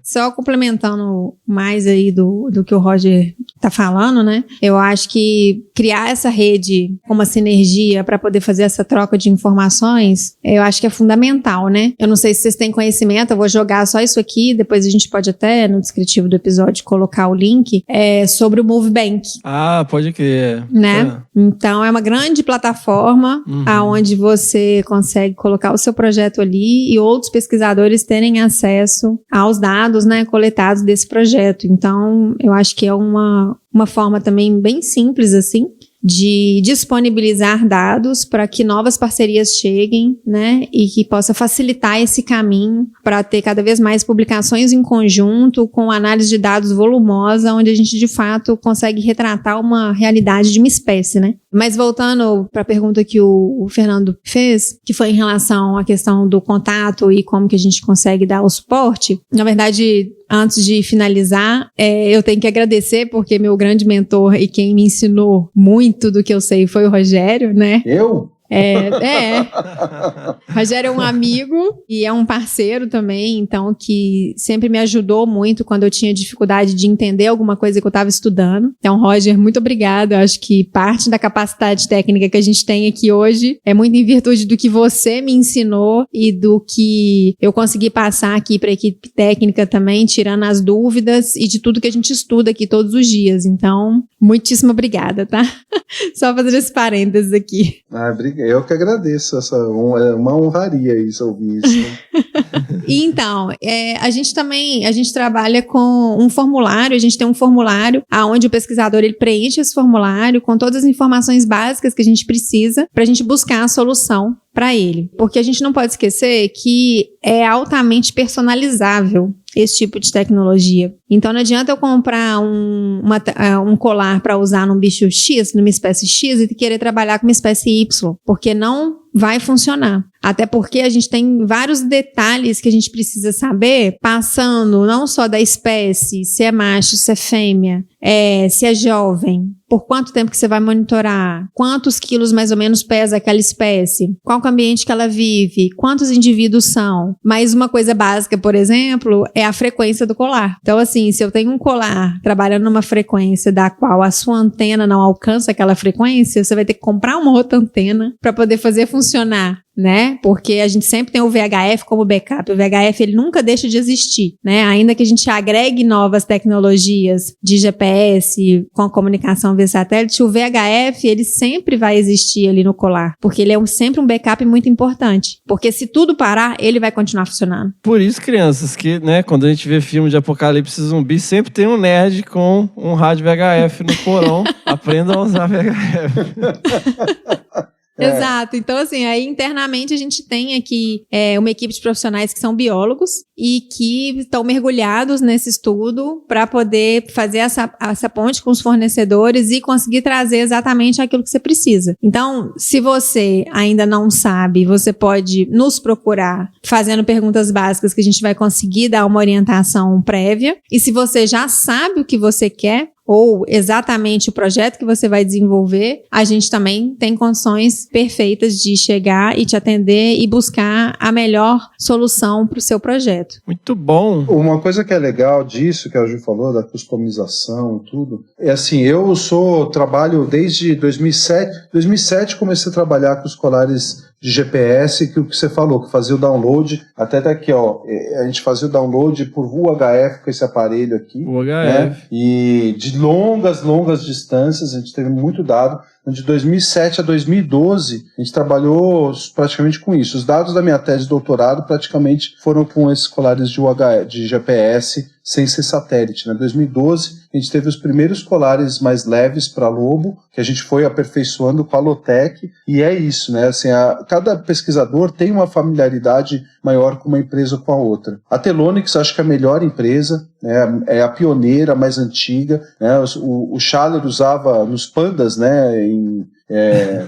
Só complementando mais aí do que o Roger tá falando, né? Eu acho que criar essa rede com uma sinergia para poder fazer essa troca de informações, eu acho que é fundamental, né? Eu não sei se vocês têm conhecimento, eu vou jogar só isso aqui, depois a gente pode até, no descritivo do episódio, colocar o link, sobre o MoveBank. Ah, pode crer. Né? Então, é uma grande plataforma onde você consegue colocar o seu projeto ali e outros pesquisadores terem acesso aos dados, né, coletados desse projeto. Então, eu acho que é uma forma também bem simples, assim, de disponibilizar dados para que novas parcerias cheguem, né, e que possa facilitar esse caminho para ter cada vez mais publicações em conjunto com análise de dados volumosa, onde a gente de fato consegue retratar uma realidade de uma espécie, né. Mas voltando para a pergunta que o Fernando fez, que foi em relação à questão do contato e como que a gente consegue dar o suporte, na verdade, antes de finalizar, eu tenho que agradecer, porque meu grande mentor e quem me ensinou muito do que eu sei foi o Rogério, né? Eu? Rogério é um amigo e é um parceiro também, então, que sempre me ajudou muito quando eu tinha dificuldade de entender alguma coisa que eu estava estudando. Então, Roger, muito obrigada. Eu acho que parte da capacidade técnica que a gente tem aqui hoje é muito em virtude do que você me ensinou e do que eu consegui passar aqui para a equipe técnica também, tirando as dúvidas e de tudo que a gente estuda aqui todos os dias. Então, muitíssimo obrigada, tá? Só fazer esse parênteses aqui. Eu que agradeço, é uma honraria isso, ouvir isso. Então, a gente trabalha com um formulário, a gente tem um formulário onde o pesquisador ele preenche esse formulário com todas as informações básicas que a gente precisa para a gente buscar a solução para ele. Porque a gente não pode esquecer que é altamente personalizável esse tipo de tecnologia. Então não adianta eu comprar um colar para usar num bicho X, numa espécie X, e querer trabalhar com uma espécie Y, porque não vai funcionar. Até porque a gente tem vários detalhes que a gente precisa saber, passando não só da espécie, se é macho, se é fêmea, se é jovem, por quanto tempo que você vai monitorar, quantos quilos mais ou menos pesa aquela espécie, qual que é o ambiente que ela vive, quantos indivíduos são. Mas uma coisa básica, por exemplo, é a frequência do colar. Então, assim, se eu tenho um colar trabalhando numa frequência da qual a sua antena não alcança aquela frequência, você vai ter que comprar uma outra antena para poder fazer funcionar, né? Porque a gente sempre tem o VHF como backup. O VHF, ele nunca deixa de existir, né? Ainda que a gente agregue novas tecnologias de GPS com comunicação via satélite, o VHF, ele sempre vai existir ali no colar, porque ele é sempre um backup muito importante. Porque se tudo parar, ele vai continuar funcionando. Por isso, crianças, que, né, quando a gente vê filme de apocalipse zumbi, sempre tem um nerd com um rádio VHF no porão. Aprendam a usar VHF. Exato. Então, assim, aí internamente a gente tem aqui uma equipe de profissionais que são biólogos, e que estão mergulhados nesse estudo para poder fazer essa ponte com os fornecedores e conseguir trazer exatamente aquilo que você precisa. Então, se você ainda não sabe, você pode nos procurar fazendo perguntas básicas que a gente vai conseguir dar uma orientação prévia. E se você já sabe o que você quer, ou exatamente o projeto que você vai desenvolver, a gente também tem condições perfeitas de chegar e te atender e buscar a melhor solução para o seu projeto. Muito bom. Uma coisa que é legal disso, que a Ju falou, da customização e tudo, é assim, trabalho desde 2007. 2007 comecei a trabalhar com os colares de GPS, que o que você falou, que fazia o download, até daqui, ó, a gente fazia o download por UHF com esse aparelho aqui, UHF. né? E de longas distâncias, a gente teve muito dado. De 2007 a 2012, a gente trabalhou praticamente com isso. Os dados da minha tese de doutorado praticamente foram com esses colares de GPS sem ser satélite. Em 2012, a gente teve os primeiros colares mais leves para lobo, que a gente foi aperfeiçoando com a Lotec, e é isso, né? Assim, cada pesquisador tem uma familiaridade maior com uma empresa ou com a outra. A Telonix acho que é a melhor empresa, né? É a pioneira, a mais antiga, né? O Schaller usava nos Pandas, né? Em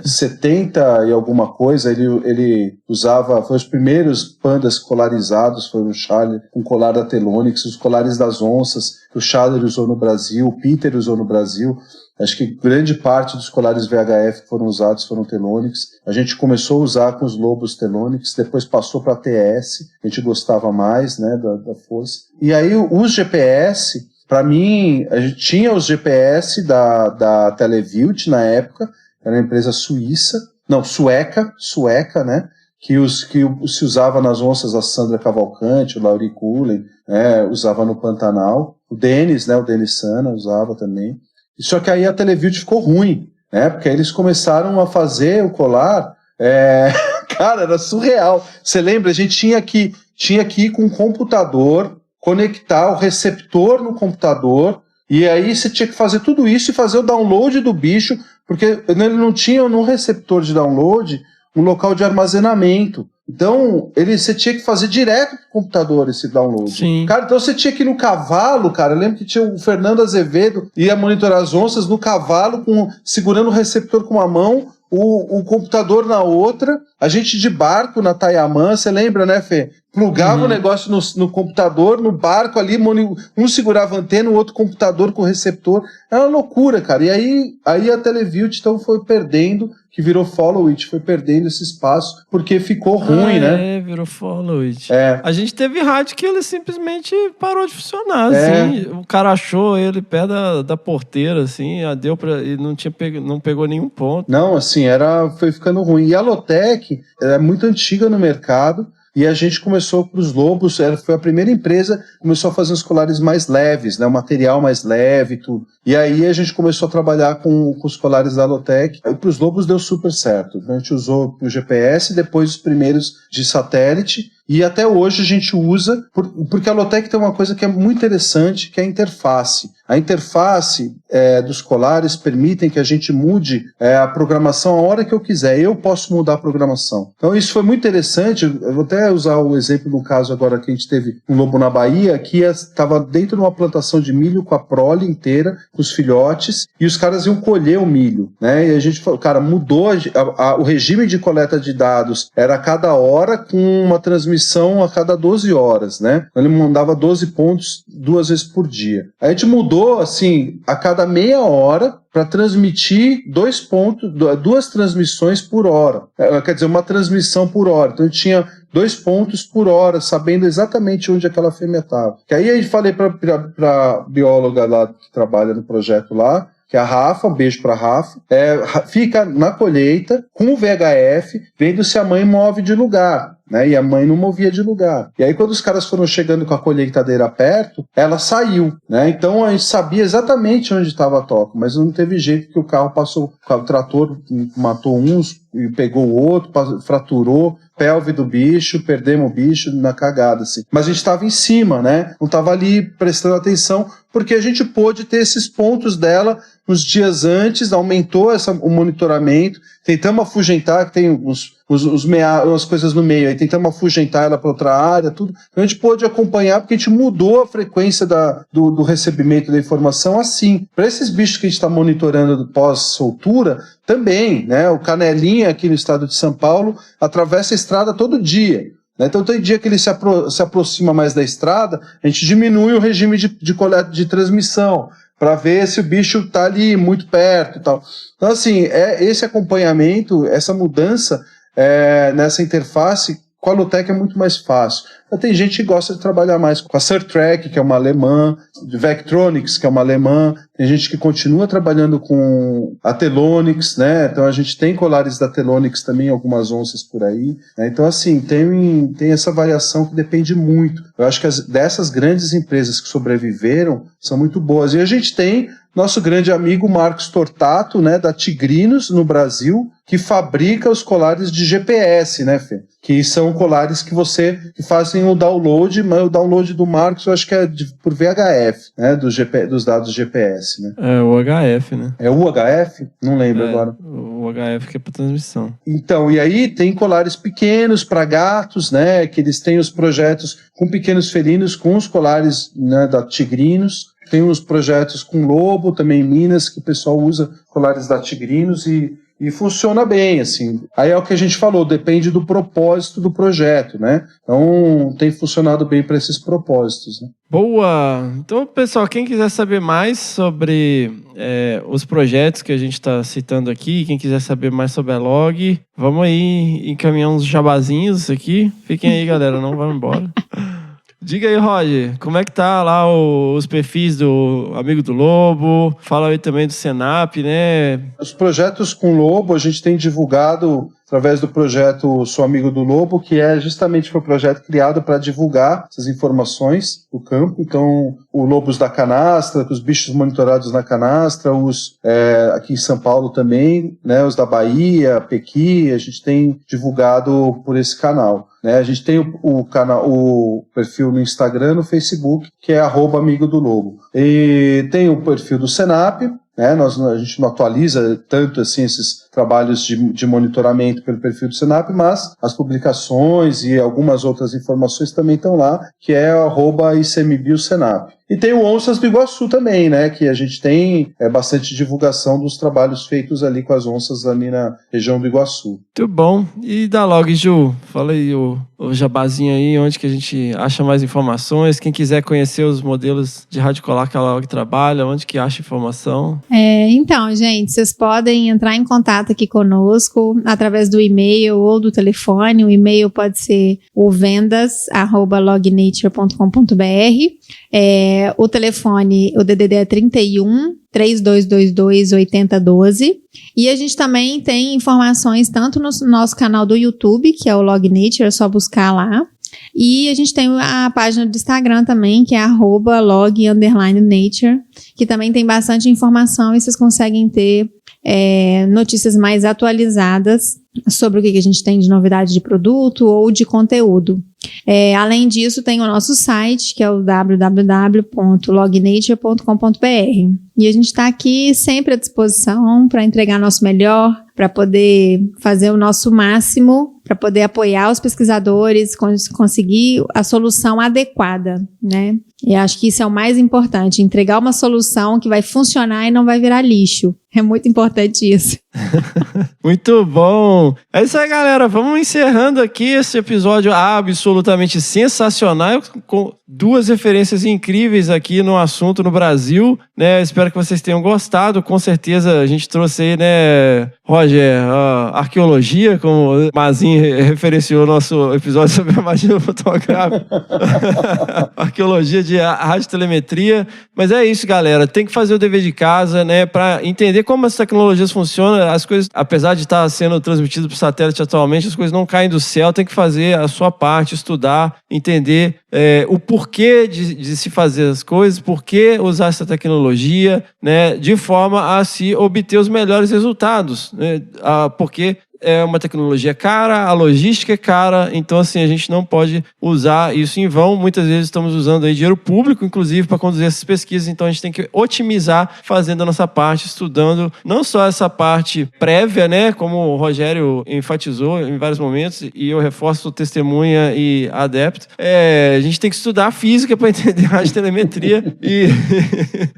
70 e alguma coisa, ele usava, foi os primeiros Pandas colarizados, foi o Schaller com colar da Telonix, os colares das onças que o Schaller usou no Brasil, o Peter usou no Brasil. Acho que grande parte dos colares VHF que foram usados foram Telonix. A gente começou a usar com os lobos Telonix, depois passou para a TS, a gente gostava mais, né, da força. E aí os GPS, para mim, a gente tinha os GPS da Televilt na época, era uma empresa sueca, né, que se usava nas onças a Sandra Cavalcante, o Lauri Cullen, né, usava no Pantanal. O Denis Sana usava também. Só que aí a Televilt ficou ruim, né? Porque aí eles começaram a fazer o colar, cara, era surreal. Você lembra? A gente tinha que ir com um computador, conectar o receptor no computador, e aí você tinha que fazer tudo isso e fazer o download do bicho, porque ele não tinha no receptor de download um local de armazenamento. Então, você tinha que fazer direto pro computador esse download. Sim. Cara, então você tinha que ir no cavalo, cara. Eu lembro que tinha o Fernando Azevedo, ia monitorar as onças no cavalo, segurando o receptor com uma mão, o computador na outra, a gente de barco na Tayamã, você lembra, né, Fê? Plugava o negócio no computador, no barco ali, um segurava a antena, o outro computador com o receptor. Era uma loucura, cara. E aí a Televilt então foi perdendo, que virou Follow It, foi perdendo esse espaço, porque ficou ruim, né? Virou Follow It. A gente teve rádio que ele simplesmente parou de funcionar, assim. O cara achou ele pé da porteira, assim, e não pegou nenhum ponto. Não, assim, foi ficando ruim. E a Lotec é muito antiga no mercado, e a gente começou para os lobos, foi a primeira empresa que começou a fazer os colares mais leves, né, o material mais leve e tudo. E aí a gente começou a trabalhar com os colares da Lotec, e para os lobos deu super certo. A gente usou o GPS, depois os primeiros de satélite, e até hoje a gente usa, porque a Lotec tem uma coisa que é muito interessante, que é a interface. A interface dos colares permitem que a gente mude a programação a hora que eu quiser. Eu posso mudar a programação. Então isso foi muito interessante. Eu vou até usar o exemplo de um caso agora que a gente teve um lobo na Bahia, que estava dentro de uma plantação de milho com a prole inteira, com os filhotes, e os caras iam colher o milho, né? E a gente falou, cara, mudou o regime de coleta de dados, era a cada hora com uma transmissão a cada 12 horas, né? Ele mandava 12 pontos 2 vezes por dia. A gente mudou, assim, a cada meia hora para transmitir 2 transmissões por hora. Quer dizer, uma transmissão por hora. Então, a gente tinha 2 pontos por hora, sabendo exatamente onde aquela fêmea estava. Que aí a gente falei para a bióloga lá que trabalha no projeto lá, que é a Rafa, um beijo pra Rafa, fica na colheita com o VHF, vendo se a mãe move de lugar, né? E a mãe não movia de lugar. E aí quando os caras foram chegando com a colheitadeira perto, ela saiu, né? Então a gente sabia exatamente onde estava a toca, mas não teve jeito que o carro passou, o trator matou uns e pegou o outro, fraturou pelve do bicho, perdemos o bicho na cagada, assim. Mas a gente estava em cima, né? Não estava ali prestando atenção, porque a gente pôde ter esses pontos dela nos dias antes, aumentou o monitoramento, tentamos afugentar, que tem as coisas no meio, aí tentamos afugentar ela para outra área, tudo. Então a gente pôde acompanhar porque a gente mudou a frequência do recebimento da informação assim. Para esses bichos que a gente está monitorando pós-soltura, também, né? O Canelinha aqui no estado de São Paulo atravessa a estrada todo dia. Então, todo dia que ele se aproxima mais da estrada, a gente diminui o regime de coleta de transmissão, para ver se o bicho está ali muito perto e tal. Então, assim, esse acompanhamento, essa mudança nessa interface, com a Lutec é muito mais fácil. Então, tem gente que gosta de trabalhar mais com a Surtrack, que é uma alemã, Vectronics, que é uma alemã, tem gente que continua trabalhando com a Telonix, né? Então a gente tem colares da Telonix também, algumas onças por aí, né? Então assim, tem essa variação que depende muito. Eu acho que dessas grandes empresas que sobreviveram são muito boas. E a gente tem nosso grande amigo Marcos Tortato, né, da Tigrinos, no Brasil, que fabrica os colares de GPS, né, Fê? Que são colares que fazem o download, mas o download do Marcos eu acho que é por VHF, né, dos dados GPS, né? É o HF, né? É o UHF? Não lembro agora. O HF que é para transmissão. Então, e aí tem colares pequenos para gatos, né, que eles têm os projetos com pequenos felinos, com os colares, né, da Tigrinos. Tem uns projetos com lobo, também em Minas, que o pessoal usa colares da Tigrinos e funciona bem, assim. Aí é o que a gente falou, depende do propósito do projeto, né? Então tem funcionado bem para esses propósitos, né? Boa! Então, pessoal, quem quiser saber mais sobre os projetos que a gente está citando aqui, quem quiser saber mais sobre a Log, vamos aí encaminhar uns jabazinhos aqui. Fiquem aí, galera, não vão embora. Diga aí, Roger, como é que tá lá os perfis do Amigo do Lobo? Fala aí também do Senap, né? Os projetos com Lobo a gente tem divulgado através do projeto Sou Amigo do Lobo, que justamente foi um projeto criado para divulgar essas informações do campo. Então, os lobos da canastra, os bichos monitorados na canastra, os aqui em São Paulo também, né, os da Bahia, Pequi, a gente tem divulgado por esse canal. Né? A gente tem o perfil no Instagram, no Facebook, que é @Amigo do Lobo. E tem o perfil do Senap, né? A gente não atualiza tanto assim esses trabalhos de monitoramento pelo perfil do Senap, mas as publicações e algumas outras informações também estão lá, que é @ICMBioSenap. E tem o Onças do Iguaçu também, né? Que a gente tem bastante divulgação dos trabalhos feitos ali com as onças ali na região do Iguaçu. Muito bom. E da Log, Ju, fala aí o jabazinho aí, onde que a gente acha mais informações. Quem quiser conhecer os modelos de rádio colar que a Log trabalha, onde que acha informação? Então, gente, vocês podem entrar em contato aqui conosco através do e-mail ou do telefone. O e-mail pode ser o vendas@lognature.com.br. O telefone, o DDD é 31 3222 8012. E a gente também tem informações tanto no nosso canal do YouTube, que é o Log Nature, é só buscar lá. E a gente tem a página do Instagram também, que é @log_nature, que também tem bastante informação e vocês conseguem ter notícias mais atualizadas sobre o que a gente tem de novidade de produto ou de conteúdo. Além disso, tem o nosso site, que é o www.lognature.com.br. E a gente está aqui sempre à disposição para entregar nosso melhor, para poder fazer o nosso máximo, para poder apoiar os pesquisadores, conseguir a solução adequada, né? E acho que isso é o mais importante, entregar uma solução que vai funcionar e não vai virar lixo. É muito importante isso. Muito bom! É isso aí, galera. Vamos encerrando aqui esse episódio absolutamente sensacional, com 2 referências incríveis aqui no assunto no Brasil, né? Espero que vocês tenham gostado. Com certeza a gente trouxe aí, né, Roger, arqueologia, como o Mazinho referenciou nosso episódio sobre a magia fotográfica. Arqueologia de radiotelemetria. Mas é isso, galera. Tem que fazer o dever de casa, né, para entender como as tecnologias funcionam. As coisas, apesar de estar sendo transmitido por satélite atualmente, as coisas não caem do céu. Tem que fazer a sua parte, estudar, entender o porquê de se fazer as coisas, por que usar essa tecnologia, né, de forma a se obter os melhores resultados, né, porque é uma tecnologia cara, a logística é cara, então assim, a gente não pode usar isso em vão. Muitas vezes estamos usando aí dinheiro público, inclusive, para conduzir essas pesquisas, então a gente tem que otimizar fazendo a nossa parte, estudando não só essa parte prévia, né, como o Rogério enfatizou em vários momentos, e eu reforço testemunha e adepto, a gente tem que estudar física para entender a radiotelemetria e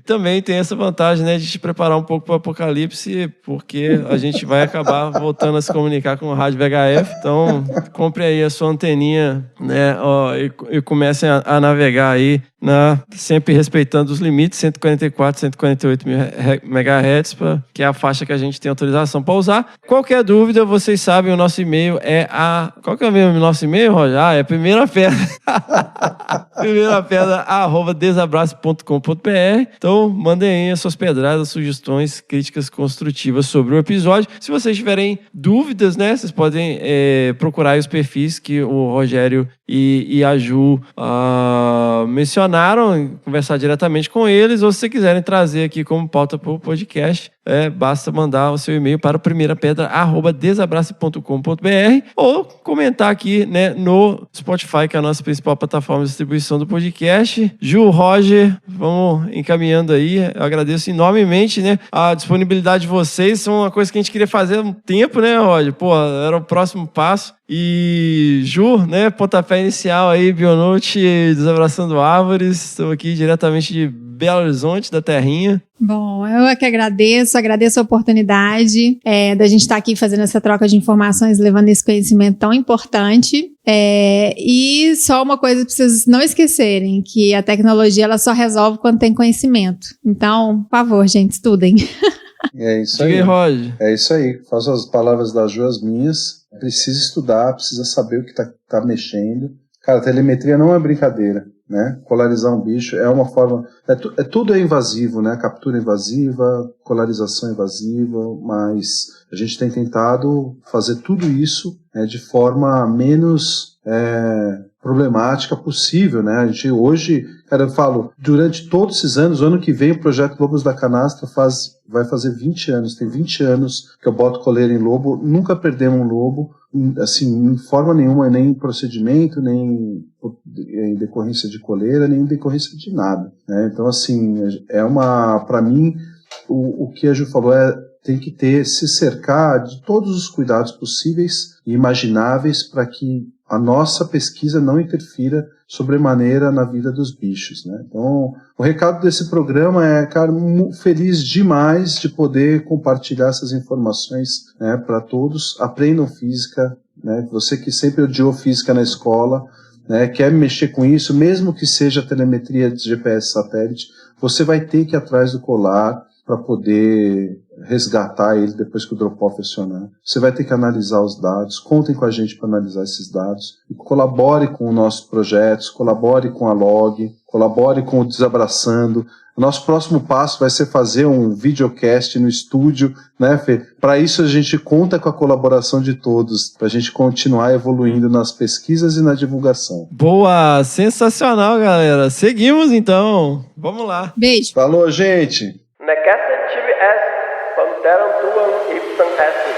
também tem essa vantagem, né, de te preparar um pouco para o apocalipse, porque a gente vai acabar voltando a se comunicar com o rádio VHF, então compre aí a sua anteninha, né, e comecem a navegar aí, sempre respeitando os limites, 144, 148 MHz, que é a faixa que a gente tem autorização para usar. Qualquer dúvida, vocês sabem, o nosso e-mail é Qual que é o nosso e-mail, Roger? É Primeira Pedra. primeirapedra@desabrace.com.br. Então, mandem aí as suas pedradas, sugestões, críticas construtivas sobre o episódio. Se vocês tiverem dúvidas, né, vocês podem procurar aí os perfis que o Rogério e a Ju mencionaram, conversar diretamente com eles, ou se vocês quiserem trazer aqui como pauta para o podcast, basta mandar o seu e-mail para o primeirapedra@desabrace.com.br ou comentar aqui, né, no Spotify, que é a nossa principal plataforma de distribuição do podcast. Ju, Roger, vamos encaminhando aí. Eu agradeço enormemente, né, a disponibilidade de vocês. São uma coisa que a gente queria fazer há um tempo, né, Roger? Pô, era o próximo passo. E Ju, né, pontapé inicial aí, Bionote, Desabraçando Árvores. Estou aqui diretamente de Belo Horizonte, da terrinha. Bom, eu é que agradeço a oportunidade da gente estar aqui fazendo essa troca de informações, levando esse conhecimento tão importante. E só uma coisa para vocês não esquecerem, que a tecnologia ela só resolve quando tem conhecimento. Então, por favor, gente, estudem. É isso aí. Diga aí, Roger. É isso aí. Faço as palavras da Ju as minhas. Precisa estudar, precisa saber o que tá mexendo. Cara, telemetria não é brincadeira, né? Colarizar um bicho é uma forma... tudo é invasivo, né? Captura invasiva, colarização invasiva, mas a gente tem tentado fazer tudo isso de forma menos problemática possível, né? A gente hoje, cara, eu falo, durante todos esses anos, o ano que vem o projeto Lobos da Canastra vai fazer 20 anos, tem 20 anos que eu boto coleira em lobo, nunca perdemos um lobo, assim, em forma nenhuma, nem em procedimento, nem em decorrência de coleira, nem em decorrência de nada, né? Então, assim, para mim, o que a Ju falou tem que se cercar de todos os cuidados possíveis e imagináveis para que a nossa pesquisa não interfira sobremaneira na vida dos bichos, né? Então, o recado desse programa cara, feliz demais de poder compartilhar essas informações, né, para todos. Aprendam física, né? Você que sempre odiou física na escola, né, quer mexer com isso, mesmo que seja telemetria de GPS satélite, você vai ter que ir atrás do colar para poder resgatar ele depois que o drop-off acionar. Você vai ter que analisar os dados, contem com a gente para analisar esses dados, colabore com os nossos projetos, colabore com a Log, colabore com o Desabraçando. O nosso próximo passo vai ser fazer um videocast no estúdio, né, Fê? Para isso a gente conta com a colaboração de todos, para a gente continuar evoluindo nas pesquisas e na divulgação. Boa, sensacional, galera. Seguimos então. Vamos lá. Beijo. Falou, gente. Nekasa TBS, Panteram Tuan Ipsan Estes.